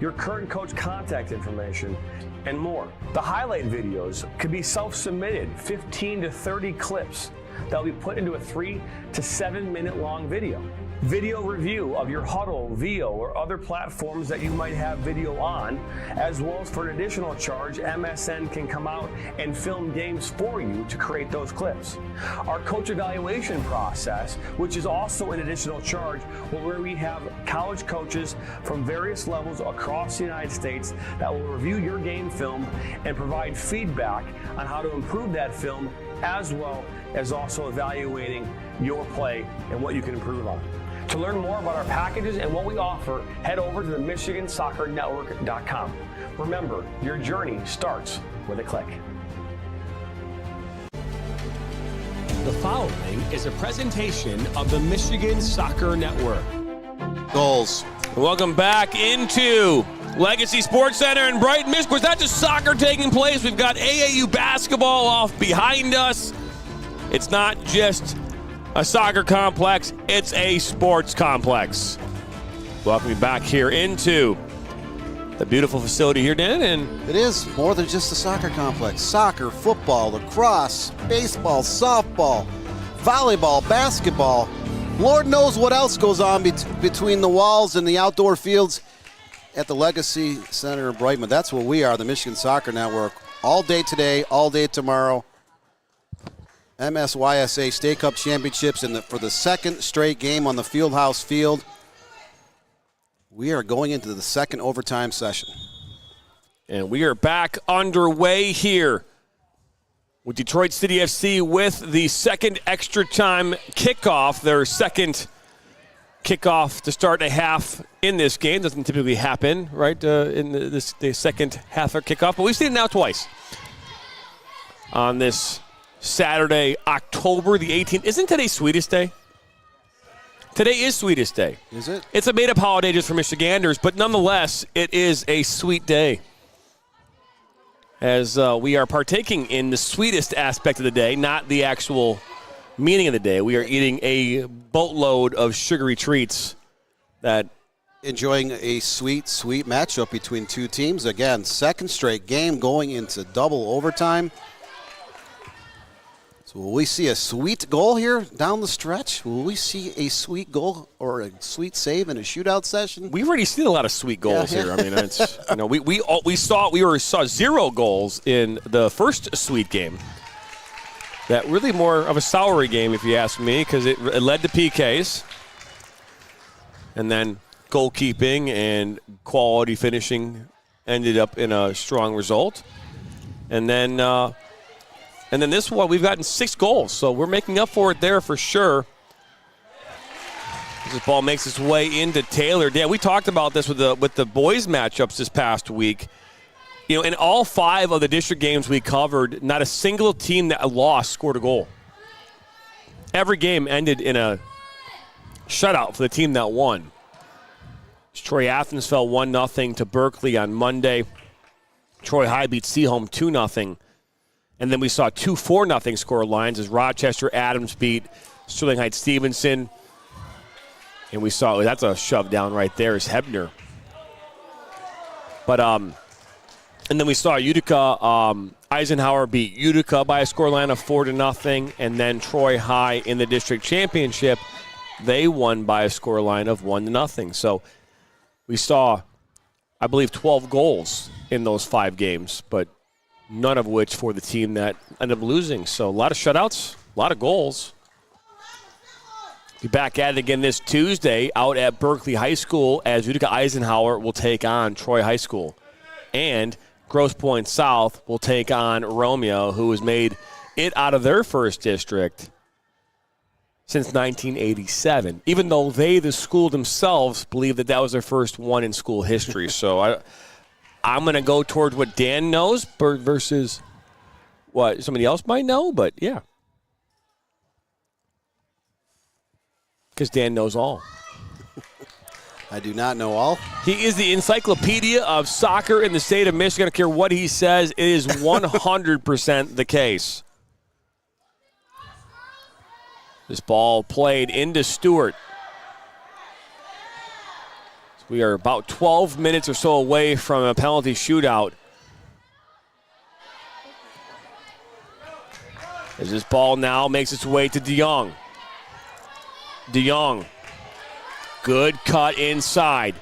your current coach contact information, and more. The highlight videos could be self-submitted, 15 to 30 clips that will be put into a 3 to 7 minute long video. Video review of your Huddle, VO, or other platforms that you might have video on, as well as for an additional charge, MSN can come out and film games for you to create those clips. Our coach evaluation process, which is also an additional charge, where we have college coaches from various levels across the United States that will review your game film and provide feedback on how to improve that film, as well as also evaluating your play and what you can improve on. To learn more about our packages and what we offer, head over to the MichiganSoccerNetwork.com. Remember, your journey starts with a click. The following is a presentation of the Michigan Soccer Network. Goals. Welcome back into Legacy Sports Center in Brighton, Michigan. It's not just soccer taking place. We've got AAU basketball off behind us. It's not just a soccer complex. It's a sports complex. Welcome you back here into the beautiful facility here, Dan. And it is more than just a soccer complex. Soccer, football, lacrosse, baseball, softball, volleyball, basketball. Lord knows what else goes on between the walls and the outdoor fields at the Legacy Center of Brighton. That's where we are, the Michigan Soccer Network. All day today, all day tomorrow. MSYSA State Cup Championships for the second straight game on the Fieldhouse Field. We are going into the second overtime session. And we are back underway here with Detroit City FC with the second extra time kickoff, their second kickoff to start a half in this game. Doesn't typically happen, right, in the second half of kickoff, but we've seen it now twice. On this Saturday, October the 18th. Isn't today Sweetest Day? Today is Sweetest Day. Is it? It's a made-up holiday just for Michiganders, but nonetheless, it is a sweet day. As we are partaking in the sweetest aspect of the day, not the actual meaning of the day. We are eating a boatload of sugary treats that... Enjoying a sweet, sweet matchup between two teams. Again, second straight game going into double overtime. So will we see a sweet goal here down the stretch? Will we see a sweet goal or a sweet save in a shootout session? We've already seen a lot of sweet goals here. I mean, it's, you know, we saw 0 goals in the first sweet game. That really more of a soury game, if you ask me, because it led to PKs. And then goalkeeping and quality finishing ended up in a strong result. And then this one, we've gotten 6 goals, so we're making up for it there for sure. This ball makes its way into Taylor. Dan, we talked about this with the boys' matchups this past week. You know, in all 5 of the district games we covered, not a single team that lost scored a goal. Every game ended in a shutout for the team that won. Troy Athens fell 1-0 to Berkeley on Monday. Troy High beat Seaholm 2-0. And then we saw 2 4-0 score lines as Rochester Adams beat Sterling Heights Stevenson. And we saw, that's a shove down right there, is Hebner. But, and then we saw Utica, Eisenhower beat Utica by a scoreline of 4-0. And then Troy High in the district championship, they won by a scoreline of 1-0. So we saw, I believe, 12 goals in those 5 games, but none of which for the team that ended up losing. So a lot of shutouts, a lot of goals. Be back at it again this Tuesday out at Berkeley High School as Utica Eisenhower will take on Troy High School. And Grosse Pointe South will take on Romeo, who has made it out of their first district since 1987, even though they, the school themselves, believe that was their first one in school history. So I'm going to go towards what Dan knows versus what somebody else might know, but yeah. Because Dan knows all. I do not know all. He is the encyclopedia of soccer in the state of Michigan. I don't care what he says. It is 100% the case. This ball played into Stewart. We are about 12 minutes or so away from a penalty shootout. As this ball now makes its way to DeYoung. DeYoung. Good cut inside.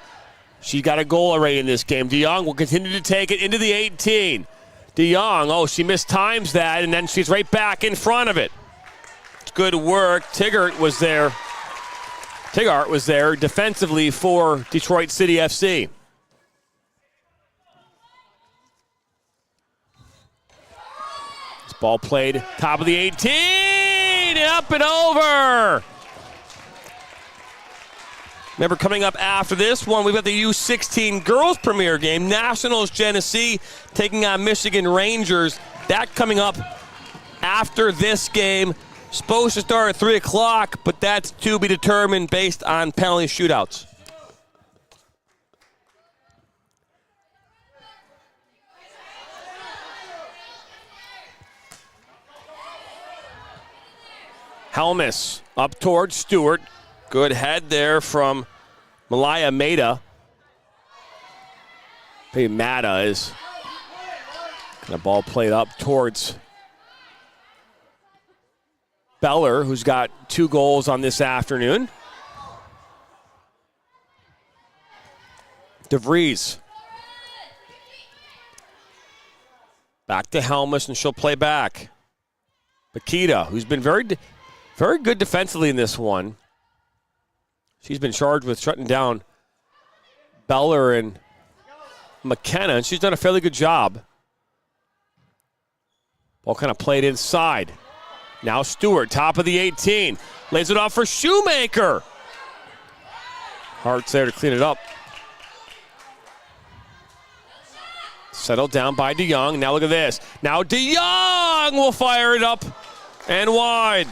She got a goal already in this game. DeYoung will continue to take it into the 18. DeYoung, she mistimes that, and then she's right back in front of it. Good work. Tigart was there defensively for Detroit City FC. This ball played top of the 18 and up and over. Remember, coming up after this one, we've got the U17 girls premier game. Nationals Genesee taking on Michigan Rangers. That coming up after this game. Supposed to start at 3 o'clock, but that's to be determined based on penalty shootouts. Helmus up towards Stewart. Good head there from Malaya Maida. Maybe Mata is the ball played up towards Beller, who's got 2 goals on this afternoon. DeVries. Back to Helmus, and she'll play back. Bakita, who's been very good defensively in this one. She's been charged with shutting down Beller and McKenna, and she's done a fairly good job. Ball kind of played inside. Now Stewart, top of the 18. Lays it off for Shoemaker. Hart's there to clean it up. Settled down by DeYoung. Now look at this. Now DeYoung will fire it up and wide.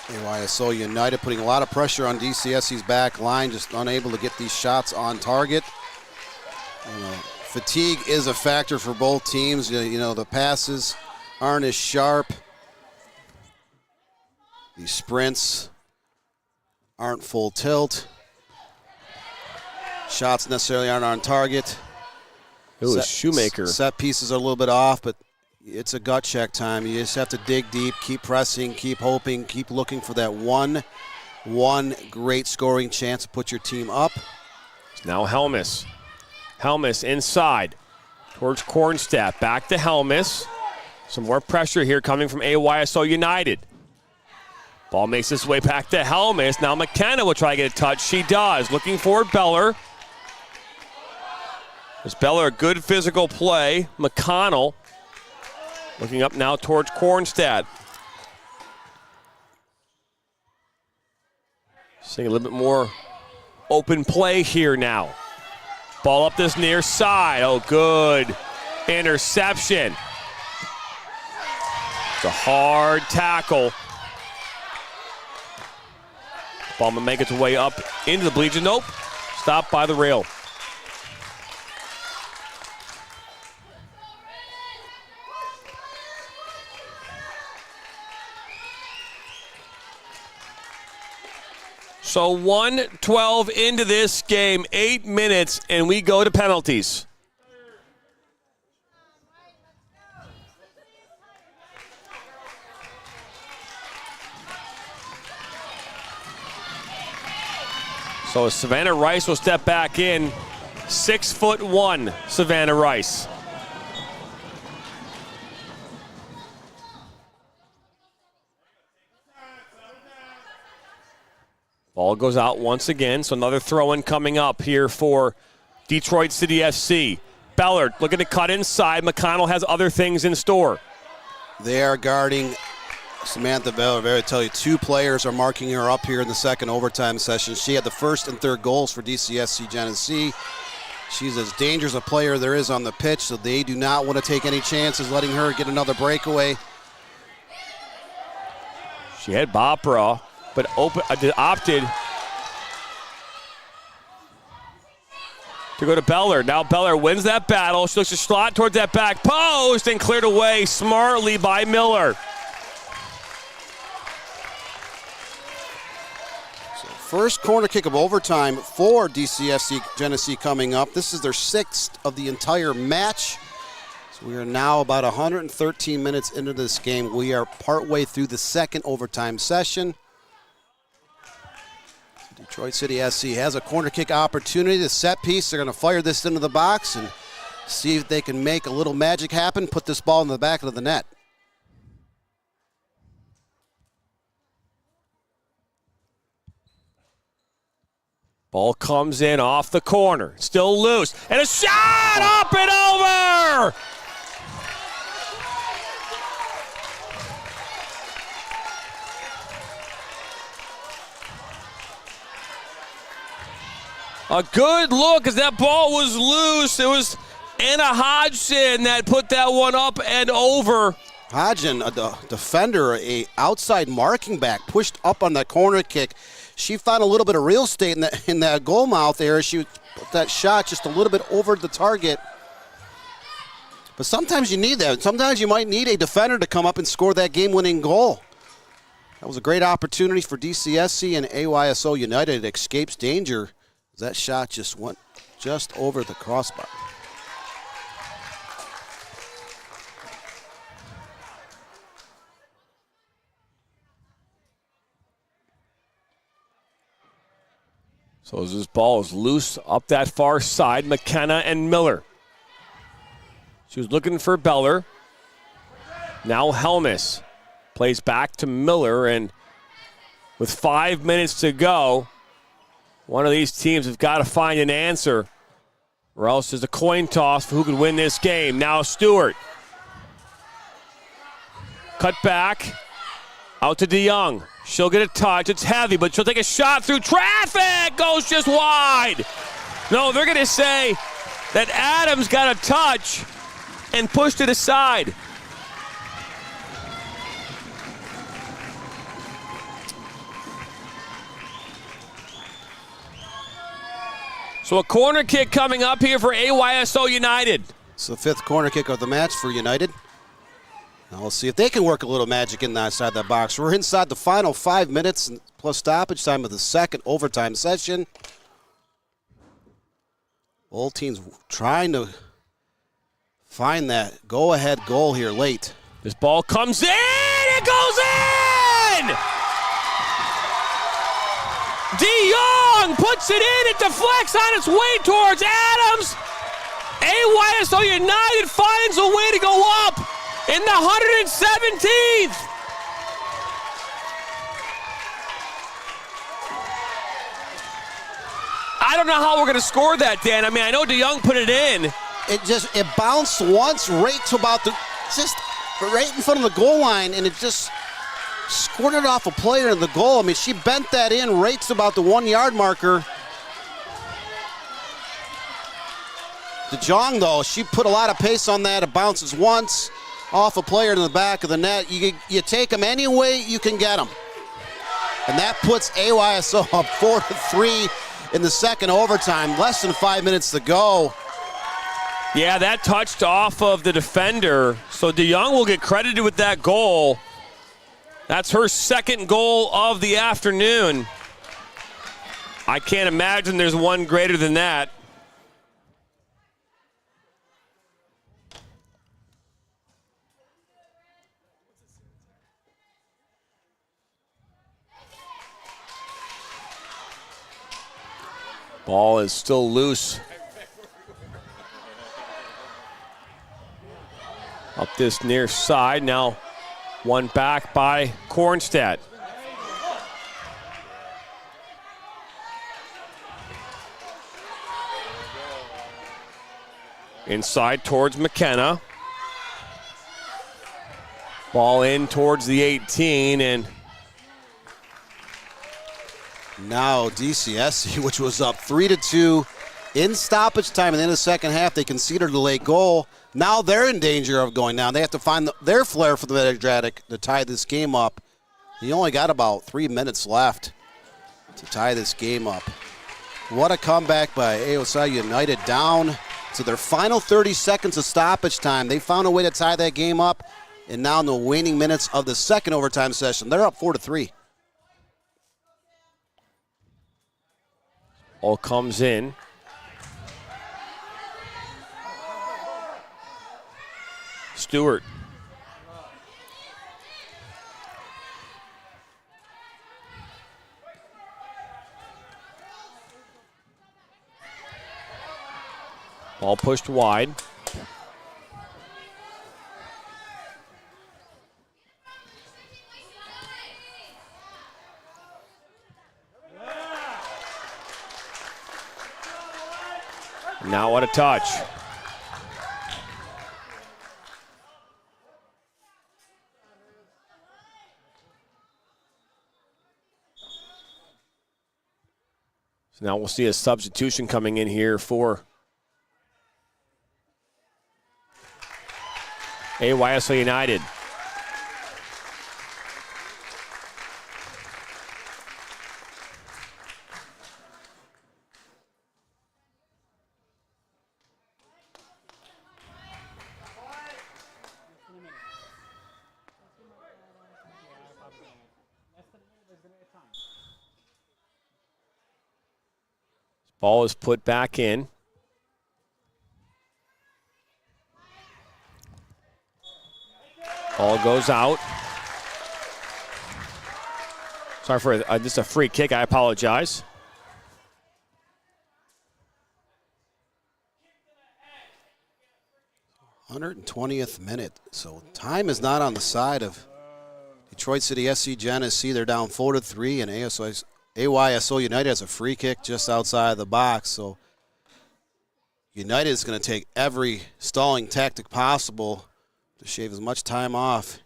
AYSO United putting a lot of pressure on DCSC's back line, just unable to get these shots on target. Fatigue is a factor for both teams. The passes aren't as sharp. These sprints aren't full tilt. Shots necessarily aren't on target. It was Shoemaker. Set pieces are a little bit off, but it's a gut check time. You just have to dig deep, keep pressing, keep hoping, keep looking for that one great scoring chance to put your team up. Now Helmus. Helmus inside towards Cornstead. Back to Helmus. Some more pressure here coming from AYSO United. Ball makes its way back to Helmus. Now McKenna will try to get a touch. She does. Looking for Beller. There's Beller, a good physical play. McConnell looking up now towards Cornstead. Seeing a little bit more open play here now. Ball up this near side. Oh, good interception. It's a hard tackle. Ball will make its way up into the bleachers. Nope. Stopped by the rail. So 1:12 into this game, 8 minutes, and we go to penalties. So Savannah Rice will step back in. 6'1", Savannah Rice. Ball goes out once again, so another throw-in coming up here for Detroit City FC. Bellard looking to cut inside. McConnell has other things in store. They are guarding Samantha Bellard. I tell you, 2 players are marking her up here in the second overtime session. She had the first and third goals for DCSC Genesee. She's as dangerous a player there is on the pitch, so they do not want to take any chances letting her get another breakaway. She had Bopra, but opted to go to Bellard. Now Bellard wins that battle. She looks to slot towards that back post and cleared away smartly by Miller. So first corner kick of overtime for DCFC Genesee coming up. This is their 6th of the entire match. So we are now about 113 minutes into this game. We are partway through the second overtime session. Detroit City SC has a corner kick opportunity. The set piece, they're going to fire this into the box and see if they can make a little magic happen, put this ball in the back of the net. Ball comes in off the corner. Still loose. And a shot up and over! A good look as that ball was loose. It was Anna Hodgson that put that one up and over. Hodgson, a defender, a outside marking back, pushed up on that corner kick. She found a little bit of real estate in that goal mouth area. She put that shot just a little bit over the target. But sometimes you need that. Sometimes you might need a defender to come up and score that game-winning goal. That was a great opportunity for DCSC, and AYSO United escapes danger. That shot just went just over the crossbar. So as this ball is loose up that far side, McKenna and Miller. She was looking for Beller. Now Helmus plays back to Miller, and with 5 minutes to go, one of these teams has got to find an answer, or else there's a coin toss for who could win this game. Now Stewart. Cut back. Out to DeYoung. She'll get a touch. It's heavy, but she'll take a shot through traffic. Goes just wide. No, they're going to say that Adams got a touch and pushed it aside. So a corner kick coming up here for AYSO United. It's the 5th corner kick of the match for United. Now we'll see if they can work a little magic inside that box. We're inside the final 5 minutes plus stoppage time of the second overtime session. Both teams trying to find that go-ahead goal here late. This ball comes in. It goes in! DeYoung puts it in. It deflects on its way towards Adams. AYSO United finds a way to go up in the 117th. I don't know how we're going to score that, Dan. I mean, I know DeYoung put it in. It bounced once right to about just right in front of the goal line, and it just squirted off a player in the goal. I mean, she bent that in right to about the 1 yard marker. DeYoung, though, she put a lot of pace on that. It bounces once off a player in the back of the net. You take them any way you can get them. And that puts AYSO up 4-3 in the second overtime. Less than 5 minutes to go. Yeah, that touched off of the defender. So DeYoung will get credited with that goal. That's her second goal of the afternoon. I can't imagine there's one greater than that. Ball is still loose. Up this near side. Now one back by Kornstedt. Inside towards McKenna. Ball in towards the 18, and now DCSC, which was up 3-2 in stoppage time in the end of the second half, they conceded a late goal. Now they're in danger of going down. They have to find their flair for the Adriatic to tie this game up. You only got about 3 minutes left to tie this game up. What a comeback by AYSO United, down to their final 30 seconds of stoppage time. They found a way to tie that game up, and now in the waning minutes of the second overtime session, they're up 4-3. All comes in. Stewart. Ball pushed wide. Now what a touch. So now we'll see a substitution coming in here for AYSO United. Ball is put back in. Ball goes out. Sorry for this is a free kick. I apologize. .120th minute. So time is not on the side of Detroit City SC Genesee. They're down 4-3, and AYSO United has a free kick just outside the box. So United is going to take every stalling tactic possible to shave as much time off.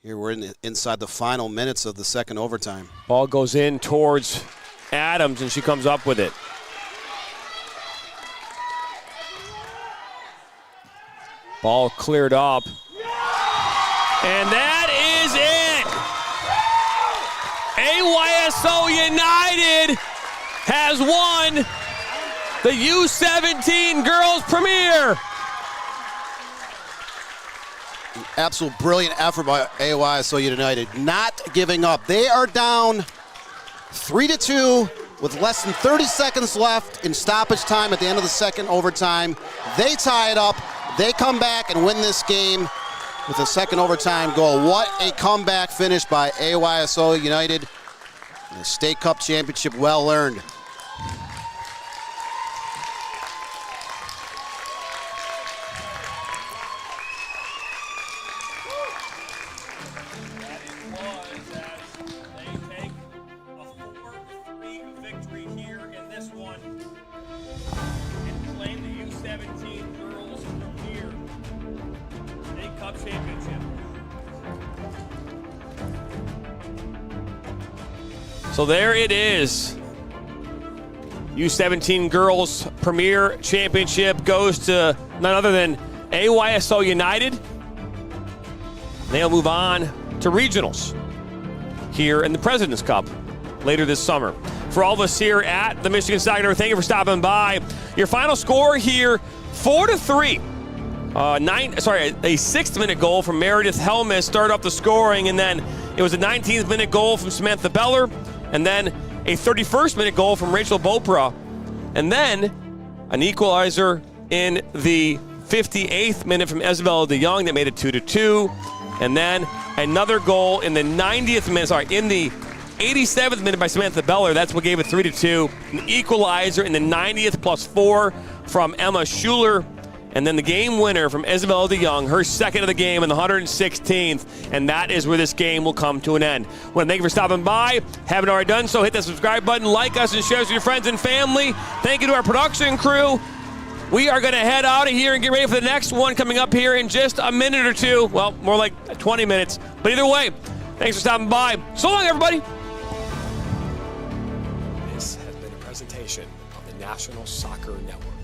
Here we're inside the final minutes of the second overtime. Ball goes in towards Adams, and she comes up with it. Ball cleared up. And that is it! AYSO United has won the U17 Girls Premier. Absolute brilliant effort by AYSO United, not giving up. They are down 3-2 with less than 30 seconds left in stoppage time at the end of the second overtime. They tie it up. They come back and win this game with a second overtime goal. What a comeback finish by AYSO United. The State Cup championship well earned. So there it is. U17 Girls Premier Championship goes to none other than AYSO United. They'll move on to regionals here in the President's Cup later this summer. For all of us here at the Michigan Soccer Network, thank you for stopping by. Your final score here, 4-3. A 6th-minute goal from Meredith Helmus started up the scoring, and then it was a 19th-minute goal from Samantha Beller, and then a 31st-minute goal from Rachel Bopra, and then an equalizer in the 58th minute from Isabella DeYoung that made it 2-2, and then another goal in the 90th minute, in the 87th minute by Samantha Beller. That's what gave it 3-2. An equalizer in the 90th +4 from Emma Schuler. And then the game winner from Isabella DeYoung, her second of the game in the 116th. And that is where this game will come to an end. I want to thank you for stopping by. Haven't already done so, hit that subscribe button, like us, and share us with your friends and family. Thank you to our production crew. We are going to head out of here and get ready for the next one coming up here in just a minute or two. Well, more like 20 minutes. But either way, thanks for stopping by. So long, everybody. This has been a presentation of the National Soccer Network.